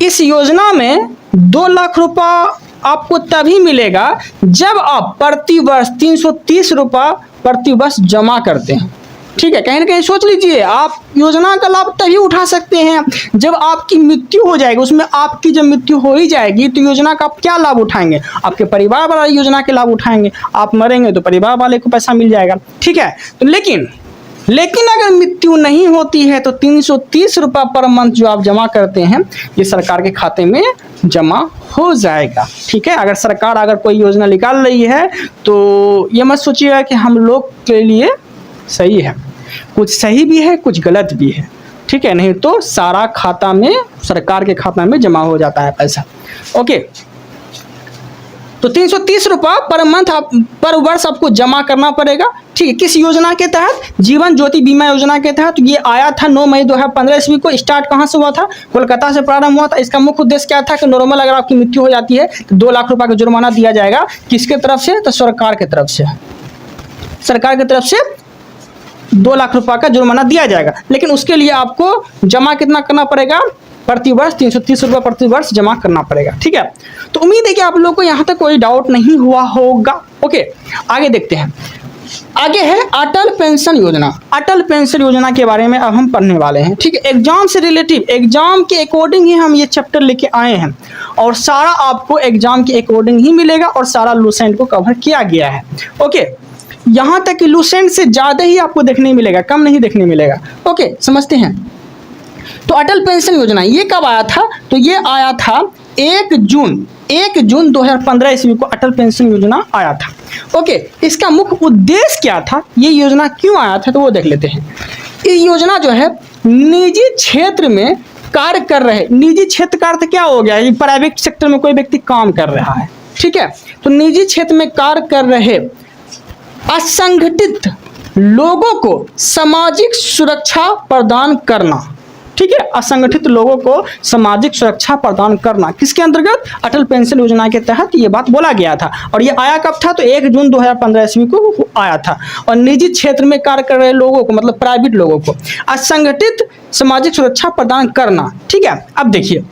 इस योजना में 2 लाख रुपए आपको तभी मिलेगा जब आप प्रति वर्ष 330 रुपये प्रति वर्ष जमा करते हैं। ठीक है, कहीं ना कहीं सोच लीजिए, आप योजना का लाभ तभी उठा सकते हैं जब आपकी मृत्यु हो जाएगी। उसमें आपकी जब मृत्यु हो ही जाएगी तो योजना का आप क्या लाभ उठाएंगे? आपके परिवार वाले योजना के लाभ उठाएंगे। आप मरेंगे तो परिवार वाले को पैसा मिल जाएगा। ठीक है, तो लेकिन अगर मृत्यु नहीं होती है तो 330 रुपये पर मंथ जो आप जमा करते हैं ये सरकार के खाते में जमा हो जाएगा। ठीक है, अगर सरकार कोई योजना निकाल रही है तो ये मत सोचिएगा कि हम लोग के लिए सही है, कुछ सही भी है कुछ गलत भी है। ठीक है, नहीं तो सारा खाता में, सरकार के खाता में जमा हो जाता है पैसा। ओके, तो 330 रुपये पर मंथ पर वर्ष आपको जमा करना पड़ेगा। ठीक है, किस योजना के तहत? जीवन ज्योति बीमा योजना के तहत। ये आया था 9 मई 2015 ईस्वी को। स्टार्ट कहाँ से हुआ था? कोलकाता से प्रारंभ हुआ था। इसका मुख्य उद्देश्य क्या था कि नॉर्मल अगर आपकी मृत्यु हो जाती है तो 2 लाख रुपए का जुर्माना दिया जाएगा। किसके तरफ से? तो सरकार की तरफ से। सरकार की तरफ से 2 लाख रुपए का जुर्माना दिया जाएगा, लेकिन उसके लिए आपको जमा कितना करना पड़ेगा? प्रति वर्ष 330 रुपये प्रति वर्ष जमा करना पड़ेगा। ठीक है, तो उम्मीद है कि आप लोगों को यहाँ तक कोई डाउट नहीं हुआ होगा। ओके, आगे देखते हैं। आगे है अटल पेंशन योजना। अटल पेंशन योजना के बारे में अब हम पढ़ने वाले हैं। ठीक है, एग्जाम से रिलेटिव, एग्जाम के अकॉर्डिंग ही हम ये चैप्टर लेके आए हैं और सारा आपको एग्जाम के अकॉर्डिंग ही मिलेगा और सारा लूसेंट को कवर किया गया है। ओके, यहाँ तक कि लूसेंट से ज़्यादा ही आपको देखने मिलेगा, कम नहीं देखने मिलेगा। ओके, समझते हैं। तो अटल पेंशन योजना ये कब आया था? तो ये आया था 1 जून 2015 ईस्वी को अटल पेंशन योजना आया था। ओके, इसका मुख्य उद्देश्य क्या था? ये योजना क्यों आया था तो वो देख लेते हैं। ये योजना जो है निजी क्षेत्र में कार्य कर रहे, निजी क्षेत्र का अर्थ क्या हो गया? ये प्राइवेट सेक्टर में कोई व्यक्ति काम कर रहा है। ठीक है, तो निजी क्षेत्र में कार्य कर रहे असंगठित लोगों को सामाजिक सुरक्षा प्रदान करना। ठीक है, असंगठित लोगों को सामाजिक सुरक्षा प्रदान करना किसके अंतर्गत? अटल पेंशन योजना के तहत ये बात बोला गया था। और ये आया कब था? तो 1 जून 2015 ईस्वी को आया था। और निजी क्षेत्र में कार्य कर रहे लोगों को, मतलब प्राइवेट लोगों को असंगठित सामाजिक सुरक्षा प्रदान करना। ठीक है, अब देखिए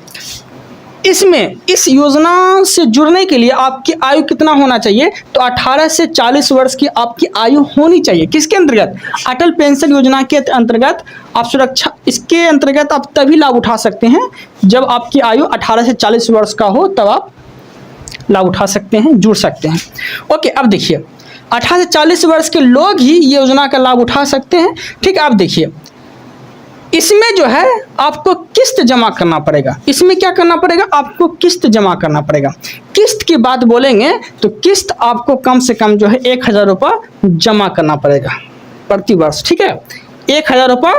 इसमें इस योजना से जुड़ने के लिए आपकी आयु कितना होना चाहिए? तो 18 से 40 वर्ष की आपकी आयु होनी चाहिए। किसके अंतर्गत? अटल पेंशन योजना के अंतर्गत आप सुरक्षा, इसके अंतर्गत आप तभी लाभ उठा सकते हैं जब आपकी आयु 18 से 40 वर्ष का हो, तब आप लाभ उठा सकते हैं, जुड़ सकते हैं। ओके, अब देखिए 18 से 40 वर्ष के लोग ही ये योजना का लाभ उठा सकते हैं। ठीक है, अब देखिए इसमें जो है आपको किस्त जमा करना पड़ेगा। इसमें क्या करना पड़ेगा? आपको किस्त जमा करना पड़ेगा। किस्त की बात बोलेंगे तो किस्त आपको कम से कम जो है 1000 रुपये जमा करना पड़ेगा प्रति वर्ष। ठीक है, 1000 रुपये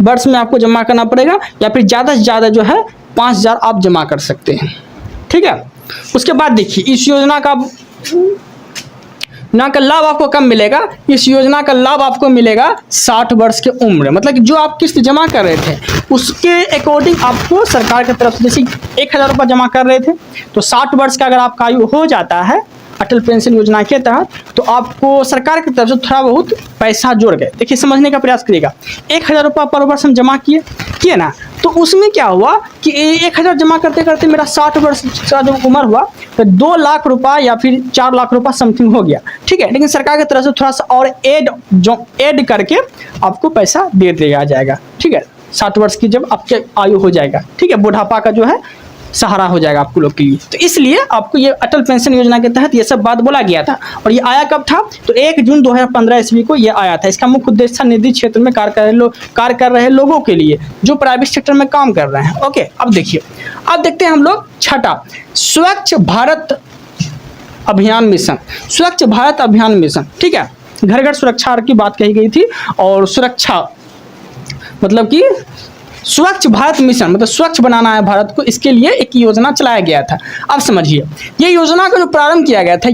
वर्ष में आपको जमा करना पड़ेगा, या फिर ज़्यादा से ज़्यादा जो है 5000 आप जमा कर सकते हैं। ठीक है, उसके बाद देखिए इस योजना का लाभ आपको कब मिलेगा? इस योजना का लाभ आपको मिलेगा 60 वर्ष के उम्र, मतलब कि जो आप किस्त जमा कर रहे थे उसके अकॉर्डिंग आपको सरकार की तरफ से, जैसे 1000 रुपये जमा कर रहे थे तो 60 वर्ष का अगर आपका आयु हो जाता है अटल पेंशन योजना के तहत, तो आपको सरकार की तरफ से थोड़ा बहुत पैसा जोड़ गए। देखिए समझने का प्रयास करिएगा। 1000 रुपये पर वर्ष हम जमा किए ना, तो उसमें क्या हुआ कि 1000 जमा करते करते मेरा 60 वर्ष का जब उम्र हुआ तो 2 लाख रुपए या फिर 4 लाख रुपए समथिंग हो गया। ठीक है, लेकिन सरकार की तरफ से थोड़ा सा और ऐड करके आपको पैसा दे दिया जाएगा। ठीक है, 60 वर्ष की जब आपके आयु हो जाएगा, ठीक है, बुढ़ापा का जो है सहारा हो जाएगा आपको लोग के लिए। तो इसलिए आपको ये अटल पेंशन योजना के तहत ये सब बात बोला गया था। और ये आया कब था? तो 1 जून 2015 ईस्वी को ये आया था। इसका मुख्य उद्देश्य था निजी क्षेत्र में कार्य कर रहे लोगों के लिए जो प्राइवेट सेक्टर में काम कर रहे हैं। ओके, अब देखिए, अब देखते हैं हम लोग छठा, स्वच्छ भारत अभियान मिशन। स्वच्छ भारत अभियान मिशन, ठीक है, घर घर सुरक्षा की बात कही गई थी। और सुरक्षा मतलब कि स्वच्छ भारत मिशन, मतलब स्वच्छ बनाना है भारत को, इसके लिए एक योजना चलाया गया था। अब समझिए ये योजना का जो प्रारंभ किया गया था,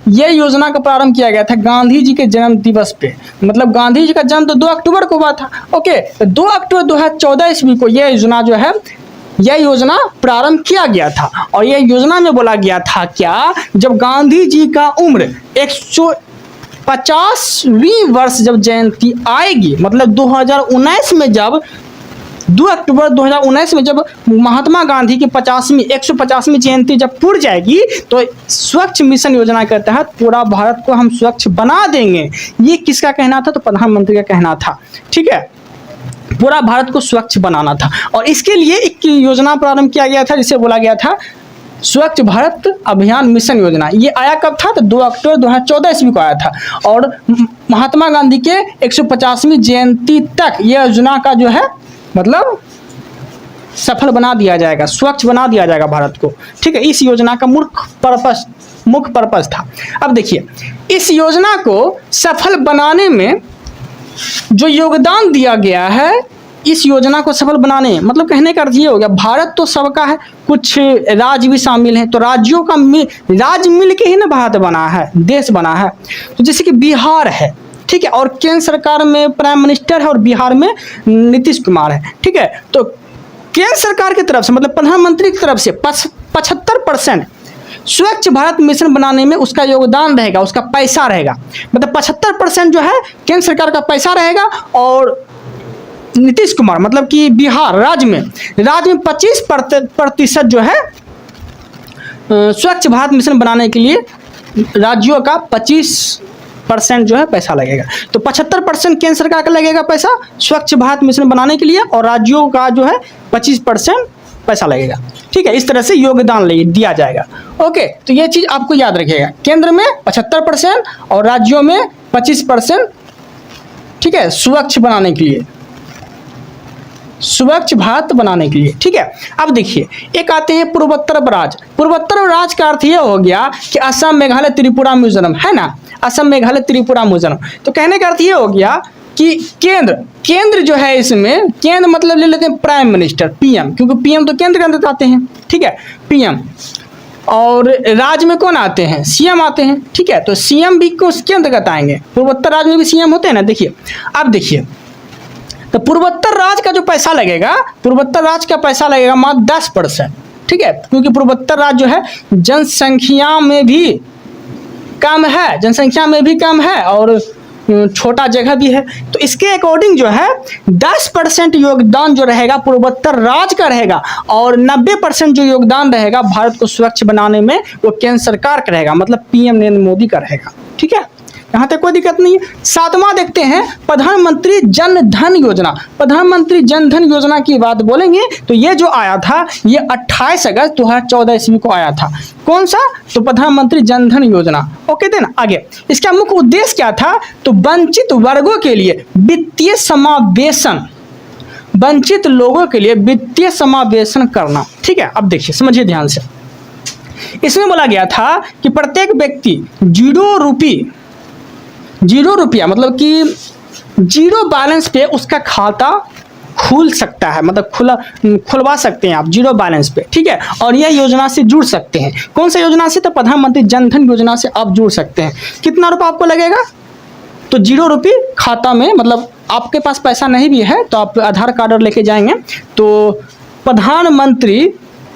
ये योजना का प्रारंभ किया गया था गांधी जी के जन्म दिवस पे। मतलब गांधी जी का जन्म तो 2 अक्टूबर को हुआ था। ओके, 2 अक्टूबर 2014 ईस्वी को यह योजना जो है, यह योजना प्रारंभ किया गया था। और यह योजना में बोला गया था क्या, जब गांधी जी का उम्र 150वीं वर्ष जब जयंती आएगी, मतलब 2019 में जब 2 अक्टूबर 2019 में जब महात्मा गांधी की 150वीं जयंती जब पूरी जाएगी, तो स्वच्छ मिशन योजना के तहत पूरा भारत को हम स्वच्छ बना देंगे। ये किसका कहना था? तो प्रधानमंत्री का कहना था। ठीक है, पूरा भारत को स्वच्छ बनाना था। और इसके लिए एक योजना प्रारंभ किया गया था जिसे बोला गया था स्वच्छ भारत अभियान मिशन योजना। ये आया कब था? तो 2 अक्टूबर 2014 ईस्वी को आया था। और महात्मा गांधी के 150वीं जयंती तक यह योजना का जो है मतलब सफल बना दिया जाएगा, स्वच्छ बना दिया जाएगा भारत को। ठीक है, इस योजना का मुख्य पर्पस था। अब देखिए इस योजना को सफल बनाने में जो योगदान दिया गया है, इस योजना को सफल बनाने, मतलब कहने का अर्थ ये हो गया, भारत तो सबका है, कुछ राज्य भी शामिल हैं, तो राज्यों का राज्य मिल के ही ना भारत बना है, देश बना है। तो जैसे कि बिहार है, ठीक है, और केंद्र सरकार में प्राइम मिनिस्टर है और बिहार में नीतीश कुमार है, ठीक है। तो केंद्र सरकार की तरफ से, मतलब प्रधानमंत्री की तरफ से 75% स्वच्छ भारत मिशन बनाने में उसका योगदान रहेगा, उसका पैसा रहेगा। मतलब 75% जो है केंद्र सरकार का पैसा रहेगा, और नीतीश कुमार मतलब कि बिहार राज्य में 25% जो है स्वच्छ भारत मिशन बनाने के लिए राज्यों का 25% जो है पैसा लगेगा। तो 75% केंद्र सरकार का लगेगा पैसा स्वच्छ भारत मिशन बनाने के लिए, और राज्यों का जो है 25% पैसा लगेगा, ठीक है। इस तरह से योगदान दिया जाएगा। ओके, तो ये चीज़ आपको याद रखिएगा, केंद्र में 75% और राज्यों में 25%, ठीक है, स्वच्छ बनाने के लिए, स्वच्छ भारत बनाने के लिए, ठीक है। अब देखिए, एक आते हैं पूर्वोत्तर राज्य। पूर्वोत्तर राज्य का अर्थ यह हो गया कि असम, मेघालय, त्रिपुरा, मिजोरम, है ना, असम, मेघालय, त्रिपुरा, मिजोरम। तो कहने का अर्थ यह हो गया कि केंद्र जो है, इसमें केंद्र मतलब ले लेते हैं प्राइम मिनिस्टर, पीएम, क्योंकि पीएम तो केंद्र के अंदर आते हैं, ठीक है, पीएम। और राज्य में कौन आते हैं, सीएम आते हैं, ठीक है। तो सीएम भी किसके अंतर्गत आएंगे, पूर्वोत्तर राज्य में भी सीएम होते हैं ना। देखिए, अब देखिए, तो पूर्वोत्तर राज्य का जो पैसा लगेगा, पूर्वोत्तर राज्य का पैसा लगेगा मात्र 10%, ठीक है, क्योंकि पूर्वोत्तर राज्य जो है जनसंख्या में भी कम है, और छोटा जगह भी है। तो इसके अकॉर्डिंग जो है 10% योगदान जो रहेगा पूर्वोत्तर राज्य का रहेगा, और 90% जो योगदान रहेगा भारत को स्वच्छ बनाने में वो केंद्र सरकार का रहेगा, मतलब पीएम नरेंद्र मोदी का रहेगा, ठीक है। यहाँ तक कोई दिक्कत नहीं है। 7वां देखते हैं, प्रधानमंत्री जन धन योजना। प्रधानमंत्री जन धन योजना की बात बोलेंगे तो ये जो आया था, ये 28 अगस्त 2014 ईस्वी को आया था। कौन सा, तो प्रधानमंत्री जन धन योजना। ओके देना, आगे इसका मुख्य उद्देश्य क्या था, तो वंचित वर्गों के लिए वित्तीय समावेशन, वंचित लोगों के लिए वित्तीय समावेशन करना, ठीक है। अब देखिए, समझिए ध्यान से, इसमें बोला गया था कि प्रत्येक व्यक्ति 0 रुपया मतलब कि 0 बैलेंस पे उसका खाता खुल सकता है, मतलब खुलवा सकते हैं आप 0 बैलेंस पे, ठीक है। और यह योजना से जुड़ सकते हैं। कौन सा योजना से, तो प्रधानमंत्री जन धन योजना से आप जुड़ सकते हैं। कितना रुपया आपको लगेगा, तो 0 रुपये खाता में, मतलब आपके पास पैसा नहीं भी है तो आप आधार कार्ड और लेके जाएंगे तो प्रधानमंत्री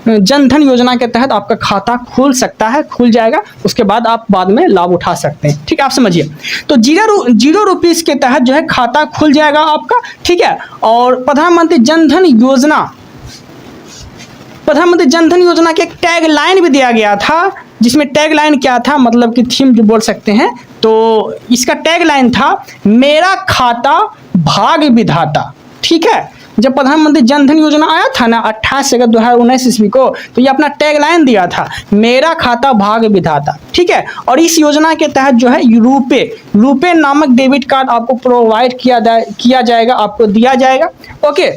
जन धन योजना के तहत आपका खाता खुल सकता है, खुल जाएगा। उसके बाद आप बाद में लाभ उठा सकते हैं, ठीक है। आप समझिए, तो 0 रुपीज़ के तहत जो है खाता खुल जाएगा आपका, ठीक है। और प्रधानमंत्री जन धन योजना के एक टैग लाइन भी दिया गया था, जिसमें टैग लाइन क्या था, मतलब कि थीम जो बोल सकते हैं, तो इसका टैग लाइन था, मेरा खाता भाग्य विधाता, ठीक है। जब प्रधानमंत्री जन धन योजना आया था ना 28 अगस्त 2019 ईस्वी को, तो ये अपना टैग लाइन दिया था, मेरा खाता भाग्य विधाता, ठीक है। और इस योजना के तहत जो है रुपे नामक डेबिट कार्ड आपको प्रोवाइड किया जाएगा, आपको दिया जाएगा। ओके,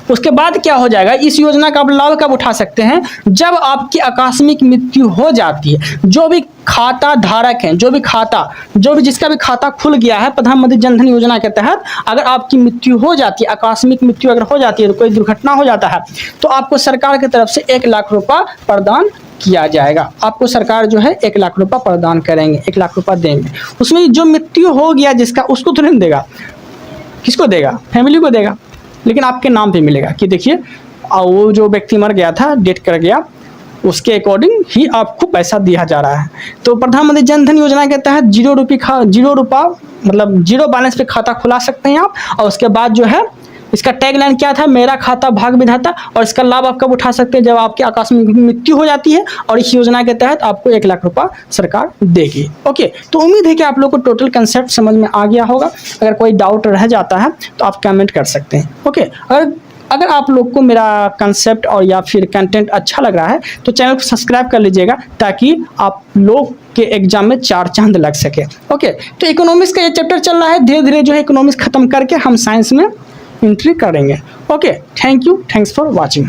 उसके बाद क्या हो जाएगा, इस योजना का आप लाभ कब उठा सकते हैं, जब आपकी आकस्मिक मृत्यु हो जाती है। जो भी खाता धारक हैं, जो भी जिसका भी खाता खुल गया है प्रधानमंत्री जन धन योजना के तहत, अगर आपकी मृत्यु हो जाती है, आकस्मिक मृत्यु अगर हो जाती है, तो कोई दुर्घटना हो जाता है, तो आपको सरकार की तरफ से 1 लाख रुपया प्रदान किया जाएगा। आपको सरकार जो है 1 लाख रुपया प्रदान करेंगे, 1 लाख रुपया देंगे। उसमें जो मृत्यु हो गया जिसका, उसको तो नहीं देगा, किसको देगा, फैमिली को देगा, लेकिन आपके नाम पे मिलेगा कि देखिए वो जो व्यक्ति मर गया था, डेथ कर गया, उसके अकॉर्डिंग ही आपको पैसा दिया जा रहा है। तो प्रधानमंत्री जन धन योजना के तहत 0 रुपया मतलब 0 बैलेंस पे खाता खुला सकते हैं आप। और उसके बाद जो है इसका टैगलाइन क्या था, मेरा खाता भाग्य विधाता। और इसका लाभ आप कब उठा सकते हैं, जब आपकी आकस्मिक मृत्यु हो जाती है, और इस योजना के तहत आपको 1 लाख रुपया सरकार देगी। ओके, तो उम्मीद है कि आप लोग को टोटल कंसेप्ट समझ में आ गया होगा। अगर कोई डाउट रह जाता है तो आप कमेंट कर सकते हैं। ओके, अगर आप लोग को मेरा कंसेप्ट और या फिर कंटेंट अच्छा लग रहा है तो चैनल को सब्सक्राइब कर लीजिएगा, ताकि आप लोग के एग्जाम में 4 चांद लग सके। ओके, तो इकोनॉमिक्स का ये चैप्टर चल रहा है, धीरे धीरे जो है इकोनॉमिक्स खत्म करके हम साइंस में एंट्री करेंगे। Okay, thank you, thanks for watching.